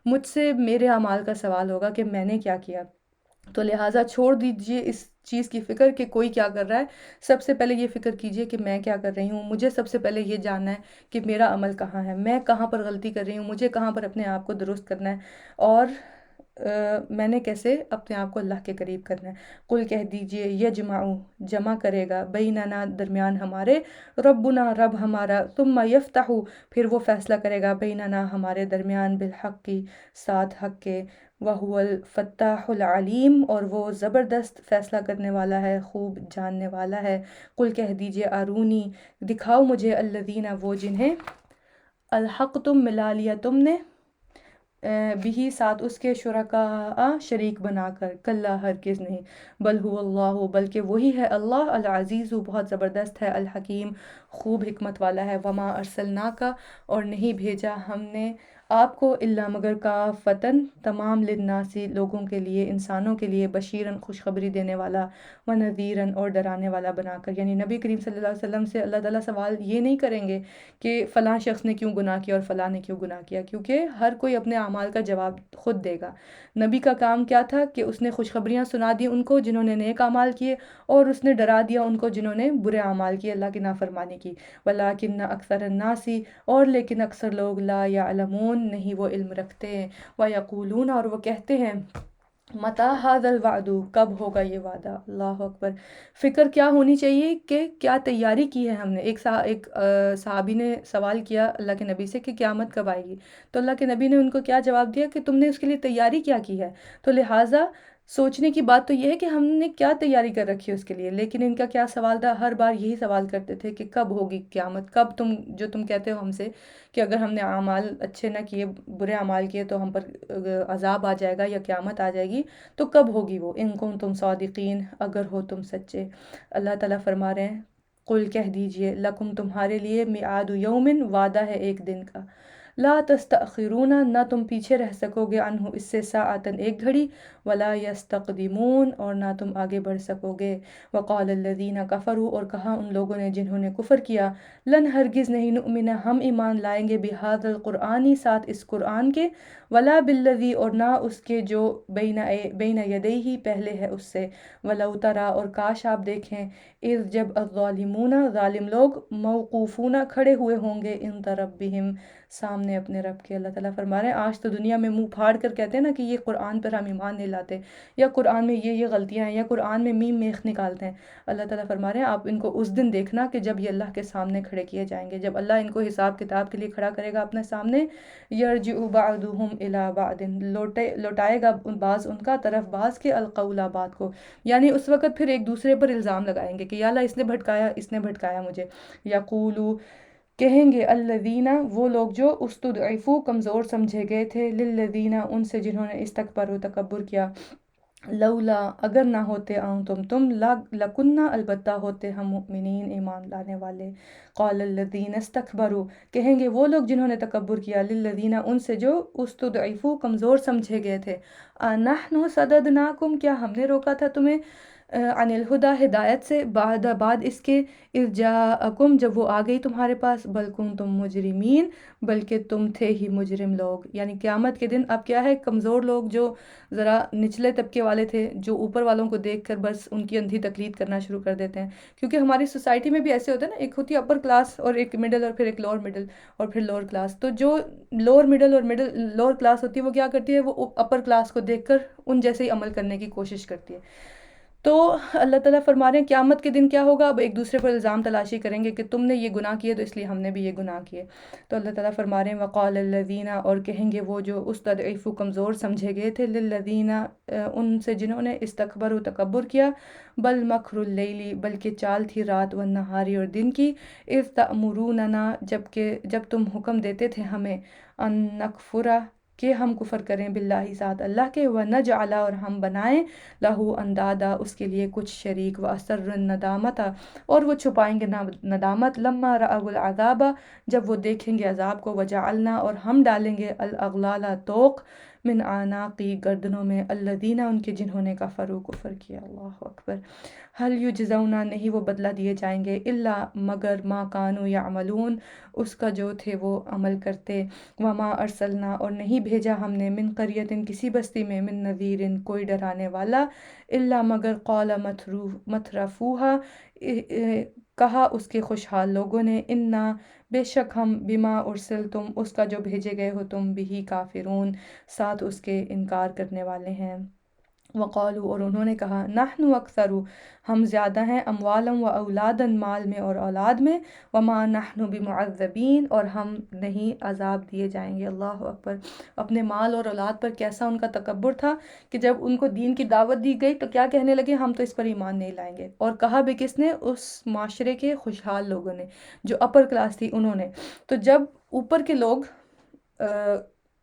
مجھ سے میرے اعمال کا سوال ہوگا کہ میں نے کیا کیا۔ تو لہٰذا چھوڑ دیجئے اس چیز کی فکر کہ کوئی کیا کر رہا ہے، سب سے پہلے یہ فکر کیجئے کہ میں کیا کر رہی ہوں، مجھے سب سے پہلے یہ جاننا ہے کہ میرا عمل کہاں ہے، میں کہاں پر غلطی کر رہی ہوں، مجھے کہاں پر اپنے آپ کو درست کرنا ہے، اور میں نے کیسے اپنے آپ کو اللہ کے قریب کرنا ہے۔ قل کہہ دیجئے یجمع، جمع کرے گا، بیننا درمیان ہمارے، ربنا رب ہمارا، ثم یفتح، پھر وہ فیصلہ کرے گا، بیننا ہمارے درمیان، بالحق کی، ساتھ حق کے، وَهُوَ الْفَتَّاحُ الْعَلِيمُ، اور وہ زبردست فیصلہ کرنے والا ہے، خوب جاننے والا ہے۔ قل کہہ دیجئے ارونی، دکھاؤ مجھے، الذین وہ جنہیں، الحق تم ملا لیا تم نے، بھی ساتھ اس کے، شرکاء شریک بنا کر، کلا ہرگز نہیں، بل هو اللہ، بلکہ وہی ہے اللہ، العزیز بہت زبردست ہے، الحکیم خوب حکمت والا ہے، وما ارسلناک، اور نہیں بھیجا ہم نے آپ کو، الا مگر کافتن، تمام، للناسی لوگوں کے لیے، انسانوں کے لیے، بشیرن خوشخبری دینے والا، ونذیرن اور ڈرانے والا بنا کر۔ یعنی نبی کریم صلی اللہ علیہ وسلم سے اللہ تعالیٰ سوال یہ نہیں کریں گے کہ فلاں شخص نے کیوں گناہ کیا اور فلاں نے کیوں گناہ کیا، کیونکہ ہر کوئی اپنے اعمال کا جواب خود دے گا۔ نبی کا کام کیا تھا کہ اس نے خوشخبریاں سنا دی ان کو جنہوں نے نیک اعمال کیے، اور اس نے ڈرا دیا ان کو جنہوں نے برے اعمال کیے، اللہ کی نافرمانی کی۔ وَلَٰكِنَّ أَكْثَرَ النَّاسِ، اور لیکن اکثر لوگ، لا يعلمون، نہیں وہ علم رکھتے ہیں، وَيَقُولُونَ، اور وہ کہتے ہیں، مَتَىٰ هَٰذَا الْوَعْدُ، کب ہوگا یہ وعدہ، اللہ اکبر۔ فکر کیا ہونی چاہیے کہ کیا تیاری کی ہے ہم نے۔ ایک صحابی نے سوال کیا اللہ کے نبی سے کہ قیامت کب آئے گی، تو اللہ کے نبی نے ان کو کیا جواب دیا کہ تم نے اس کے لیے تیاری کیا کی ہے۔ تو لہٰذا سوچنے کی بات تو یہ ہے کہ ہم نے کیا تیاری کر رکھی ہے اس کے لیے، لیکن ان کا کیا سوال تھا، ہر بار یہی سوال کرتے تھے کہ کب ہوگی قیامت، کب جو تم کہتے ہو ہم سے کہ اگر ہم نے اعمال اچھے نہ کیے، برے اعمال کیے تو ہم پر عذاب آ جائے گا یا قیامت آ جائے گی، تو کب ہوگی وہ، ان کنتم صادقین، اگر ہو تم سچے۔ اللہ تعالیٰ فرما رہے ہیں، قل کہہ دیجئے، لکم تمہارے لیے، میعاد یومن، وعدہ ہے ایک دن کا، لا تستأخرون، نہ تم پیچھے رہ سکو گے، عنہ اس سے، ساعتن ایک گھڑی، ولا یستقدمون، اور نہ تم آگے بڑھ سکو گے۔ وقال الذین کفروا، اور کہا ان لوگوں نے جنہوں نے کفر کیا، لن ہرگز نہیں، نؤمن ہم ایمان لائیں گے، بہذا القرآن ساتھ اس قرآن کے، ولا بالذی، اور نہ اس کے جو بین یدیہ پہلے ہے اس سے، ولو تری، اور کاش آپ دیکھیں، اذ جب، الظالمون ظالم لوگ، موقوفون کھڑے ہوئے ہوں گے، عند ربہم سامنے اپنے رب کے۔ اللہ تعالیٰ فرما رہے ہیں آج تو دنیا میں منہ پھاڑ کر کہتے ہیں نا کہ یہ قرآن پر ہم ایمان نہیں لاتے، یا قرآن میں یہ غلطیاں ہیں، یا قرآن میں میم میخ نکالتے ہیں۔ اللہ تعالیٰ فرما رہے ہیں آپ ان کو اس دن دیکھنا کہ جب یہ اللہ کے سامنے کھڑے کیے جائیں گے، جب اللہ ان کو حساب کتاب کے لیے کھڑا کرے گا اپنے سامنے، یرجع بعضهم الی بعض، لوٹائے گا بعض ان کا طرف بعض کے، القول بات کو، یعنی اس وقت پھر ایک دوسرے پر الزام لگائیں گے کہ یا اللہ اس نے بھٹکایا، اس نے بھٹکایا مجھے۔ یقولو، کہیں گے، الذین وہ لوگ جو، استضعفوا کمزور سمجھے گئے تھے، للذین ان سے جنہوں نے استکبروا تکبر کیا، لولا اگر نہ ہوتے تم لکنہ البتہ ہوتے ہم مؤمنین ایمان لانے والے۔ قال الذین استکبروا، کہیں گے وہ لوگ جنہوں نے تکبر کیا، للذین ان سے جو، استضعفوا کمزور سمجھے گئے تھے، انحن صددناکم کیا ہم نے روکا تھا تمہیں، عن الہدی ہدایت سے، بعد اس کے، اذ جاءکم جب وہ آ گئی تمہارے پاس، بل کنتم مجرمین بلکہ تم تھے ہی مجرم لوگ۔ یعنی قیامت کے دن اب کیا ہے، کمزور لوگ جو ذرا نچلے طبقے والے تھے، جو اوپر والوں کو دیکھ کر بس ان کی اندھی تقلید کرنا شروع کر دیتے ہیں، کیونکہ ہماری سوسائٹی میں بھی ایسے ہوتا ہے نا، ایک ہوتی ہے اپر کلاس، اور ایک مڈل، اور پھر ایک لوور مڈل، اور پھر لوور کلاس۔ تو جو لوور مڈل اور لوور کلاس ہوتی ہے وہ کیا کرتی ہے، وہ اپر کلاس کو دیکھ کر ان جیسے ہی عمل کرنے کی کوشش کرتی ہے۔ تو اللہ تعالیٰ فرما رہے ہیں قیامت کے دن کیا ہوگا، اب ایک دوسرے پر الزام تلاشی کریں گے کہ تم نے یہ گناہ کیے تو اس لیے ہم نے بھی یہ گناہ کیے۔ تو اللہ تعالیٰ فرما رہے ہیں، وقال الذین، اور کہیں گے وہ جو، استضعفوا کمزور سمجھے گئے تھے، للذین ان سے جنہوں نے، استکبروا تکبر کیا، بل مکر اللیل بلکہ چال تھی رات، والنہار اور دن کی، اذ تأمروننا جب تم حکم دیتے تھے ہمیں، ان نکفر کہ ہم کفر کریں، باللہ ساتھ اللہ کے، ونجعل اور ہم بنائیں، لہو اندادا اس کے لیے کچھ شریک، واسر الندامت اور وہ چھپائیں گے ندامت، لما رأوا العذاب جب وہ دیکھیں گے عذاب کو، وجعلنا اور ہم ڈالیں گے، الاغلال توق، من آناقی گردنوں میں، الذین ان کے جنہوں نے کفروا کفر کیا۔ اللہ اکبر۔ حل یجزونا نہیں وہ بدلہ دیے جائیں گے، الا مگر ما کانوا یعملون اس کا جو تھے وہ عمل کرتے، وما ارسلنا اور نہیں بھیجا ہم نے من قریۃ کسی بستی میں، من نذیر کوئی ڈرانے والا، الا مگر قال مترفوہا کہا اس کے خوشحال لوگوں نے، انا بے شک ہم بما ارسلتم اس کا جو بھیجے گئے ہو تم بھی کافرون ساتھ اس کے انکار کرنے والے ہیں۔ وقالو اور انہوں نے کہا، نحن اکثر ہم زیادہ ہیں، اموالا و اولادا مال میں اور اولاد میں، وما نحن بمعذبین اور ہم نہیں عذاب دیے جائیں گے۔ اللہ اکبر۔ اپنے مال اور اولاد پر کیسا ان کا تکبر تھا کہ جب ان کو دین کی دعوت دی گئی تو کیا کہنے لگے، ہم تو اس پر ایمان نہیں لائیں گے۔ اور کہا بھی کس نے، اس معاشرے کے خوشحال لوگوں نے جو اپر کلاس تھی انہوں نے۔ تو جب اوپر کے لوگ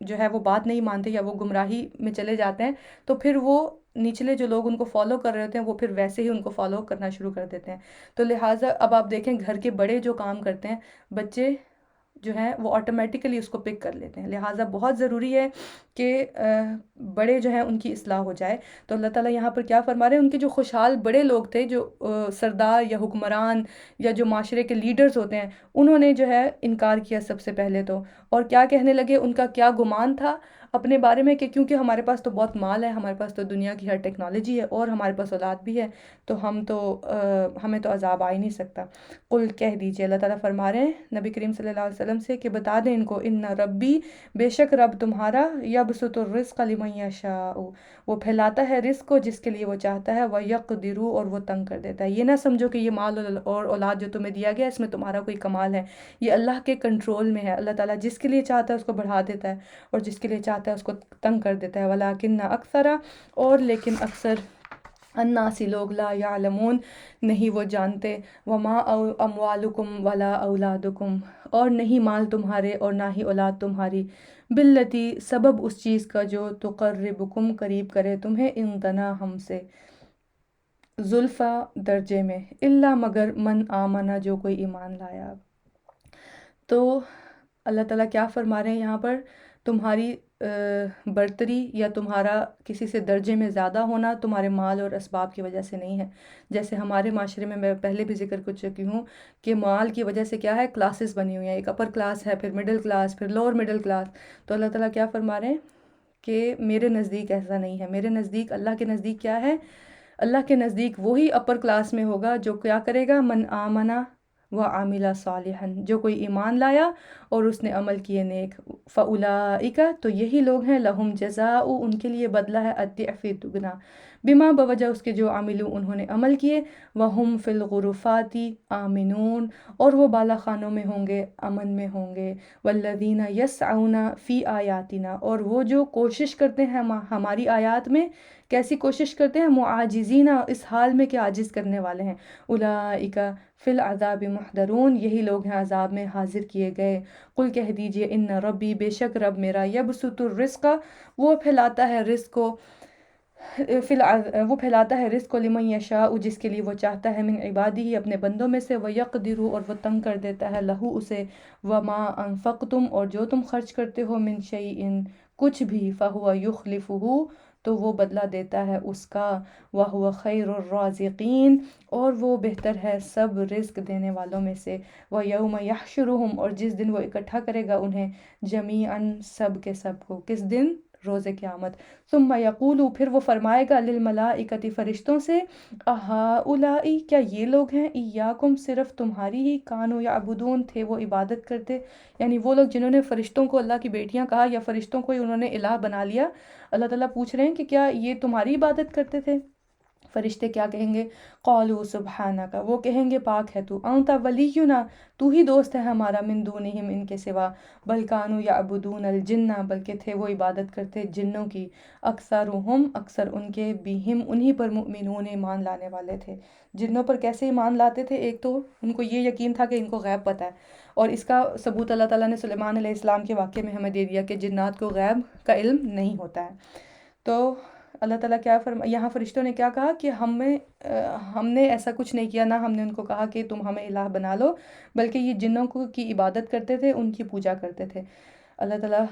جو ہے وہ بات نہیں مانتے یا وہ گمراہی میں چلے جاتے ہیں تو پھر وہ نچلے جو لوگ ان کو فالو کر رہے ہوتے ہیں وہ پھر ویسے ہی ان کو فالو کرنا شروع کر دیتے ہیں۔ تو لہٰذا اب آپ دیکھیں گھر کے بڑے جو کام کرتے ہیں بچے جو ہیں وہ آٹومیٹیکلی اس کو پک کر لیتے ہیں، لہٰذا بہت ضروری ہے کہ بڑے جو ہیں ان کی اصلاح ہو جائے۔ تو اللہ تعالیٰ یہاں پر کیا فرما رہے ہیں، ان کے جو خوشحال بڑے لوگ تھے، جو سردار یا حکمران یا جو معاشرے کے لیڈرز ہوتے ہیں، انہوں نے جو ہے انکار کیا سب سے پہلے تو، اور کیا کہنے لگے، ان کا کیا گمان تھا اپنے بارے میں کہ کیونکہ ہمارے پاس تو بہت مال ہے، ہمارے پاس تو دنیا کی ہر ٹیکنالوجی ہے اور ہمارے پاس اولاد بھی ہے، تو ہمیں تو عذاب آ ہی نہیں سکتا۔ قل کہہ دیجئے، اللہ تعالیٰ فرما رہے ہیں نبی کریم صلی اللہ علیہ وسلم سے کہ بتا دیں ان کو، ان ربی بے شک رب تمہارا، یبسط الرزق لمن یشاء وہ پھیلاتا ہے رزق کو جس کے لیے وہ چاہتا ہے، ویقدر اور وہ تنگ کر دیتا ہے۔ یہ نہ سمجھو کہ یہ مال اور اولاد جو تمہیں دیا گیا اس میں تمہارا کوئی کمال ہے، یہ اللہ کے کنٹرول میں ہے۔ اللہ تعالیٰ جس کے لیے چاہتا ہے اس کو بڑھا دیتا ہے اور جس کے لیے چاہتا ہے اس کو تنگ کر دیتا ہے۔ ولیکن اکثر اور لیکن اکثر الناسی لوگ لا یعلمون نہیں وہ جانتے، وما اموالکم ولا اولادکم اور نہیں مال تمہارے اور نہ ہی اولاد تمہاری، باللتی سبب اس چیز کا جو تقربکم قریب کرے تمہیں، عندنا ہم سے، زلفا درجے میں، الا مگر من آمنا جو کوئی ایمان لایا۔ تو اللہ تعالیٰ کیا فرما رہے ہیں یہاں پر، تمہاری برتری یا تمہارا کسی سے درجے میں زیادہ ہونا تمہارے مال اور اسباب کی وجہ سے نہیں ہے۔ جیسے ہمارے معاشرے میں پہلے بھی ذکر کر چکی ہوں کہ مال کی وجہ سے کیا ہے، کلاسز بنی ہوئی ہیں، ایک اپر کلاس ہے، پھر مڈل کلاس، پھر لوور مڈل کلاس۔ تو اللہ تعالیٰ کیا فرما رہے ہیں کہ میرے نزدیک ایسا نہیں ہے، میرے نزدیک، اللہ کے نزدیک کیا ہے، اللہ کے نزدیک وہی اپر کلاس میں ہوگا جو کیا کرے گا، من آمنا وعمل صالحا جو کوئی ایمان لایا اور اس نے عمل کیے نیک، فاولئک تو یہی لوگ ہیں، لہم جزاء ان کے لیے بدلہ ہے، الضعف دگنا، بما بوجہ اس کے جو عملو انہوں نے عمل کیے، وہم فی الغرفات آمنون اور وہ بالا خانوں میں ہوں گے، امن میں ہوں گے، والذین یسعون فی آیاتنا اور وہ جو کوشش کرتے ہیں ہماری آیات میں، کیسی کوشش کرتے ہیں، معاجزین اس حال میں کہ عاجز کرنے والے ہیں، اولئک فی العذاب محضرون یہی لوگ ہیں عذاب میں حاضر کیے گئے۔ قل کہہ دیجئے، ان ربی بے شک رب میرا، یبسط الرزق وہ پھیلاتا ہے رزق کو، وہ پھیلاتا ہے رزق کو، لمن یشاء جس کے لیے وہ چاہتا ہے، من عبادی اپنے بندوں میں سے، ویقدر اور وہ تنگ کر دیتا ہے، لہو اسے، وما انفقتم اور جو تم خرچ کرتے ہو، من شیء کچھ بھی، فہو یخلفہ تو وہ بدلہ دیتا ہے اس کا، وَهُوَ خَيْرُ الرَّازِقِينَ اور وہ بہتر ہے سب رزق دینے والوں میں سے، وَيَوْمَ يَحْشُرُهُمْ اور جس دن وہ اکٹھا کرے گا انہیں، جَمِيعًا سب کے سب کو، کس دن، روز قیامت، ثم یقول پھر وہ فرمائے گا، للملائکۃ فرشتوں سے، اہؤلاء کیا یہ لوگ ہیں، ایاکم صرف تمہاری ہی، کانوا یعبدون تھے وہ عبادت کرتے، یعنی وہ لوگ جنہوں نے فرشتوں کو اللہ کی بیٹیاں کہا یا فرشتوں کو ہی انہوں نے الہ بنا لیا، اللہ تعالیٰ پوچھ رہے ہیں کہ کیا یہ تمہاری عبادت کرتے تھے؟ فرشتے کیا کہیں گے، قالوا سبحانک وہ کہیں گے پاک ہے تو، انت ولینا تو ہی دوست ہے ہمارا، من دونہم ان کے سوا، بل کانوا یعبدون الجن بلکہ تھے وہ عبادت کرتے جنوں کی، اکثرہم اکثر ان کے، بہم انہی پر، مؤمنون ایمان لانے والے تھے۔ جنوں پر کیسے ایمان لاتے تھے، ایک تو ان کو یہ یقین تھا کہ ان کو غیب پتہ ہے، اور اس کا ثبوت اللہ تعالیٰ نے سلیمان علیہ السلام کے واقعے میں ہمیں دے دیا کہ جنات کو غیب کا علم نہیں ہوتا ہے۔ تو اللہ تعالیٰ کیا یہاں فرشتوں نے کیا کہا کہ ہم نے ایسا کچھ نہیں کیا، نہ ہم نے ان کو کہا کہ تم ہمیں الہ بنا لو، بلکہ یہ جنوں کی عبادت کرتے تھے، ان کی پوجا کرتے تھے۔ اللہ تعالیٰ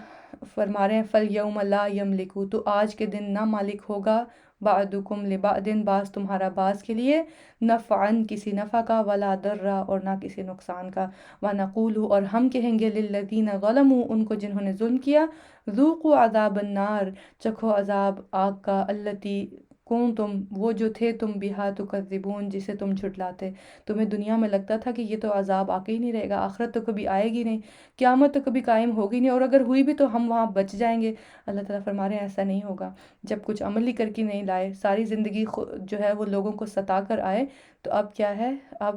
فرما رہے ہیں فَالْيَوْمَ لَا يَمْلِكُ، تو آج کے دن نہ مالک ہوگا بعدکم لبعدن، بعض تمہارا بعض کے لیے، نفعاً کسی نفع کا، ولا ضرا اور نہ کسی نقصان کا، وَنَقُولُ اور ہم کہیں گے للذین ظلموا ان کو جنہوں نے ظلم کیا، ذوقوا عذاب النار چکھو عذاب آگ کا، التی کنتم وہ جو تھے تم بہا تکذبون جسے تم جھٹلاتے۔ تمہیں دنیا میں لگتا تھا کہ یہ تو عذاب آ کے ہی نہیں رہے گا، آخرت تو کبھی آئے گی نہیں، قیامت تو کبھی قائم ہوگی نہیں، اور اگر ہوئی بھی تو ہم وہاں بچ جائیں گے۔ اللہ تعالیٰ فرما رہے ہیں ایسا نہیں ہوگا، جب کچھ عمل ہی کر کے نہیں لائے، ساری زندگی جو ہے وہ لوگوں کو ستا کر آئے، تو اب کیا ہے، اب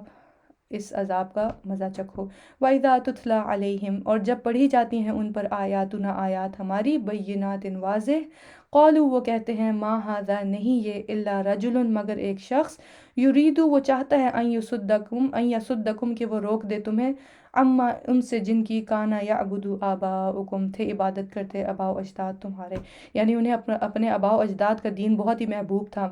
اس عذاب کا مزہ چکھو۔ وَإِذَا تُتْلَى عَلَيْهِمْ اور جب پڑھی جاتی ہیں ان پر آیاتنا آیات ہماری، بینات واضح، قالوا وہ کہتے ہیں ما ھذا نہیں یہ، الا رجل مگر ایک شخص، یریدو وہ چاہتا ہے ان یصدکم کہ وہ روک دے تمہیں، اما ان سے جن کی کانا یعبدو آباؤکم تھے عبادت کرتے آباء و اجداد تمہارے، یعنی انہیں اپنے آباء و اجداد کا دین بہت ہی محبوب تھا۔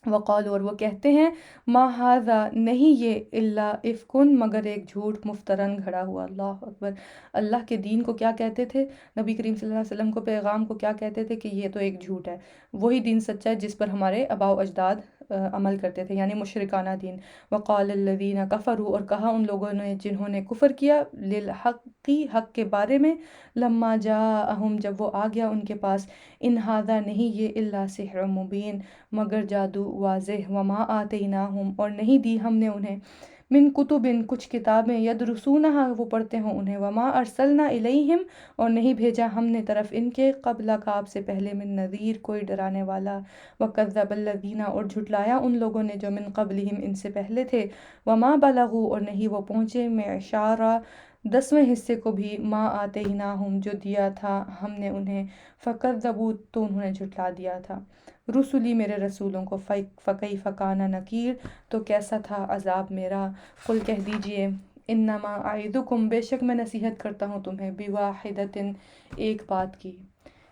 وقالوا اور وہ کہتے ہیں ما ھذا نہیں یہ الا افکن مگر ایک جھوٹ مفترن گھڑا ہوا۔ اللہ اکبر، اللہ کے دین کو کیا کہتے تھے، نبی کریم صلی اللہ علیہ وسلم کو پیغام کو کیا کہتے تھے کہ یہ تو ایک جھوٹ ہے، وہی دین سچا ہے جس پر ہمارے آباء و اجداد عمل کرتے تھے، یعنی مشرکانہ دین۔ وقال الذین کفروا اور کہا ان لوگوں نے جنہوں نے کفر کیا، للحق حق کے بارے میں، لما جاءہم جب وہ آ گیا ان کے پاس، ان ھذا نہیں یہ الا سحر مبین مگر جادو واضح، وما آتیناہم اور نہیں دی ہم نے انہیں، من کتب کچھ کتابیں، یدرسونہا وہ پڑھتے ہوں انہیں، وما ارسلنا الیہم اور نہیں بھیجا ہم نے طرف ان کے، قبل کا آپ سے پہلے، من نذیر کوئی ڈرانے والا، وکذب الذین اور جھٹلایا ان لوگوں نے جو من قبلہم ان سے پہلے تھے، وما بلغوا اور نہیں وہ پہنچے، معشارا 10ویں حصے کو بھی، ما آتیناہم جو دیا تھا ہم نے انہیں، فکذبوا تو انہوں نے جھٹلا دیا تھا، رسولی میرے رسولوں کو، فکیف کان نکیر تو کیسا تھا عذاب میرا۔ قل کہہ دیجئے انما اعظکم بے شک میں نصیحت کرتا ہوں تمہیں، بواحدۃ ایک بات کی۔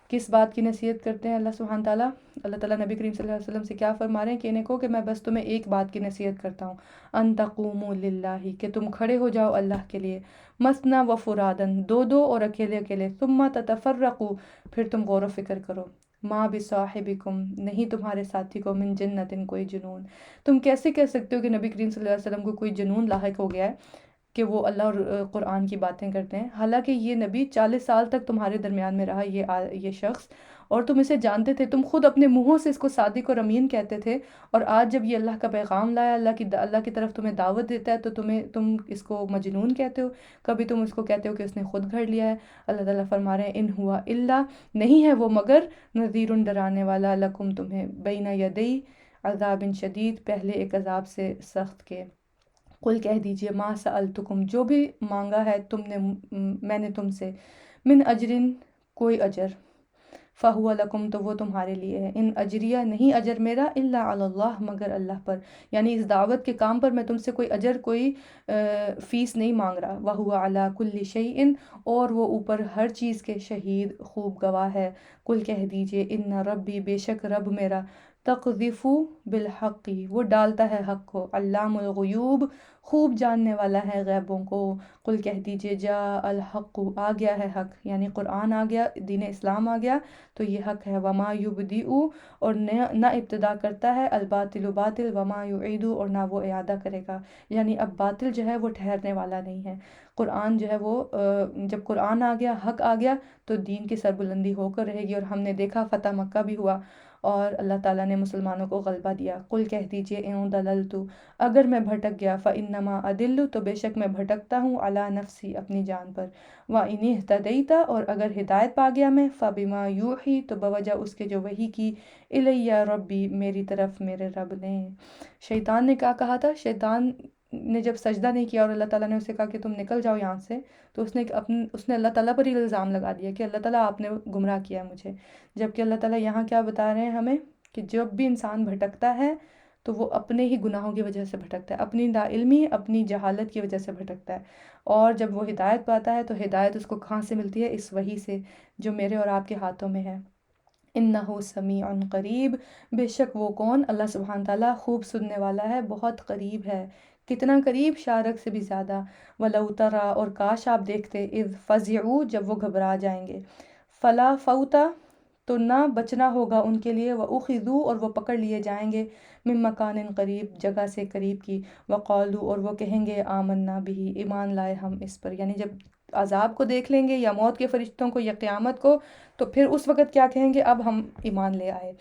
کس بات کی نصیحت کرتے ہیں اللہ سبحانہ تعالیٰ؟ اللہ تعالیٰ نبی کریم صلی اللہ علیہ وسلم سے کیا فرما رہے ہیں کہ انہیں کہو کہ میں بس تمہیں ایک بات کی نصیحت کرتا ہوں، ان تقوموا للہ کہ تم کھڑے ہو جاؤ اللہ کے لیے، مثنی و فرادن دو دو اور اکیلے اکیلے، ثم تتفرقوا پھر تم غور و فکر کرو، ما بصاحبکم نہیں تمہارے ساتھی کو، من جنت کوئی جنون۔ تم کیسے کہہ سکتے ہو کہ نبی کریم صلی اللہ علیہ وسلم کو کوئی جنون لاحق ہو گیا ہے کہ وہ اللہ اور قرآن کی باتیں کرتے ہیں، حالانکہ یہ نبی 40 سال تک تمہارے درمیان میں رہا، یہ شخص، اور تم اسے جانتے تھے، تم خود اپنے منہوں سے اس کو صادق اور امین کہتے تھے، اور آج جب یہ اللہ کا پیغام لایا، اللہ کی طرف تمہیں دعوت دیتا ہے تو تم اس کو مجنون کہتے ہو، کبھی تم اس کو کہتے ہو کہ اس نے خود گھڑ لیا ہے۔ اللہ تعالیٰ فرما رہے ہیں ان ہوا الا نہیں ہے وہ مگر نذیر ڈرانے والا، لکم تمہیں، بین یدی عذاب شدید پہلے ایک عذاب سے سخت کے۔ قل کہہ دیجئے ما سألتکم جو بھی مانگا ہے میں نے تم سے، من اجرن کوئی اجر، فہو لکم تو وہ تمہارے لیے ہے، ان اجریہ نہیں اجر میرا، الا علی اللہ مگر اللہ پر، یعنی اس دعوت کے کام پر میں تم سے کوئی اجر کوئی فیس نہیں مانگ رہا، وہو علی کل شیء اور وہ اوپر ہر چیز کے شہید خوب گواہ ہے۔ قل کہہ دیجئے ان ربی بے شک رب میرا، تقذف بالحق وہ ڈالتا ہے حق کو، علام الغیوب خوب جاننے والا ہے غیبوں کو۔ قل کہہ دیجئے جاء الحق آ گیا ہے حق، یعنی قرآن آ گیا، دین اسلام آ گیا تو یہ حق ہے، وما یبدئ اور نہ ابتدا کرتا ہے، الباطل باطل، وما یعید اور نہ وہ اعادہ کرے گا، یعنی اب باطل جو ہے وہ ٹھہرنے والا نہیں ہے۔ قرآن جو ہے وہ جب قرآن آ گیا، حق آ گیا تو دین کی سربلندی ہو کر رہے گی، اور ہم نے دیکھا فتح مکہ بھی ہوا اور اللہ تعالیٰ نے مسلمانوں کو غلبہ دیا۔ قل کہہ دیجئے ان ضللت اگر میں بھٹک گیا، فانما اضل تو بے شک میں بھٹکتا ہوں، علی نفسی اپنی جان پر، وان اہتدیت اور اگر ہدایت پا گیا میں، فبما یوحی تو بوجہ اس کے جو وحی کی، الیہ ربی میری طرف میرے رب نے۔ شیطان نے کیا کہا تھا؟ شیطان نے جب سجدہ نہیں کیا اور اللہ تعالیٰ نے اسے کہا کہ تم نکل جاؤ یہاں سے، تو اس نے اللہ تعالیٰ پر ہی الزام لگا دیا کہ اللہ تعالیٰ آپ نے گمراہ کیا ہے مجھے، جبکہ اللہ تعالیٰ یہاں کیا بتا رہے ہیں ہمیں کہ جب بھی انسان بھٹکتا ہے تو وہ اپنے ہی گناہوں کی وجہ سے بھٹکتا ہے، اپنی لا علمی اپنی جہالت کی وجہ سے بھٹکتا ہے، اور جب وہ ہدایت پاتا ہے تو ہدایت اس کو کہاں سے ملتی ہے؟ اس وحی سے جو میرے اور آپ کے ہاتھوں میں ہے۔ انہو سمیع قریب بے شک وہ کون، اللہ سبحانہ تعالیٰ خوب سننے والا ہے، بہت قریب ہے، کتنا قریب، شارک سے بھی زیادہ. وَلَوْ تَرَا، اور کاش آپ دیکھتے، اِذْ فَزِعُوا، جب وہ گھبرا جائیں گے. فَلَا فَوْتَ، تو نہ بچنا ہوگا ان کے لیے. وَأُخِذُوا، اور وہ پکڑ لیے جائیں گے. مِن مَّکَانٍ قریب، جگہ سے قریب کی. وَقَالُوا، اور وہ کہیں گے، آمَنَّا بِهِ، ایمان لائے ہم اس پر. یعنی جب عذاب کو دیکھ لیں گے یا موت کے فرشتوں کو یا قیامت کو، تو پھر اس وقت کیا کہیں گے؟ اب ہم ایمان لے آئے.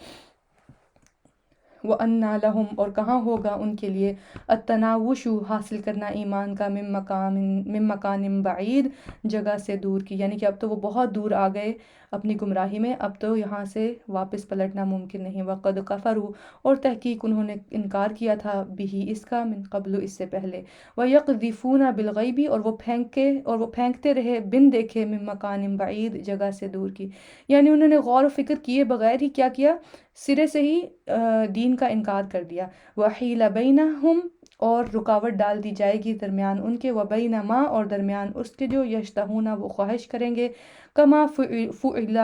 وَأَنَّىٰ لَهُمْ، اور کہاں ہوگا ان کے لیے، التَّنَاوُشُ، حاصل کرنا ایمان کا، من مکان بعید، جگہ سے دور کی. یعنی کہ اب تو وہ بہت دور آ گئے اپنی گمراہی میں، اب تو یہاں سے واپس پلٹنا ممکن نہیں. وَقَدْ كَفَرُوا، اور تحقیق انہوں نے انکار کیا تھا، بِهِ، اس کا، من قبل، اس سے پہلے. وَيَقْذِفُونَ بِالْغَيْبِ، اور وہ پھینکتے رہے بن دیکھے، من مکان بعید، جگہ سے دور کی. یعنی انہوں نے غور و فکر کیے بغیر ہی کیا کیا، سرے سے ہی دین کا انکار کر دیا. وَحِيلَ بَيْنَهُمْ، اور رکاوٹ ڈال دی جائے گی درمیان ان کے، وَبَيْنَ مَا، اور درمیان اس کے جو، يَشْتَهُونَ، وہ خواہش کریں گے. كَمَا فُعِلَ،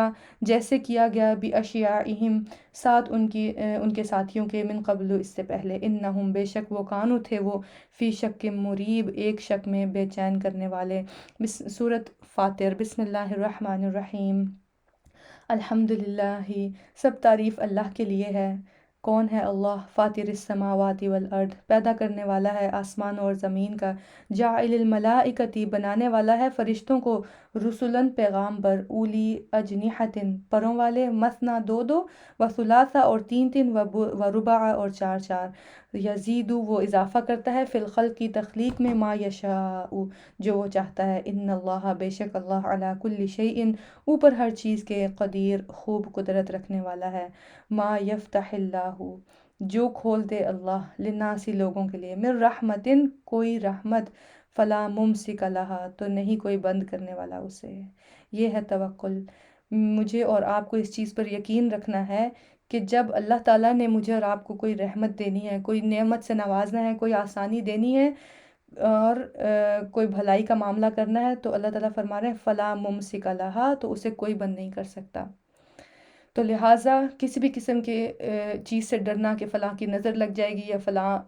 جیسے کیا گیا، بِأَشْيَاعِهِمْ، ساتھ ان کے ساتھیوں کے، من قبل، اس سے پہلے. إِنَّهُمْ، بے شک وہ، کانو تھے وہ، فی شک مریب، ایک شک میں بے چین کرنے والے. سورۃ فاطر. بسم اللہ الرحمن الرحیم. الحمدللہ، سب تعریف اللہ کے لیے ہے. کون ہے اللہ؟ فاطر السماوات والارض، پیدا کرنے والا ہے آسمان اور زمین کا. جاعل الملائکتی، بنانے والا ہے فرشتوں کو، رسلاً، پیغام بر. اولی اجنحۃ، پروں والے. مثنیٰ، دو دو. وثلاثہ، اور تین تین. ورباع، اور چار چار. یزید، وہ اضافہ کرتا ہے، فی الخلق، کی تخلیق میں، ما یشاء، جو وہ چاہتا ہے. ان اللہ، بے شک اللہ، علی کل شیء، اوپر ہر چیز کے، قدیر، خوب قدرت رکھنے والا ہے. ما یفتح اللہ، جو کھول دے اللہ، للناس، لوگوں کے لیے، من رحمت، کوئی رحمت، فلا ممسک لہا، تو نہیں کوئی بند کرنے والا اسے. یہ ہے توکل. مجھے اور آپ کو اس چیز پر یقین رکھنا ہے کہ جب اللہ تعالیٰ نے مجھے اور آپ کو کوئی رحمت دینی ہے، کوئی نعمت سے نوازنا ہے، کوئی آسانی دینی ہے، اور کوئی بھلائی کا معاملہ کرنا ہے، تو اللہ تعالیٰ فرما رہے ہیں، فلا ممسک لہا، تو اسے کوئی بند نہیں کر سکتا. تو لہٰذا کسی بھی قسم کے چیز سے ڈرنا کہ فلاں کی نظر لگ جائے گی، یا فلاں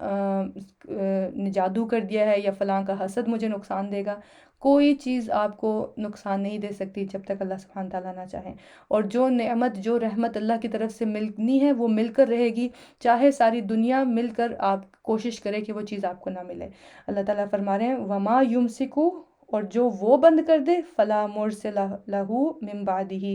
نے جادو کر دیا ہے، یا فلاں کا حسد مجھے نقصان دے گا، کوئی چیز آپ کو نقصان نہیں دے سکتی جب تک اللہ سبحانہ تعالیٰ نہ چاہیں. اور جو نعمت، جو رحمت اللہ کی طرف سے ملنی ہے، وہ مل کر رہے گی، چاہے ساری دنیا مل کر آپ کوشش کرے کہ وہ چیز آپ کو نہ ملے. اللہ تعالیٰ فرما رہے ہیں، وما یمسکو، اور جو وہ بند کر دے، فلا مرسل لہو من بعدہ،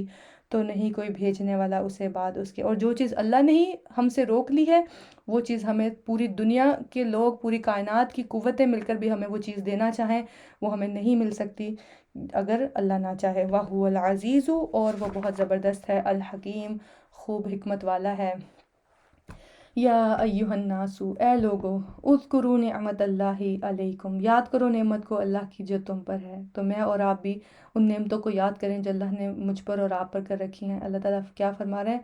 تو نہیں کوئی بھیجنے والا اسے بعد اس کے. اور جو چیز اللہ نے ہی ہم سے روک لی ہے، وہ چیز ہمیں، پوری دنیا کے لوگ، پوری کائنات کی قوتیں مل کر بھی ہمیں وہ چیز دینا چاہیں، وہ ہمیں نہیں مل سکتی اگر اللہ نہ چاہے. وَهُوَ الْعَزِيزُ، اور وہ بہت زبردست ہے، الحکیم، خوب حکمت والا ہے. یا ایہا الناس، اے لوگو، اذکروا نعمت اللہ علیکم، یاد کرو نعمت کو اللہ کی جو تم پر ہے. تو میں اور آپ بھی ان نعمتوں کو یاد کریں جو اللہ نے مجھ پر اور آپ پر کر رکھی ہیں. اللہ تعالیٰ کیا فرما رہے ہیں،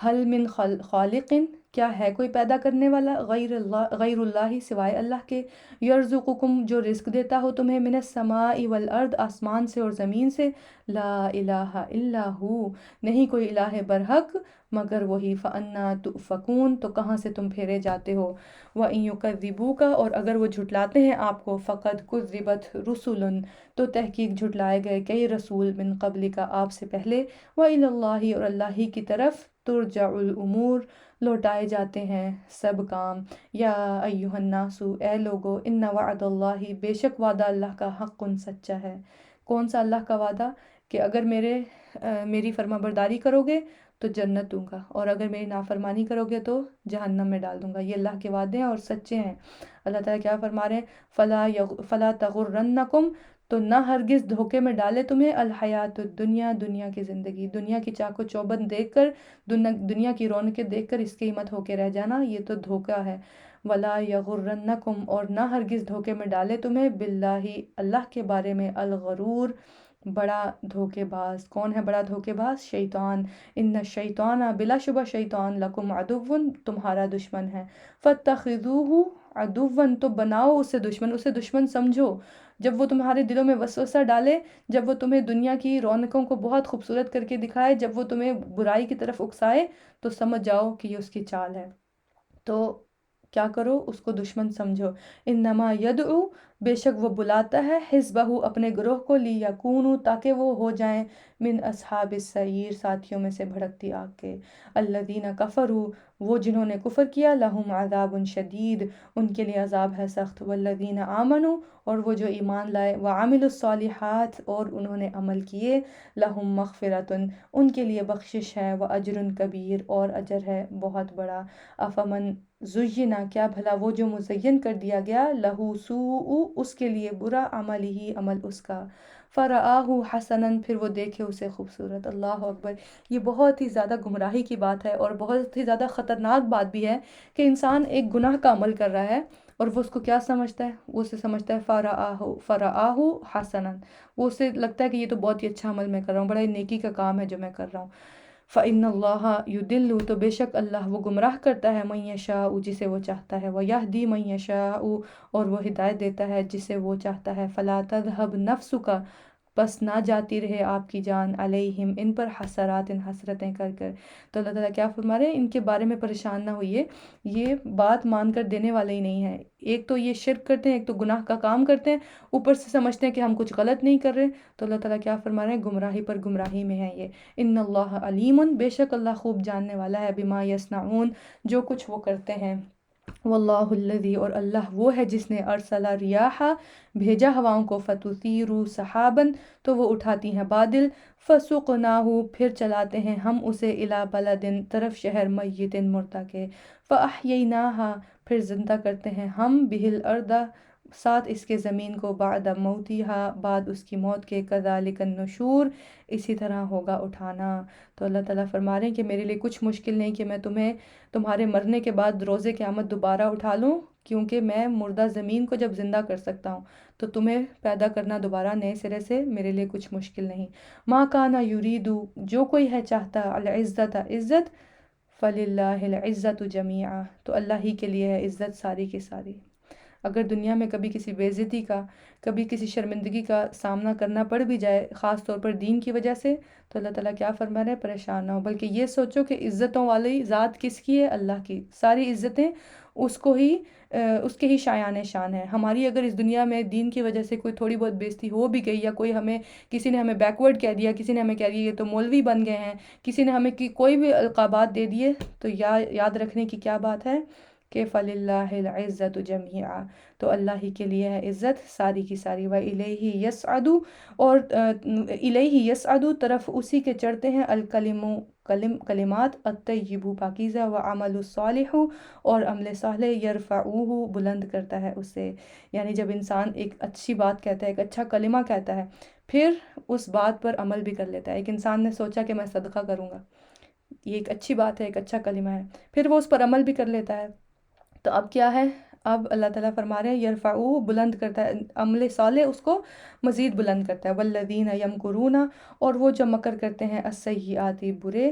حل من خالق، کیا ہے کوئی پیدا کرنے والا، غیر اللہ، سوائے اللہ کے. یرزقکم، جو رزق دیتا ہو تمہیں، من السماء والارض، آسمان سے اور زمین سے. لا الہ الا ہو، نہیں کوئی الہ برحق مگر وہی. فَأَنَّىٰ تُؤْفَكُونَ، تو کہاں سے تم پھیرے جاتے ہو. وَإِن يُكَذِّبُوكَ، اور اگر وہ جھٹلاتے ہیں آپ کو، فَقَدْ كُذِّبَتْ رُسُلٌ، تو تحقیق جھٹلائے گئے کئی رسول، من قبلک، آپ سے پہلے. وَإِلَى اللَّهِ، اور اللہ ہی کی طرف، ترجع الامور، لوٹائے جاتے ہیں سب کام. یا ایہا الناس، اے لوگو، ان وعد اللہ، بے شک وعدہ اللہ کا، حق، سچا ہے. کون سا اللہ کا وعدہ؟ کہ اگر میری فرما برداری کرو گے تو جنت دوں گا، اور اگر میری نافرمانی کرو گے تو جہنم میں ڈال دوں گا. یہ اللہ کے وعدے ہیں اور سچے ہیں. اللہ تعالیٰ کیا فرما رہے ہیں، فلا تغرنکم، تو نہ ہرگز دھوکے میں ڈالے تمہیں، الحیات الدنیا، دنیا کی زندگی، دنیا کی چاق و چوبند دیکھ کر، دنیا کی رونقیں دیکھ کر اس کے مت ہو کے رہ جانا، یہ تو دھوکہ ہے. ولا یغرنکم، اور نہ ہرگز دھوکے میں ڈالے تمہیں، باللہ، اللہ کے بارے میں، الغرور، بڑا دھوکے باز. کون ہے بڑا دھوکے باز؟ شیطان. ان الشیطان، بلا شبہ شیطان، لکم عدو، تمہارا دشمن ہے. فاتخذوہ عدوا، تو بناؤ اسے دشمن، اسے دشمن سمجھو. جب وہ تمہارے دلوں میں وسوسہ ڈالے، جب وہ تمہیں دنیا کی رونقوں کو بہت خوبصورت کر کے دکھائے، جب وہ تمہیں برائی کی طرف اکسائے، تو سمجھ جاؤ کہ یہ اس کی چال ہے. تو کیا کرو، اس کو دشمن سمجھو. انما یدعو، بے شک وہ بلاتا ہے، حزبہ اپنے گروہ کو، لیکونوا تاکہ وہ ہو جائیں، من اصحاب السعیر ساتھیوں میں سے بھڑکتی آگ کے. الذین کفروا، وہ جنہوں نے کفر کیا، لہم عذاب شدید، ان کے لیے عذاب ہے سخت. والذین آمنوا، اور وہ جو ایمان لائے، وعملوا الصالحات، اور انہوں نے عمل کیے، لہم مغفرۃ، ان کے لیے بخشش ہے، واجر کبیر، اور اجر ہے بہت بڑا. افمن زینا، کیا بھلا وہ جو مزین کر دیا گیا، لہو سوء، اس کے لیے برا، عملہ عمل اس کا، فرآہ حسنا، پھر وہ دیکھے اسے خوبصورت. اللہ اکبر. یہ بہت ہی زیادہ گمراہی کی بات ہے اور بہت ہی زیادہ خطرناک بات بھی ہے کہ انسان ایک گناہ کا عمل کر رہا ہے اور وہ اس کو کیا سمجھتا ہے، وہ اسے سمجھتا ہے فرآہ حسنا، وہ اسے لگتا ہے کہ یہ تو بہت ہی اچھا عمل میں کر رہا ہوں، بڑا ہی نیکی کا کام ہے جو میں کر رہا ہوں. فإن اللہ یضل، تو بے شک اللہ وہ گمراہ کرتا ہے، من یشاء، جسے وہ چاہتا ہے، ویہدی من یشاء، اور وہ ہدایت دیتا ہے جسے وہ چاہتا ہے. فلا تذهب نفسک، بس نہ جاتی رہے آپ کی جان، علیہم ان پر، حسرات حسرتیں کر کر. تو اللہ تعالیٰ کیا فرما رہے ہیں، ان کے بارے میں پریشان نہ ہوئیے، یہ بات مان کر دینے والے ہی نہیں ہیں. ایک تو یہ شرک کرتے ہیں، ایک تو گناہ کا کام کرتے ہیں، اوپر سے سمجھتے ہیں کہ ہم کچھ غلط نہیں کر رہے. تو اللہ تعالیٰ کیا فرما رہے ہیں، گمراہی پر گمراہی میں ہے یہ. ان اللہ علیم، بے شک اللہ خوب جاننے والا ہے، بما یصنعون، جو کچھ وہ کرتے ہیں. واللہ الذی، اور اللہ وہ ہے جس نے ارسل ریاح، بھیجا ہواؤں کو، فتثیر سحابا، تو وہ اٹھاتی ہیں بادل، فسقناہ، پھر چلاتے ہیں ہم اسے، الی بلد، طرف شہر، میت مردہ کے، فاحییناہ، پھر زندہ کرتے ہیں ہم، بہ الارض، ساتھ اس کے زمین کو، بعد موتیہا، بعد اس کی موت کے، کذالک النشور، اسی طرح ہوگا اٹھانا. تو اللہ تعالیٰ فرما رہے ہیں کہ میرے لیے کچھ مشکل نہیں کہ میں تمہیں تمہارے مرنے کے بعد روز قیامت دوبارہ اٹھا لوں، کیونکہ میں مردہ زمین کو جب زندہ کر سکتا ہوں تو تمہیں پیدا کرنا دوبارہ نئے سرے سے میرے لیے کچھ مشکل نہیں. ما کانا یریدو، جو کوئی ہے چاہتا، العزت عزت، فللہ العزت جمیعا، تو اللہ ہی کے لیے ہے عزت ساری کی ساری. اگر دنیا میں کبھی کسی بے عزتی کا، کبھی کسی شرمندگی کا سامنا کرنا پڑ بھی جائے، خاص طور پر دین کی وجہ سے، تو اللہ تعالیٰ کیا فرما رہے ہیں، پریشان نہ ہو، بلکہ یہ سوچو کہ عزتوں والی ذات کس کی ہے، اللہ کی. ساری عزتیں اس کو ہی اس کے ہی شایان شان ہے. ہماری اگر اس دنیا میں دین کی وجہ سے کوئی تھوڑی بہت بےزتی ہو بھی گئی، یا کوئی ہمیں، کسی نے ہمیں بیکورڈ کہہ دیا، کسی نے ہمیں کہہ دیا یہ تو مولوی بن گئے ہیں، کسی نے ہمیں کوئی بھی القابات دے دیے، تو یاد رکھنے کی کیا بات ہے کہ فللہ العزت جمیعا، تو اللہ ہی کے لیے ہے عزت ساری کی ساری. وَإِلَيْهِ يَصْعَدُ، اور الیہ یصعد، طرف اسی کے چڑھتے ہیں، کلمات الطیب پاکیزہ، وعمل الصالح، اور عمل صالح، یرفعوہ بلند کرتا ہے اسے. یعنی جب انسان ایک اچھی بات کہتا ہے، ایک اچھا کلمہ کہتا ہے، پھر اس بات پر عمل بھی کر لیتا ہے. ایک انسان نے سوچا کہ میں صدقہ کروں گا، یہ ایک اچھی بات ہے، ایک اچھا کلمہ ہے، پھر وہ اس پر عمل بھی کر لیتا ہے. تو اب کیا ہے، اب اللہ تعالیٰ فرما رہے ہیں یرفعوہ بلند کرتا ہے، عمل صالح اس کو مزید بلند کرتا ہے. والذین یمکرون، اور وہ جو مکر کرتے ہیں، السیئات برے،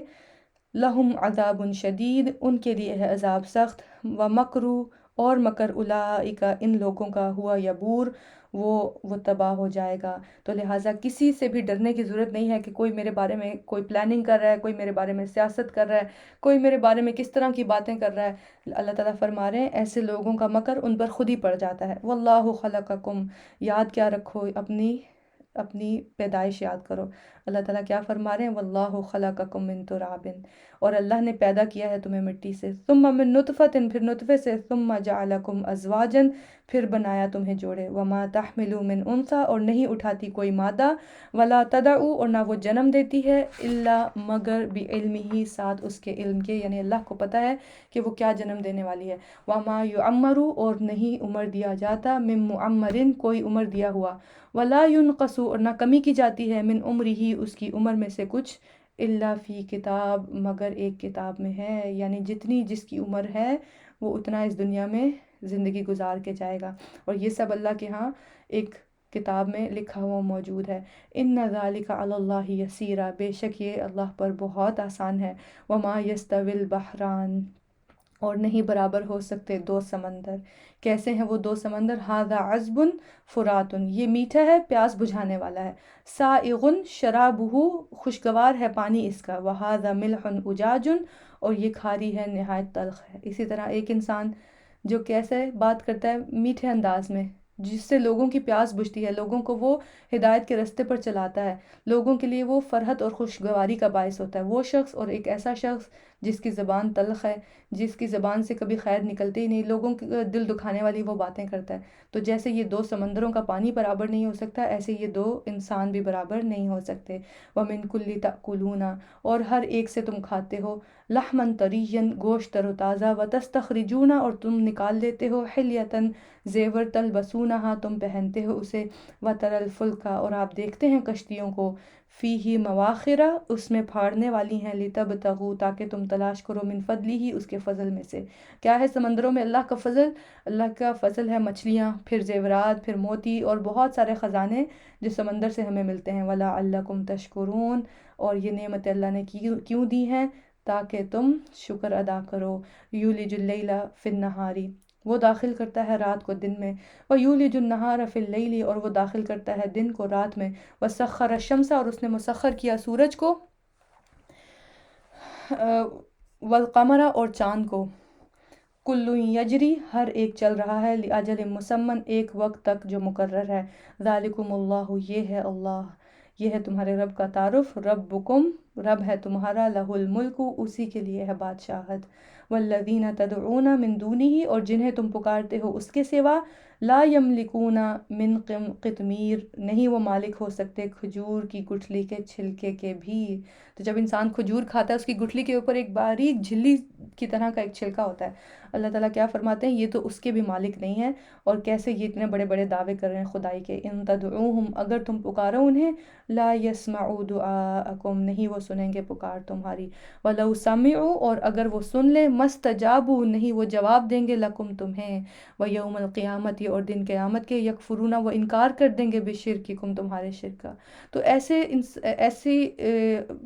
لہم عذاب شدید، ان کے لیے ہے عذاب سخت. ومکروا، اور مکر، اولئک ان لوگوں کا، ہوا یبور، وہ تباہ ہو جائے گا. تو لہٰذا کسی سے بھی ڈرنے کی ضرورت نہیں ہے کہ کوئی میرے بارے میں کوئی پلاننگ کر رہا ہے، کوئی میرے بارے میں سیاست کر رہا ہے، کوئی میرے بارے میں کس طرح کی باتیں کر رہا ہے. اللہ تعالیٰ فرما رہے ہیں ایسے لوگوں کا مکر ان پر خود ہی پڑ جاتا ہے. واللہ خلقکم، یاد کیا رکھو، اپنی پیدائش یاد کرو. اللہ تعالیٰ کیا فرما رہے ہیں، واللہ خلقکم من تراب، اور اللہ نے پیدا کیا ہے تمہیں مٹی سے، ثم من نطفۃ، پھر نطفے سے، ثم جعلکم ازواجا، پھر بنایا تمہیں جوڑے. وما تحمل من انثی، اور نہیں اٹھاتی کوئی مادہ، ولا تدع، اور نہ وہ جنم دیتی ہے، الا مگر بعلمہ، ساتھ اس کے علم کے، یعنی اللہ کو پتہ ہے کہ وہ کیا جنم دینے والی ہے. وما یعمر، اور نہیں عمر دیا جاتا، من معمر، کوئی عمر دیا ہوا، ولا ینقص، اور نہ کمی کی جاتی ہے، من عمرہ، اس کی عمر میں سے کچھ، الا فی کتاب، مگر ایک کتاب میں ہے. یعنی جتنی جس کی عمر ہے وہ اتنا اس دنیا میں زندگی گزار کے جائے گا، اور یہ سب اللہ کے ہاں ایک کتاب میں لکھا ہوا موجود ہے. ان ذالک علی اللہ یسیر، بے شک یہ اللہ پر بہت آسان ہے. وما یستوی البحران، اور نہیں برابر ہو سکتے دو سمندر. کیسے ہیں وہ دو سمندر، ھذا عذب فرات، یہ میٹھا ہے، پیاس بجھانے والا ہے، سائغ شرابہ، خوشگوار ہے پانی اس کا، وھذا ملح اجاج، اور یہ کھاری ہے، نہایت تلخ ہے. اسی طرح ایک انسان جو کیسے بات کرتا ہے میٹھے انداز میں، جس سے لوگوں کی پیاس بجھتی ہے، لوگوں کو وہ ہدایت کے راستے پر چلاتا ہے، لوگوں کے لیے وہ فرحت اور خوشگواری کا باعث ہوتا ہے، وہ شخص اور ایک ایسا شخص جس کی زبان تلخ ہے، جس کی زبان سے کبھی خیر نکلتی ہی نہیں، لوگوں کے دل دکھانے والی وہ باتیں کرتا ہے۔ تو جیسے یہ دو سمندروں کا پانی برابر نہیں ہو سکتا، ایسے یہ دو انسان بھی برابر نہیں ہو سکتے۔ وَمِن كُلِّ تَأْكُلُونَ، اور ہر ایک سے تم کھاتے ہو، لحمن طریًّا، گوشت تر و تازہ، وَتَسْتَخْرِجُونَ، اور تم نکال لیتے ہو، حلیتاً، زیور، تلبسونہا، تم پہنتے ہو اسے، وَتَرَى الْفُلْكَ، اور آپ دیکھتے ہیں کشتیوں کو، فِيهِ مَوَاخِرَ، اس میں پھاڑنے والی ہیں، لِتَبْتَغُوا، تاکہ تم تلاش کرو، من فضلہ، اس کے فضل میں سے۔ کیا ہے سمندروں میں اللہ کا فضل؟ اللہ کا فضل ہے مچھلیاں، پھر زیورات، پھر موتی اور بہت سارے خزانے جو سمندر سے ہمیں ملتے ہیں۔ وَلَعَلَّكُمْ تَشْكُرُونَ، اور یہ نعمت اللہ نے کیوں دی ہیں؟ تاکہ تم شکر ادا کرو۔ یولج اللیل فی النہار، وہ داخل کرتا ہے رات کو دن میں، ویولج النہار فی اللیل، اور وہ داخل کرتا ہے دن کو رات میں، وسخر الشمس، اور اس نے مسخر کیا سورج کو، والقمر، اور چاند کو، کل یجری، ہر ایک چل رہا ہے، لاجل مسمن، ایک وقت تک جو مقرر ہے۔ ذالکم اللہ، یہ ہے اللہ، یہ ہے تمہارے رب کا تعارف، ربکم، رب ہے تمہارا، لہ الملک، اسی کے لیے ہے بادشاہت، والذین تدعون من دونہ، اور جنہیں تم پکارتے ہو اس کے سوا، لا یملکون من قطمیر، نہیں وہ مالک ہو سکتے کھجور کی گٹھلی کے چھلکے کے بھی۔ تو جب انسان کھجور کھاتا ہے، اس کی گٹھلی کے اوپر ایک باریک جھلی کی طرح کا ایک چھلکا ہوتا ہے۔ اللہ تعالیٰ کیا فرماتے ہیں، یہ تو اس کے بھی مالک نہیں ہیں، اور کیسے یہ اتنے بڑے بڑے دعوے کر رہے ہیں خدائی کے۔ ان تدعوہم، اگر تم پکارو انہیں، لا یسمعوا دعاءکم، نہیں وہ سنیں گے پکار تمہاری، ولو سمعوا، اور اگر وہ سن لیں، مستجابوا، نہیں وہ جواب دیں گے، لکم تمہیں، ویوم القیامت، اور دن قیامت کے، یکفرون، وہ انکار کر دیں گے، بشرککم، تمہارے شرک کا۔ تو ایسی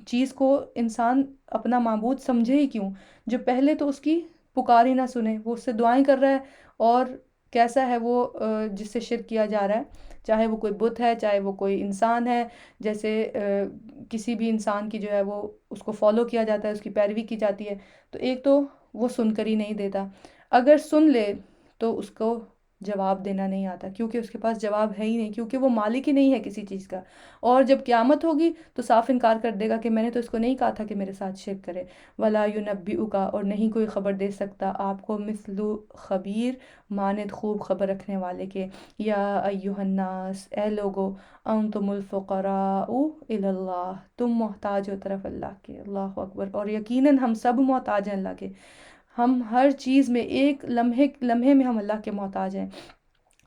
چیز کو انسان اپنا معبود سمجھے ہی کیوں، جو پہلے تو اس کی پکار ہی نہ سنے، وہ اس سے دعائیں کر رہا ہے، اور کیسا ہے وہ جس سے شرک کیا جا رہا ہے، چاہے وہ کوئی بت ہے، چاہے وہ کوئی انسان ہے، جیسے کسی بھی انسان کی جو ہے وہ اس کو فالو کیا جاتا ہے، اس کی پیروی کی جاتی ہے، تو ایک تو وہ سن کر ہی نہیں دیتا، اگر سن لے تو اس کو جواب دینا نہیں آتا، کیونکہ اس کے پاس جواب ہے ہی نہیں، کیونکہ وہ مالک ہی نہیں ہے کسی چیز کا، اور جب قیامت ہوگی تو صاف انکار کر دے گا کہ میں نے تو اس کو نہیں کہا تھا کہ میرے ساتھ شرک کرے۔ ولا ينبئک، اور نہیں کوئی خبر دے سکتا آپ کو، مثل خبیر، مانند خوب خبر رکھنے والے کے۔ یا ایھا الناس، اے لوگو، انتم الفقراء الی اللہ، تم محتاج ہو طرف اللہ کے، اللہ اکبر، اور یقیناً ہم سب محتاج ہیں اللہ کے، ہم ہر چیز میں، ایک لمحے میں ہم اللہ کے محتاج ہیں۔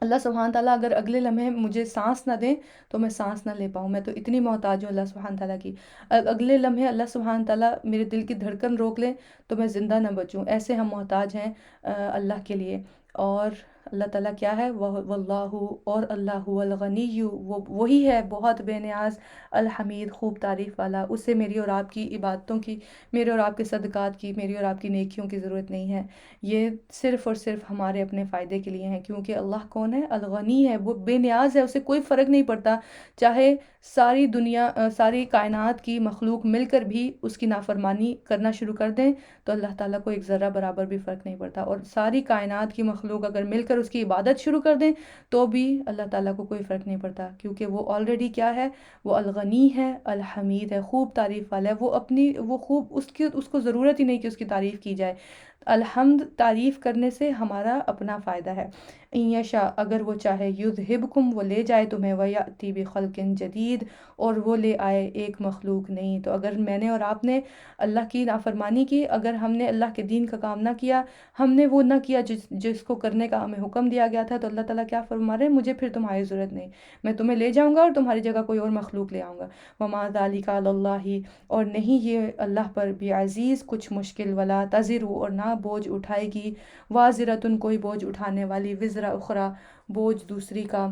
اللہ سبحانہ تعالیٰ اگر اگلے لمحے مجھے سانس نہ دیں تو میں سانس نہ لے پاؤں، میں تو اتنی محتاج ہوں اللہ سبحانہ تعالیٰ کی، اگلے لمحے اللہ سبحانہ تعالیٰ میرے دل کی دھڑکن روک لیں تو میں زندہ نہ بچوں، ایسے ہم محتاج ہیں اللہ کے لیے۔ اور اللہ تعالیٰ کیا ہے، واللہ، اور اللہ هو الغنی، وہ وہی ہے بہت بے نیاز، الحمید، خوب تعریف والا، اسے میری اور آپ کی عبادتوں کی، میرے اور آپ کے صدقات کی، میری اور آپ کی نیکیوں کی ضرورت نہیں ہے، یہ صرف اور صرف ہمارے اپنے فائدے کے لیے ہیں، کیونکہ اللہ کون ہے، الغنی ہے، وہ بے نیاز ہے، اسے کوئی فرق نہیں پڑتا، چاہے ساری دنیا، ساری کائنات کی مخلوق مل کر بھی اس کی نافرمانی کرنا شروع کر دیں تو اللہ تعالیٰ کو ایک ذرہ برابر بھی فرق نہیں پڑتا، اور ساری کائنات کی مخلوق اگر مل کر اس کی عبادت شروع کر دیں تو بھی اللہ تعالیٰ کو کوئی فرق نہیں پڑتا، کیونکہ وہ آلریڈی کیا ہے، وہ الغنی ہے، الحمید ہے، خوب تعریف والا ہے، وہ خوب، اس کو ضرورت ہی نہیں کہ اس کی تعریف کی جائے۔ الحمد، تعریف کرنے سے ہمارا اپنا فائدہ ہے۔ ان یشاء، اگر وہ چاہے، یذہبکم، وہ لے جائے تمہیں، ویأتی بخلق جدید، اور وہ لے آئے ایک مخلوق نہیں۔ تو اگر میں نے اور آپ نے اللہ کی نافرمانی کی، اگر ہم نے اللہ کے دین کا کام نہ کیا، ہم نے وہ نہ کیا جس کو کرنے کا ہمیں حکم دیا گیا تھا، تو اللہ تعالیٰ کیا فرما رہے ہیں، مجھے پھر تمہاری ضرورت نہیں، میں تمہیں لے جاؤں گا اور تمہاری جگہ کوئی اور مخلوق لے آؤں گا۔ وما ذلک علی اللہ، اور نہیں یہ اللہ پر بعزیز کچھ مشکل، ولا تزر، اور نہ بوجھ اٹھائے گی، وازرۃ، کوئی بوجھ اٹھانے والی، وزر اخری، بوجھ دوسری کا،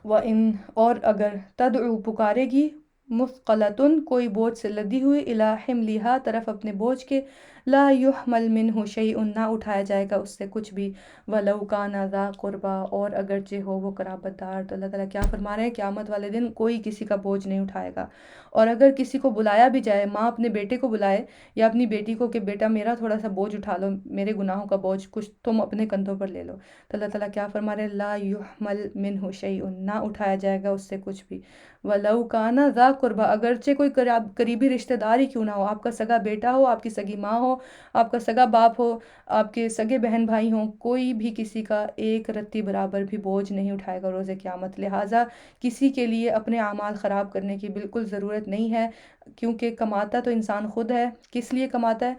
وَإِن، اور اگر، تدعو، پکارے گی، مثقلۃ، کوئی بوجھ سے لدی ہوئی، الی حملہا، طرف اپنے بوجھ کے، لا یحمل منہ شیء، نہ اٹھایا جائے گا اس سے کچھ بھی، ولو کان ذا قربا، اور اگرچہ ہو وہ قرابت دار۔ تو اللہ تعالیٰ کیا فرما رہے ہیں، قیامت والے دن کوئی کسی کا بوجھ نہیں اٹھائے گا۔ اور اگر کسی کو بلایا بھی جائے، ماں اپنے بیٹے کو بلائے یا اپنی بیٹی کو کہ بیٹا میرا تھوڑا سا بوجھ اٹھا لو، میرے گناہوں کا بوجھ کچھ تم اپنے کندھوں پر لے لو، تو اللہ تعالیٰ کیا فرما رہے ہیں، لا یحمل منہ شیء، نہ اٹھایا جائے گا اس سے کچھ بھی، ولو کان ذا قربا، اگرچہ کوئی قریبی رشتہ دار ہی کیوں نہ ہو، آپ کا سگا بیٹا ہو، آپ کی سگی ماں ہو، آپ کا سگا باپ ہو، آپ کے سگے بہن بھائی ہوں، کوئی بھی کسی کا ایک رتی برابر بھی بوجھ نہیں اٹھائے گا روز قیامت۔ لہٰذا کسی کے لیے اپنے اعمال خراب کرنے کی بالکل ضرورت نہیں ہے، کیونکہ کماتا تو انسان خود ہے۔ کس لیے کماتا ہے؟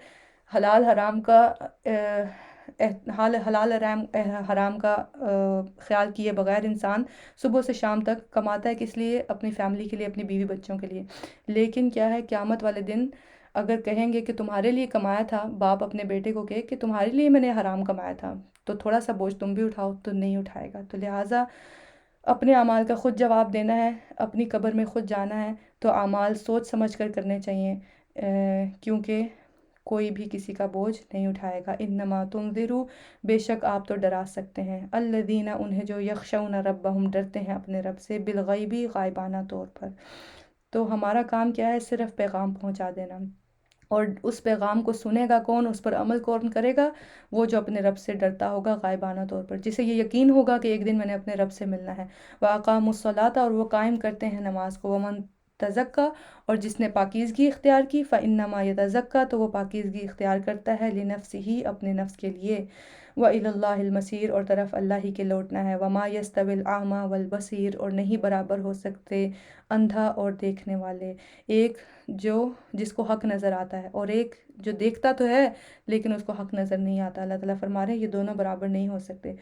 حلال حرام کا حلال حرام کا خیال کیے بغیر انسان صبح سے شام تک کماتا ہے، کس لیے؟ اپنی فیملی کے لیے، اپنی بیوی بچوں کے لیے۔ لیکن کیا ہے، قیامت والے دن اگر کہیں گے کہ تمہارے لیے کمایا تھا، باپ اپنے بیٹے کو کہے کہ تمہارے لیے میں نے حرام کمایا تھا، تو تھوڑا سا بوجھ تم بھی اٹھاؤ، تو نہیں اٹھائے گا۔ تو لہٰذا اپنے اعمال کا خود جواب دینا ہے، اپنی قبر میں خود جانا ہے، تو اعمال سوچ سمجھ کر کرنے چاہیے، کیونکہ کوئی بھی کسی کا بوجھ نہیں اٹھائے گا۔ انما تنذروا، بے شک آپ تو ڈرا سکتے ہیں، الذین، انہیں جو یخشون ربہم، ڈرتے ہیں اپنے رب سے، بالغیبی، غائبانہ طور پر۔ تو ہمارا کام کیا ہے، صرف پیغام پہنچا دینا، اور اس پیغام کو سنے گا کون، اس پر عمل کون کرے گا، وہ جو اپنے رب سے ڈرتا ہوگا غائبانہ طور پر، جسے یہ یقین ہوگا کہ ایک دن میں نے اپنے رب سے ملنا ہے۔ وَأَقَامُوا الصَّلَاةَ، اور وہ قائم کرتے ہیں نماز کو، وَمَن تزکا، اور جس نے پاکیزگی اختیار کی، فَإِنَّمَا يَتَزَكَّى، تو وہ پاکیزگی اختیار کرتا ہے، لِنَفْسِهِ، اپنے نفس کے لیے، وَإِلَى اللَّهِ الْمَصِيرُ، اور طرف اللہ ہی کے لوٹنا ہے، وَمَا يَسْتَوِي الْأَعْمَى وَالْبَصِيرُ، اور نہیں برابر ہو سکتے اندھا اور دیکھنے والے، ایک جس کو حق نظر آتا ہے، اور ایک جو دیکھتا تو ہے لیکن اس کو حق نظر نہیں آتا۔ اللہ تعالیٰ فرما رہے ہیں یہ دونوں برابر نہیں ہو سکتے۔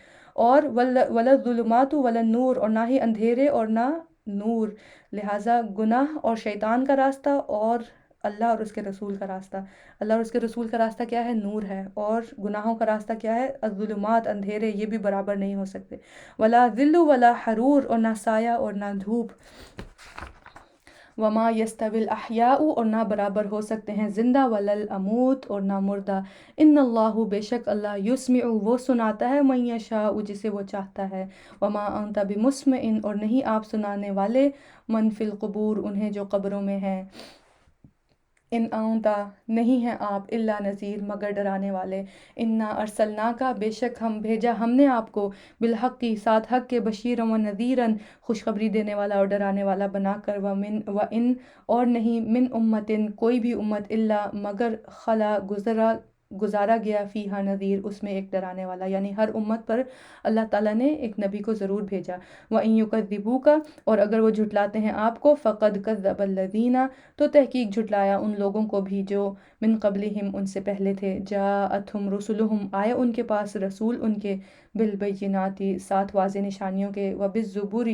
اور وَلَا الظُّلُمَاتُ وَلَا النُّورُ، اور نہ ہی اندھیرے اور نہ نور، لہٰذا گناہ اور شیطان کا راستہ، اور اللہ اور اس کے رسول کا راستہ۔ اللہ اور اس کے رسول کا راستہ کیا ہے؟ نور ہے، اور گناہوں کا راستہ کیا ہے؟ الظلمات، اندھیرے، یہ بھی برابر نہیں ہو سکتے۔ وَلَا ظِلُّ وَلَا حَرُورُ، اور نہ سایہ اور نہ دھوپ۔ وَمَا يَسْتَوِي الْأَحْيَاءُ، اور نہ برابر ہو سکتے ہیں زندہ، وَلَا الْأَمْوَاتُ، اور نہ مردہ۔ إِنَّ اللَّهُ، بے شک اللہ، يُسْمِعُ، وہ سناتا ہے، مَن يَشَاءُ، جسے وہ چاہتا ہے، وَمَا أَنْتَ بِمُسْمِعٍ، اور نہیں آپ سنانے والے، مَن فِي الْقُبُورِ، انہیں جو قبروں میں ہیں، ان انت، نہیں ہیں آپ، الا نذیر، مگر ڈرانے والے، انا ارسلناک، بے شک ہم بھیجا ہم نے آپ کو، بالحق، ساتھ حق کے، بشیرا و نذیرا، خوشخبری دینے والا اور ڈرانے والا بنا کر، و ان، اور نہیں، من امتن، کوئی بھی امت، الا، مگر، خلا، گزارا گیا، فیہا نذیر، اس میں ایک ڈرانے والا، یعنی ہر امت پر اللہ تعالیٰ نے ایک نبی کو ضرور بھیجا۔ وَإِن يُكَذِّبُوكَ، اور اگر وہ جھٹلاتے ہیں آپ کو، فَقَدْ كَذَّبَ الَّذِينَ، تو تحقیق جھٹلایا ان لوگوں کو بھی جو من قبلہم، ان سے پہلے تھے، جاءتہم رسلہم، آئے ان کے پاس رسول ان کے، بالبینات، ساتھ واضح نشانیوں کے، وبالزبور،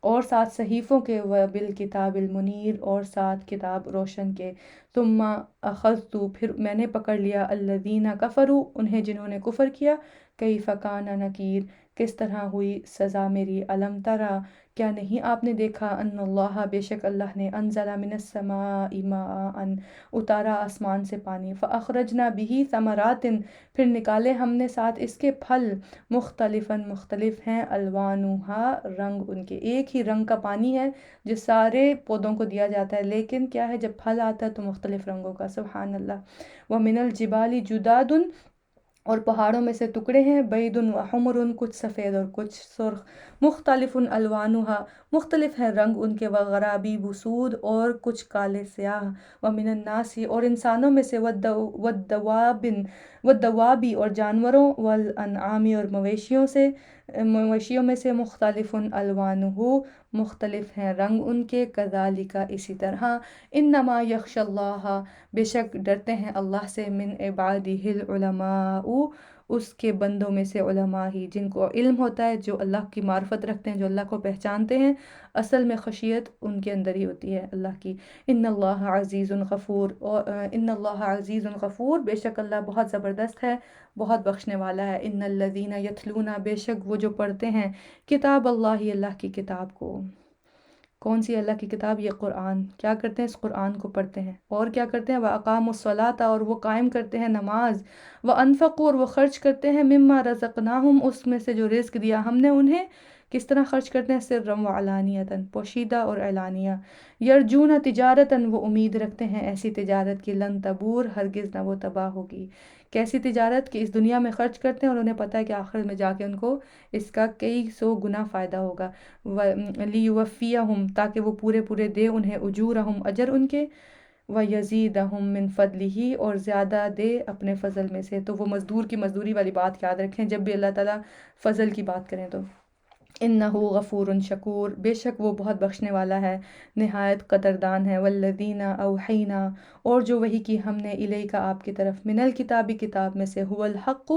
اور ساتھ صحیفوں کے، وبالکتاب المنیر، اور ساتھ کتاب روشن کے، ثم اخذت، پھر میں نے پکڑ لیا، الذین کفروا، انہیں جنہوں نے کفر کیا، کیف کان نکیر، کس طرح ہوئی سزا میری، الم ترى، کیا نہیں آپ نے دیکھا، ان اللہ، بے شک اللہ نے، انزل من السماء ماء، اتارا آسمان سے پانی، فاخرجنا به ثمرات، پھر نکالے ہم نے ساتھ اس کے پھل، مختلفاً، مختلف ہیں، الوانها، رنگ ان کے، ایک ہی رنگ کا پانی ہے جو سارے پودوں کو دیا جاتا ہے، لیکن کیا ہے جب پھل آتا ہے تو مختلف رنگوں کا، سبحان اللہ۔ ومن الجبال جداد، اور پہاڑوں میں سے ٹکڑے ہیں، بیض و حمر، کچھ سفید اور کچھ سرخ، مختلف الوانها، مختلف ہیں رنگ ان کے، وغرابیب سود، اور کچھ کالے سیاہ، ومن الناس، اور انسانوں میں سے، والدواب، اور جانوروں، والانعام، اور مویشیوں میں سے، مختلف الوانہ، مختلف ہیں رنگ ان کے، کذالک، اسی طرح، انما یخشی اللہ، بے شک ڈرتے ہیں اللہ سے، من عبادہ العلماء، اس کے بندوں میں سے علماء ہی، جن کو علم ہوتا ہے، جو اللہ کی معرفت رکھتے ہیں، جو اللہ کو پہچانتے ہیں، اصل میں خشیت ان کے اندر ہی ہوتی ہے اللہ کی۔ ان اللہ عزیز غفور، ان اللہ عزیز غفور، بے شک اللہ بہت زبردست ہے، بہت بخشنے والا ہے۔ ان الذین یتلون، بے شک وہ جو پڑھتے ہیں، کتاب اللہ، اللہ کی کتاب کو، کون سی اللہ کی کتاب؟ یہ قرآن۔ کیا کرتے ہیں؟ اس قرآن کو پڑھتے ہیں، اور کیا کرتے ہیں؟ وَأَقَامُوا الصَّلَاةَ، اور وہ قائم کرتے ہیں نماز، وَأَنفَقُوا، اور وہ خرچ کرتے ہیں، مِمَّا رَزَقْنَاهُمْ، اس میں سے جو رزق دیا ہم نے انہیں۔ کس طرح خرچ کرتے ہیں؟ سرًّا وعلانیةً، پوشیدہ اور اعلانیہ۔ یرجون تجارتاً، وہ امید رکھتے ہیں ایسی تجارت کی، لن تبور، ہرگز نہ وہ تباہ ہوگی۔ کیسی تجارت؟ کہ اس دنیا میں خرچ کرتے ہیں اور انہیں پتہ ہے کہ آخرت میں جا کے ان کو اس کا کئی سو گنا فائدہ ہوگا۔ لیوفیہم، تاکہ وہ پورے پورے دے انہیں، اجورہم، اجر ان کے، ویزیدہم من فضلہ، اور زیادہ دے اپنے فضل میں سے۔ تو وہ مزدور کی مزدوری والی بات یاد رکھیں جب بھی اللہ تعالیٰ فضل کی بات کریں تو۔ انہ غفور شکور، بے شک وہ بہت بخشنے والا ہے، نہایت قدردان ہے۔ والذین اوحینا، اور جو وحی کی ہم نے، الیک، آپ کی طرف، من الکتاب، کتاب میں سے، هو الحق،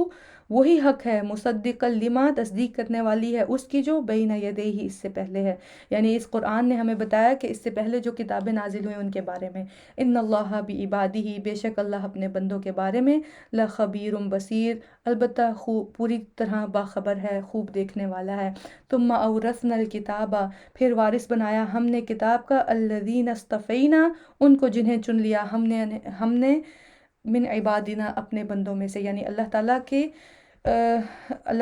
وہی حق ہے، مصدقا لما، تصدیق کرنے والی ہے اس کی جو، بین یدیہ، اس سے پہلے ہے، یعنی اس قرآن نے ہمیں بتایا کہ اس سے پہلے جو کتابیں نازل ہوئیں ان کے بارے میں۔ ان اللہ بعبادہ، بے شک اللہ اپنے بندوں کے بارے میں، لخبیر بصیر، البتہ خوب، پوری طرح باخبر ہے، خوب دیکھنے والا ہے۔ ثم اورثنا الکتاب، پھر وارث بنایا ہم نے کتاب کا، الذین اصطفینا، ان کو جنہیں چن لیا ہم نے، من عبادنا، اپنے بندوں میں سے، یعنی اللہ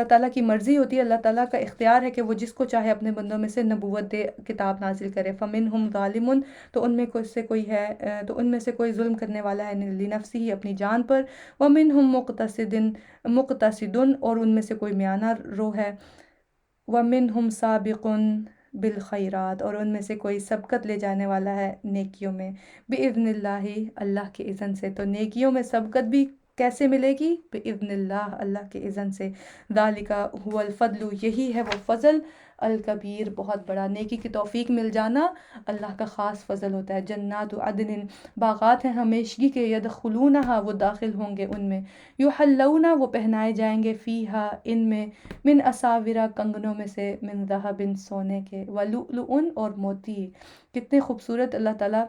تعالیٰ کی مرضی ہوتی ہے، اللہ تعالیٰ کا اختیار ہے کہ وہ جس کو چاہے اپنے بندوں میں سے نبوت دے، کتاب نازل کرے۔ فمنہم ظالم، تو ان میں سے کوئی ہے، تو ان میں سے کوئی ظلم کرنے والا ہے، لنفسہ، اپنی جان پر، ومنہم مقتصد، اور ان میں سے کوئی میانہ رو ہے، ومنہم سابق بالخیرات، اور ان میں سے کوئی سبقت لے جانے والا ہے نیکیوں میں، باذن اللہ، اللہ کے اذن سے۔ تو نیکیوں میں سبقت بھی کیسے ملے گی؟ باذن اللہ، اللہ کے اذن سے۔ ذالک هو الفضل، یہی ہے وہ فضل، الکبیر، بہت بڑا۔ نیکی کی توفیق مل جانا اللہ کا خاص فضل ہوتا ہے۔ جنات عدن، باغات ہیں ہمیشگی کے، یدخلونہا، وہ داخل ہوں گے ان میں، یحلون، وہ پہنائے جائیں گے، فیہا، ان میں، من اساورہ، کنگنوں میں سے، من ذہب، سونے کے، ولؤلؤ، اور موتی۔ کتنے خوبصورت اللہ تعالیٰ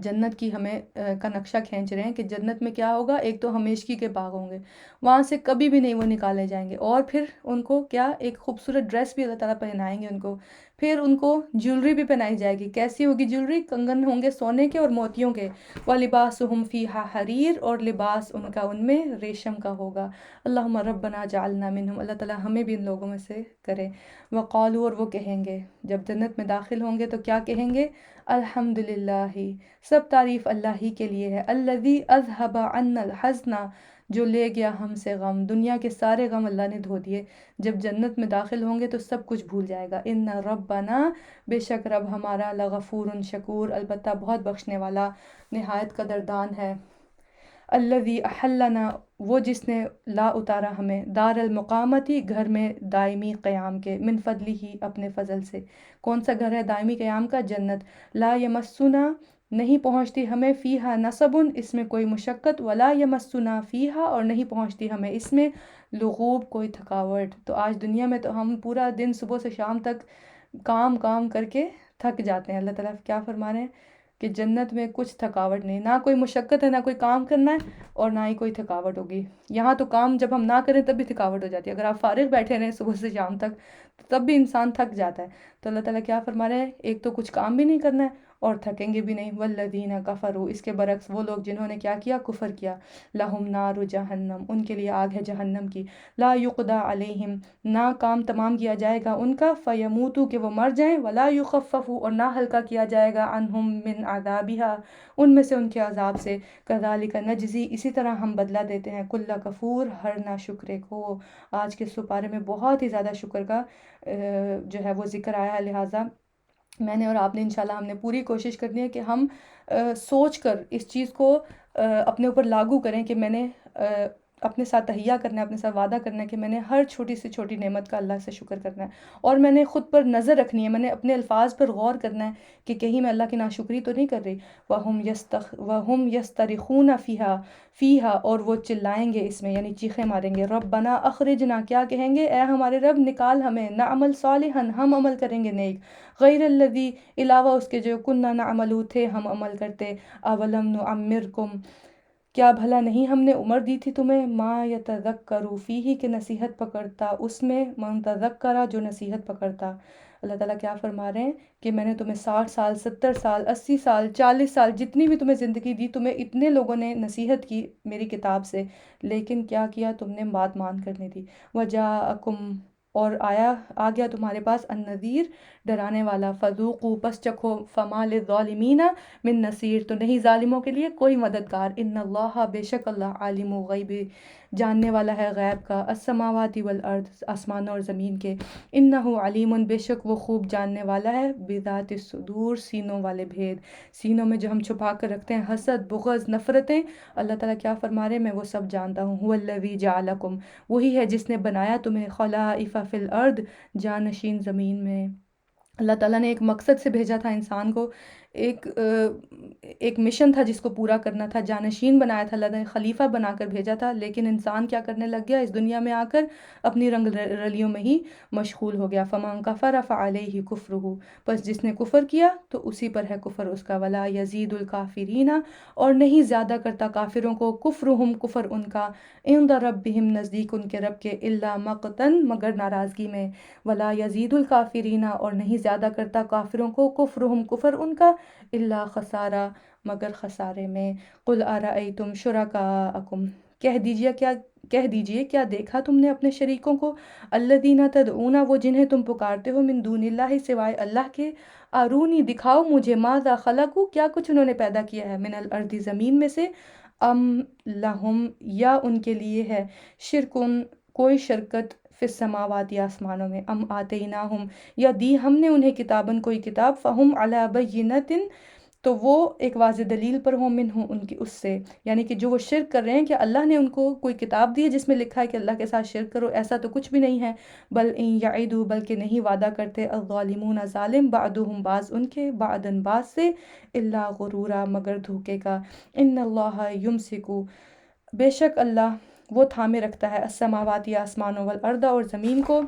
جنت کی ہمیں کا نقشہ کھینچ رہے ہیں کہ جنت میں کیا ہوگا؟ ایک تو ہمیشگی کے باغ ہوں گے، وہاں سے کبھی بھی نہیں وہ نکالے جائیں گے، اور پھر ان کو کیا، ایک خوبصورت ڈریس بھی اللہ تعالیٰ پہنائیں گے ان کو، پھر ان کو جیولری بھی پہنائی جائے گی۔ کیسی ہوگی جیولری؟ کنگن ہوں گے سونے کے اور موتیوں کے، وَلِبَاسُهُمْ فِيهَا حَرِيرٌ، اور لباس ان کا ان میں ریشم کا ہوگا۔ اللہم ربنا جعلنا منہم، اللہ تعالیٰ ہمیں بھی ان لوگوں میں سے کرے۔ وقالوا، اور وہ کہیں گے جب جنت میں داخل ہوں گے تو کیا کہیں گے؟ الحمدللہ، سب تعریف اللہ ہی کے لیے ہے، الذی اذھب عنا الحزن، جو لے گیا ہم سے غم، دنیا کے سارے غم اللہ نے دھو دیے۔ جب جنت میں داخل ہوں گے تو سب کچھ بھول جائے گا۔ ان ربنا، بے شک رب ہمارا، لغفور شکور، البتہ بہت بخشنے والا، نہایت قدردان ہے۔ الذی احلنا، وہ جس نے لا اتارا ہمیں، دار المقامتی، گھر میں دائمی قیام کے، من فضلہ، اپنے فضل سے۔ کون سا گھر ہے دائمی قیام کا؟ جنت۔ لا یمسنا، نہیں پہنچتی ہمیں، فیہا نصب، اس میں کوئی مشقت، ولا یمسنا فیہا، اور نہیں پہنچتی ہمیں اس میں لغوب، کوئی تھکاوٹ۔ تو آج دنیا میں تو ہم پورا دن صبح سے شام تک کام کر کے تھک جاتے ہیں، اللہ تعالیٰ کیا فرما رہے ہیں کہ جنت میں کچھ تھکاوٹ نہیں، نہ کوئی مشقت ہے، نہ کوئی کام کرنا ہے، اور نہ ہی کوئی تھکاوٹ ہوگی۔ یہاں تو کام جب ہم نہ کریں تب بھی تھکاوٹ ہو جاتی ہے، اگر آپ فارغ بیٹھے رہیں صبح سے شام تک تب بھی انسان تھک جاتا ہے۔ تو اللہ تعالیٰ کیا فرما رہے ہیں؟ ایک تو کچھ کام بھی نہیں کرنا ہے اور تھکیں گے بھی نہیں۔ والذین کفروا، اس کے برعکس وہ لوگ جنہوں نے کیا کیا؟ کفر کیا۔ لہم نار جہنم، ان کے لیے آگ ہے جہنم کی، لا یقضی علیہم، نہ کام تمام کیا جائے گا ان کا، فیموتوا، کہ وہ مر جائیں، ولا یخفف، اور نہ ہلکا کیا جائے گا، عنہم، من عذابہا، ان میں سے ان کے عذاب سے۔ کذالک نجزی، اسی طرح ہم بدلہ دیتے ہیں، کل کفور، ہر ناشکرے کو۔ آج کے سپارے میں بہت ہی زیادہ شکر کا جو ہے وہ ذکر آیا ہے، لہٰذا میں نے اور آپ نے انشاءاللہ ہم نے پوری کوشش کرنی ہے کہ ہم سوچ کر اس چیز کو اپنے اوپر لاگو کریں کہ میں نے اپنے ساتھ تہیہ کرنا ہے، اپنے ساتھ وعدہ کرنا ہے کہ میں نے ہر چھوٹی سے چھوٹی نعمت کا اللہ سے شکر کرنا ہے، اور میں نے خود پر نظر رکھنی ہے، میں نے اپنے الفاظ پر غور کرنا ہے کہ کہیں میں اللہ کی ناشکری تو نہیں کر رہی۔ وَهُمْ يَسْتَرِخُونَ فِيهَا، اور وہ چلائیں گے اس میں، یعنی چیخیں ماریں گے، رَبَّنَا أَخْرِجْنَا، کیا کہیں گے؟ اے ہمارے رب نکال ہمیں، نعمل صالحا، ہم عمل کریں گے نیک، غیر الذی، علاوہ اس کے جو کنا نعمل تھے ہم عمل کرتے، اولم نعمرکم، کیا بھلا نہیں ہم نے عمر دی تھی تمہیں، ما یتذکر فیہ، کہ نصیحت پکڑتا اس میں، من تذکر، جو نصیحت پکڑتا، اللہ تعالیٰ کیا فرما رہے ہیں کہ میں نے تمہیں 60 سال 70 سال 80 سال 40 سال جتنی بھی تمہیں زندگی دی، تمہیں اتنے لوگوں نے نصیحت کی میری کتاب سے، لیکن کیا کیا تم نے؟ بات مان کر نہیں دی۔ وجاءکم، اور آ گیا تمہارے پاس النذیر، ڈرانے والا، فذوقوا، پس چکھو، فما للظالمین من نصیر، تو نہیں ظالموں کے لیے کوئی مددگار۔ ان اللہ، بے شک اللہ، عالم غیب، جاننے والا ہے غیب کا، السماوات والارض، آسمانوں اور زمین کے، انہ علیم، بے شک وہ خوب جاننے والا ہے، بذات الصدور، سینوں والے بھید، سینوں میں جو ہم چھپا کر رکھتے ہیں، حسد، بغض، نفرتیں، اللہ تعالیٰ کیا فرما رہے ہیں؟ میں وہ سب جانتا ہوں۔ هو الذی جعلکم، وہی ہے جس نے بنایا تمہیں، خلائف فی الارض، جانشین زمین میں۔ اللہ تعالیٰ نے ایک مقصد سے بھیجا تھا انسان کو، ایک مشن تھا جس کو پورا کرنا تھا، جانشین بنایا تھا، اللہ نے خلیفہ بنا کر بھیجا تھا، لیکن انسان کیا کرنے لگ گیا اس دنیا میں آ کر؟ اپنی رنگ رلیوں میں ہی مشغول ہو گیا۔ فمن کفر فعلیہ کفرہ، بس جس نے کفر کیا تو اسی پر ہے کفر اس کا، ولا یزید الکافرین، اور نہیں زیادہ کرتا کافروں کو، کفرہم، کفر ان کا، عند ربہم، نزدیک ان کے رب کے، الا مقتن، مگر ناراضگی میں، ولا یزید الکافرین، اور نہیں زیادہ کرتا کافروں کو، کفرہم، کفر ان کا، الا خسارہ، مگر خسارے میں۔ قل ارأیتم شرکاءکم، کہہ دیجئے کیا دیکھا تم نے اپنے شریکوں کو، الذین تدعون، وہ جنہیں تم پکارتے ہو، من دون اللہ، سوائے اللہ کے، ارونی، دکھاؤ مجھے، ماذا خلقوا، کیا کچھ انہوں نے پیدا کیا ہے، من الارض، زمین میں سے، ام لہم، یا ان کے لیے ہے، شرکن، کوئی شرکت، فی السماوات، آسمانوں میں، ام آتیناہم، یا دی ہم نے انہیں کتابن، کوئی کتاب، فہم علی بینۃ، تو وہ ایک واضح دلیل پر ہوں، منہ، ان کی، اس سے، یعنی کہ جو وہ شرک کر رہے ہیں، کہ اللہ نے ان کو کوئی کتاب دی ہے جس میں لکھا ہے کہ اللہ کے ساتھ شرک کرو، ایسا تو کچھ بھی نہیں ہے، بل ان یعدوا، بلکہ نہیں وعدہ کرتے، الظالمون، ظالم، بعضهم، بعض ان کے، بعضاً، بعض سے، الا غرورا، مگر دھوکے کا، ان اللہ یمسکو، بے شک اللہ وہ تھامے رکھتا ہے، السماوات، آسمانوں، والارض، اور زمین کو،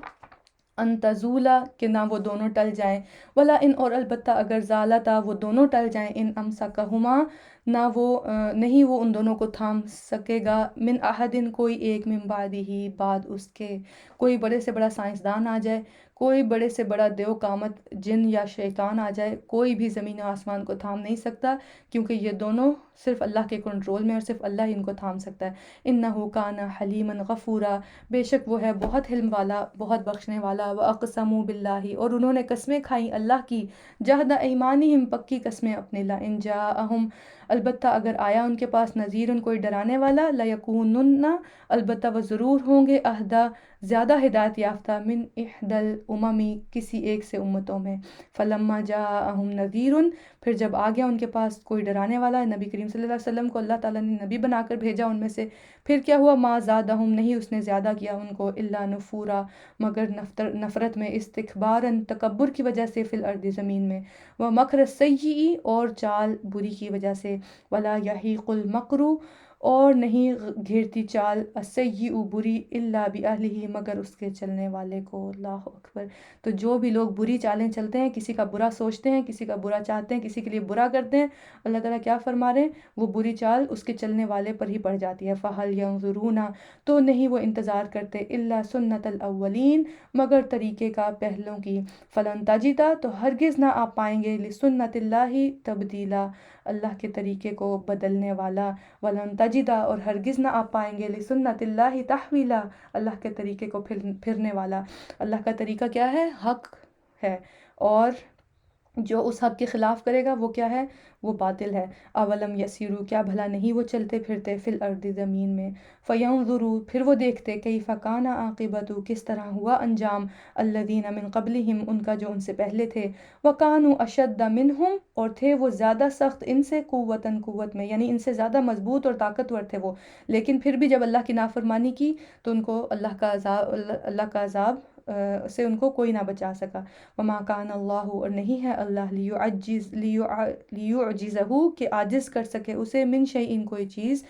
ان تزولا، کہ نہ وہ دونوں ٹل جائیں، ولا ان، اور البتہ اگر زالتا، وہ دونوں ٹل جائیں، ان امسکہما، نہ وہ نہیں وہ ان دونوں کو تھام سکے گا، من احدن، کوئی ایک، من بعدہ، بعد اس کے، کوئی بڑے سے بڑا سائنسدان آ جائے، کوئی بڑے سے بڑا دیو کامت جن یا شیطان آ جائے، کوئی بھی زمین و آسمان کو تھام نہیں سکتا، کیونکہ یہ دونوں صرف اللہ کے کنٹرول میں، اور صرف اللہ ہی ان کو تھام سکتا ہے۔ انہ کان حلیما غفورا، بے شک وہ ہے بہت حلم والا، بہت بخشنے والا، وَأَقْسَمُوا بِاللَّهِ، اور انہوں نے قسمیں کھائیں اللہ کی، جہد ایمانہم، پکی قسمیں اپنے، لَإِن جَاءَہم، البتہ اگر آیا ان کے پاس، نذیر، کوئی ڈرانے والا، لَيَكُونُنَّ، البتہ وہ ضرور ہوں گے، اہدیٰ، زیادہ ہدایت یافتہ، من احدی الامم، کسی ایک سے امتوں میں۔ فلما جاءہم نذیر، پھر جب آ گیا ان کے پاس کوئی ڈرانے والا، نبی کریم صلی اللہ علیہ وسلم کو اللہ تعالیٰ نے نبی بنا کر بھیجا ان میں سے، پھر کیا ہوا، ما زادہم، نہیں اس نے زیادہ کیا ان کو، الا نفورا، مگر نفرت میں، استکباراً، تکبر کی وجہ سے، فی الارض، زمین میں، ومکر السیئ، اور چال بری کی وجہ سے، ولا یحیق المکر، اور نہیں گھیرتی چال، السیئ، بری، الا باہلہ، مگر اس کے چلنے والے کو۔ اللہ اکبر۔ تو جو بھی لوگ بری چالیں چلتے ہیں، کسی کا برا سوچتے ہیں، کسی کا برا چاہتے ہیں، کسی کے لیے برا کرتے ہیں، اللہ تعالیٰ کیا فرما رہے ہیں؟ وہ بری چال اس کے چلنے والے پر ہی پڑ جاتی ہے۔ فَهَلْ يَنظُرُونَ، تو نہیں وہ انتظار کرتے، الا سنت الاولین، مگر طریقے کا پہلوں کی، فلن تجد، تو ہرگز نہ آپ پائیں گے، لسنت اللہ تبدیلا، اللہ کے طریقے کو بدلنے والا، ولن تجد، اور ہرگز نہ آپ پائیں گے، لسنت اللہ تحویلا، اللہ کے طریقے کو پھرنے والا۔ اللہ کا طریقہ کیا ہے؟ حق ہے، اور جو اس حق کے خلاف کرے گا وہ کیا ہے؟ وہ باطل ہے۔ اولم یسیرو، کیا بھلا نہیں وہ چلتے پھرتے، فی الارض، زمین میں، فینظروا، پھر وہ دیکھتے، کیف کان عاقبۃ، کس طرح ہوا انجام، الذین من قبلہم، ان کا جو ان سے پہلے تھے، وکانوا اشد منہم، اور تھے وہ زیادہ سخت ان سے، قوتاً، قوت میں، یعنی ان سے زیادہ مضبوط اور طاقتور تھے وہ، لیکن پھر بھی جب اللہ کی نافرمانی کی تو ان کو اللہ کا عذاب سے ان کو کوئی نہ بچا سکا۔ وما کان اللہ، اور نہیں ہے اللہ، لیعجزہ، کہ عاجز کر سکے اسے، من شیء، کوئی چیز،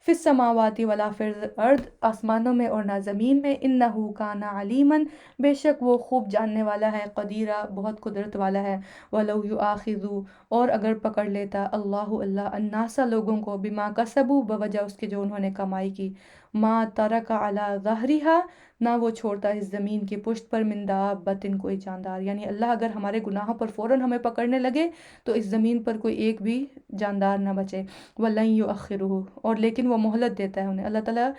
فی السماوات ولا فی الارض، آسمانوں میں اور نہ زمین میں، انہ کان علیما، بے شک وہ خوب جاننے والا ہے، قدیرا، بہت قدرت والا ہے۔ ولو یؤاخذ، اور اگر پکڑ لیتا اللہ الناس، لوگوں کو، بما کسبوا، بوجہ اس کے جو انہوں نے کمائی کی، ما ترک علی ظہرہا، نہ وہ چھوڑتا اس زمین کی پشت پر من دابۃ کوئی جاندار، یعنی اللہ اگر ہمارے گناہوں پر فوراً ہمیں پکڑنے لگے تو اس زمین پر کوئی ایک بھی جاندار نہ بچے۔ وَلَن يُؤَخِّرُهُ، اور لیکن وہ مہلت دیتا ہے انہیں، اللہ تعالیٰ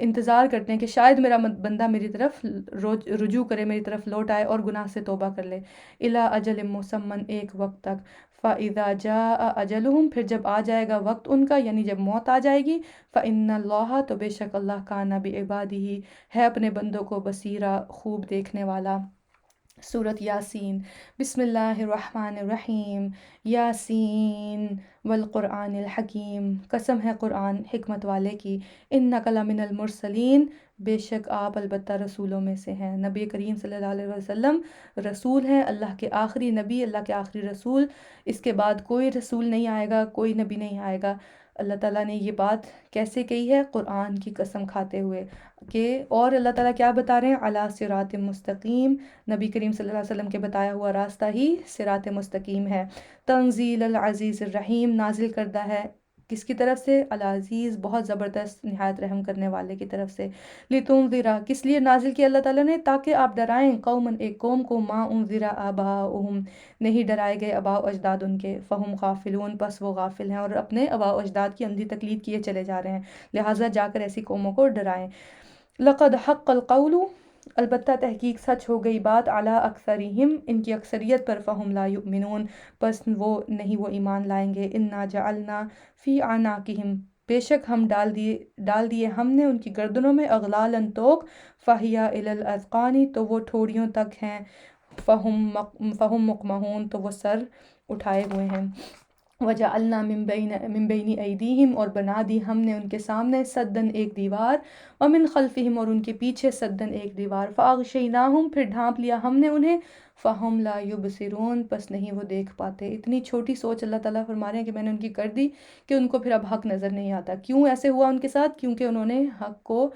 انتظار کرتے ہیں کہ شاید میرا بندہ میری طرف رجوع کرے، میری طرف لوٹ آئے اور گناہ سے توبہ کر لے۔ اِلیٰ اجل مسمن، ایک وقت تک۔ فَإِذَا جَاءَ أَجَلُهُمْ، پھر جب آ جائے گا وقت ان کا، یعنی جب موت آ جائے گی، فَإِنَّ اللَّهَ، تو بے شک اللہ کان بِعِبَادِهِ، ہے اپنے بندوں کو بصیرا، خوب دیکھنے والا۔ سورۃ یاسین۔ بسم اللہ الرحمن الرحیم۔ یاسین والقرآن الحکیم، قسم ہے قرآن حکمت والے کی۔ انک لمن المرسلین، بے شک آپ البتہ رسولوں میں سے ہیں۔ نبی کریم صلی اللہ علیہ وسلم رسول ہیں، اللہ کے آخری نبی، اللہ کے آخری رسول، اس کے بعد کوئی رسول نہیں آئے گا، کوئی نبی نہیں آئے گا۔ اللہ تعالیٰ نے یہ بات کیسے کہی ہے؟ قرآن کی قسم کھاتے ہوئے کہ، اور اللہ تعالیٰ کیا بتا رہے ہیں؟ علی صراط مستقیم، نبی کریم صلی اللہ علیہ وسلم کے بتایا ہوا راستہ ہی صراط مستقیم ہے۔ تنزیل العزیز الرحیم، نازل کردہ ہے کس کی طرف سے؟ العزیز، بہت زبردست، نہایت رحم کرنے والے کی طرف سے۔ لتنذر، کس لیے نازل کیا اللہ تعالیٰ نے؟ تاکہ آپ ڈرائیں قوماً، ایک قوم کو، ما انذر آباؤہم، نہیں ڈرائے گئے آباء و اجداد ان کے، فہم غافلون، پس وہ غافل ہیں اور اپنے آباء و اجداد کی اندھی تقلید کیے چلے جا رہے ہیں، لہٰذا جا کر ایسی قوموں کو ڈرائیں۔ لقد حق القول، البتہ تحقیق سچ ہو گئی بات، علی اکثرہم، ان کی اکثریت پر، فہم لا یؤمنون، پس وہ ایمان لائیں گے۔ انا جعلنا فی اعناقہم، بے شک ہم ڈال دیے ہم نے ان کی گردنوں میں، اغلالن توق، فہی الی الاذقان، تو وہ ٹھوڑیوں تک ہیں، فہم مقمحون، تو وہ سر اٹھائے ہوئے ہیں۔ وَجَعَلْنَا مِن بَيْنِ أَيْدِيهِمْ، اور بنا دی ہم نے ان کے سامنے، سدًّا ایک دیوار، وَمِن خَلْفِهِمْ، اور ان کے پیچھے، سدًّا ایک دیوار، فَأَغْشَيْنَاهُمْ، پھر ڈھانپ لیا ہم نے انہیں، فَهُمْ لَا يُبْصِرُونَ، پس نہیں وہ دیکھ پاتے۔ اتنی چھوٹی سوچ اللہ تعالیٰ فرما رہے ہیں کہ میں نے ان کی کر دی کہ ان کو پھر اب حق نظر نہیں آتا۔ کیوں ایسے ہوا ان کے ساتھ؟ کیونکہ انہوں نے حق کو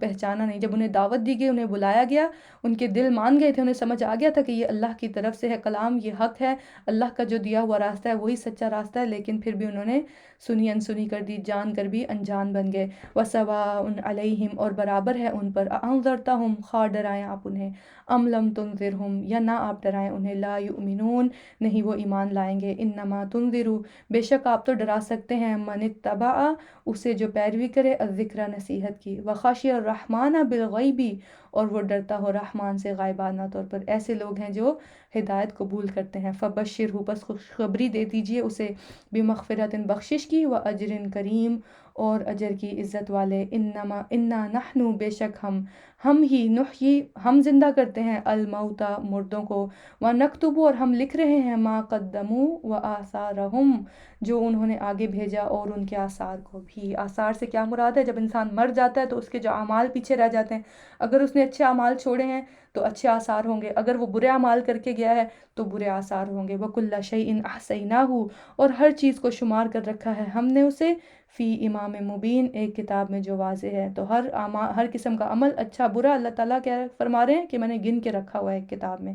پہچانا نہیں۔ جب انہیں دعوت دی گئی، انہیں بلایا گیا، ان کے دل مان گئے تھے، انہیں سمجھ آ گیا تھا کہ یہ اللہ کی طرف سے ہے کلام، یہ حق ہے، اللہ کا جو دیا ہوا راستہ ہے وہی سچا راستہ ہے، لیکن پھر بھی انہوں نے سنی انسنی کر دی، جان کر بھی انجان بن گئے۔ وَسَوَاءٌ عَلَيْهِمْ، اور برابر ہے ان پر، أَأَنذَرْتَهُمْ، خواہ ڈرائیں آپ انہیں، أَمْ لَمْ تُنذِرْهُمْ، یا نہ آپ ڈرائیں انہیں، لَا يُؤْمِنُونَ، نہیں وہ ایمان لائیں گے۔ إِنَّمَا تُنذِرُ، بے شک آپ تو ڈرا سکتے ہیں، مَنِ اتَّبَعَ، اسے جو پیروی کرے، الذکر، نصیحت کی، وَخَشِیَ الرَّحْمَٰنَ بِالْغَیْبِ، اور وہ ڈرتا ہو رحمان سے غائبانہ طور پر۔ ایسے لوگ ہیں جو ہدایت قبول کرتے ہیں۔ فَبَشِّرْهُ، بس خوشخبری دے دیجئے اسے، بِمَغْفِرَةٍ، بخشش کی، وَأَجْرٍ کریم، اور اجر کی عزت والے۔ اِنَّا نَحْنُ، بے شک ہم ہی، نحیی، ہم زندہ کرتے ہیں، الموتیٰ، مردوں کو، وَنَکْتُبُ، اور ہم لکھ رہے ہیں، ما قدموا وآثارہم، جو انہوں نے آگے بھیجا، اور ان کے آثار کو بھی۔ آثار سے کیا مراد ہے؟ جب انسان مر جاتا ہے تو اس کے جو اعمال پیچھے رہ جاتے ہیں، اگر اس نے اچھے اعمال چھوڑے ہیں تو اچھے آثار ہوں گے، اگر وہ برے اعمال کر کے گیا ہے تو برے آثار ہوں گے۔ وَكُلَّ شَيْءٍ أَحْصَيْنَاهُ، اور ہر چیز کو شمار کر رکھا ہے ہم نے اسے، فی امام مبین، ایک کتاب میں جو واضح ہے۔ تو ہر قسم کا عمل، اچھا برا، اللہ تعالیٰ کیا فرما رہے ہیں کہ میں نے گن کے رکھا ہوا ہے ایک کتاب میں۔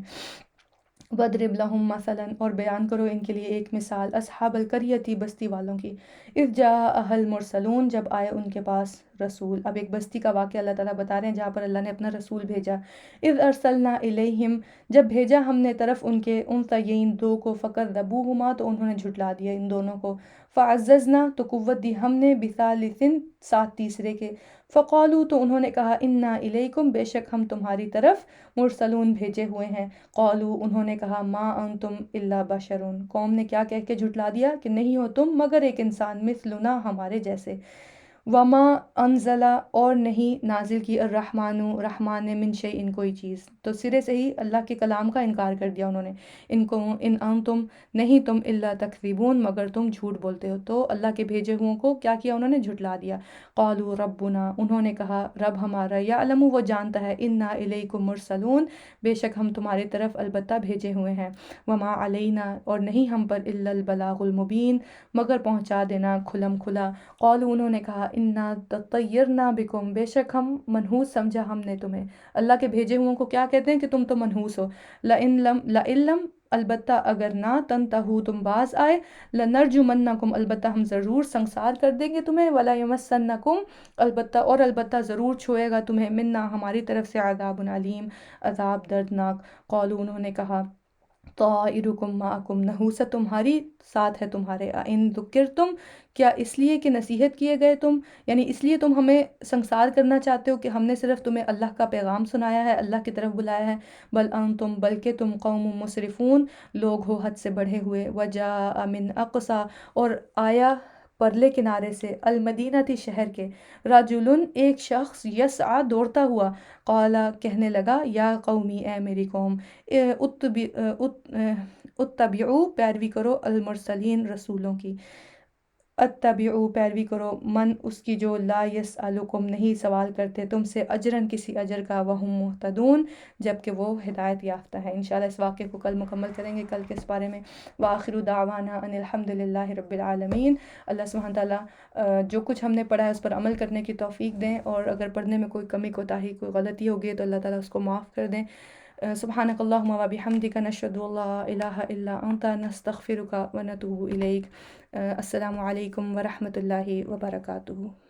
وَاضْرِبْ لَهُم مَثَلًا، اور بیان کرو ان کے لیے ایک مثال، اصحاب القریۃ، بستی والوں کی، اذ جاءها المرسلون، جب آئے ان کے پاس رسول۔ اب ایک بستی کا واقعہ اللہ تعالیٰ بتا رہے ہیں جہاں پر اللہ نے اپنا رسول بھیجا۔ اذ ارسلنا الیہم، جب بھیجا ہم نے طرف ان کے، انثیین، دو کو، فکذبوہما، تو انہوں نے جھٹلا دیا ان دونوں کو، فعززنا، تو قوت دی ہم نے، بثالث، ساتھ تیسرے کے، فقالوا، تو انہوں نے کہا، انا الیکم، بے شک ہم تمہاری طرف، مرسلون، بھیجے ہوئے ہیں۔ قالوا، انہوں نے کہا، ما انتم الا بشر، قوم نے کیا کہہ کے جھٹلا دیا کہ نہیں ہو تم مگر ایک انسان، مثلنا، ہمارے جیسے۔ وما انزل، اور نہیں نازل کی، الرحمن، رحمان نے، من شیء، کوئی چیز، تو سرے سے ہی اللہ کے کلام کا انکار کر دیا انہوں نے۔ ان انتم، نہیں تم، الا تکذبون، مگر تم جھوٹ بولتے ہو۔ تو اللہ کے بھیجے ہوئوں کو کیا کیا انہوں نے؟ جھٹلا دیا۔ قالوا ربنا، انہوں نے کہا رب ہمارا، یعلم، وہ جانتا ہے، انا الیکم مرسلون، بے شک ہم تمہاری طرف البتہ بھیجے ہوئے ہیں، وما علینا، اور نہیں ہم پر، الا البلاغ المبین، مگر پہنچا دینا کھلم کھلا۔ قالوا، انہوں نے کہا، انا تطیرنا بکم، بے شک ہم منحوس سمجھا ہم نے تمہیں۔ اللہ کے بھیجے ہوئوں کو کیا کہتے ہیں کہ تم تو منحوس ہو۔ لئن لم البتہ اگر نہ تنتہو تم باز آئے، لنرجمنکم البتہ ہم ضرور سنسار کر دیں گے تمہیں، ولا یمسنکم البتہ ضرور چھوئے گا تمہیں، منا ہماری طرف سے، عذاب علیم عذاب دردناک۔ قالوا انہوں نے کہا، طائرکم معکم نحوست تمہاری ساتھ ہے تمہارے، ان ذکرتم کیا اس لیے کہ نصیحت کیے گئے تم، یعنی اس لیے تم ہمیں سنسار کرنا چاہتے ہو کہ ہم نے صرف تمہیں اللہ کا پیغام سنایا ہے، اللہ کی طرف بلایا ہے، بل انتم بلکہ تم قوم مسرفون لوگ ہو حد سے بڑھے ہوئے، وجاء من اقصا اور آیا پرلے کنارے سے، المدینہ شہر کے، رجلن ایک شخص، یسعی دوڑتا ہوا، قالا کہنے لگا، یا قومی اے میری قوم، اتبعو پیروی کرو، المرسلین رسولوں کی، اتبعو پیروی کرو، من اس کی جو لا یسألکم نہیں سوال کرتے تم سے، اجرن کسی اجر کا، وہم مہتدون جبکہ وہ ہدایت یافتہ ہے۔ انشاءاللہ اس واقعے کو کل مکمل کریں گے، کل کے اس بارے میں۔ وآخر دعوانا ان الحمد للہ رب العالمین۔ اللہ سبحانہ تعالیٰ جو کچھ ہم نے پڑھا ہے اس پر عمل کرنے کی توفیق دیں، اور اگر پڑھنے میں کوئی کمی کوتاہی کوئی غلطی ہوگی تو اللہ تعالیٰ اس کو معاف کر دیں۔ سبحانک اللہم و بحمدک، نشہد ان لا الہ الا انت، نستغفرک و نتوب الیک۔ السلام علیکم ورحمۃ اللہ وبرکاتہ۔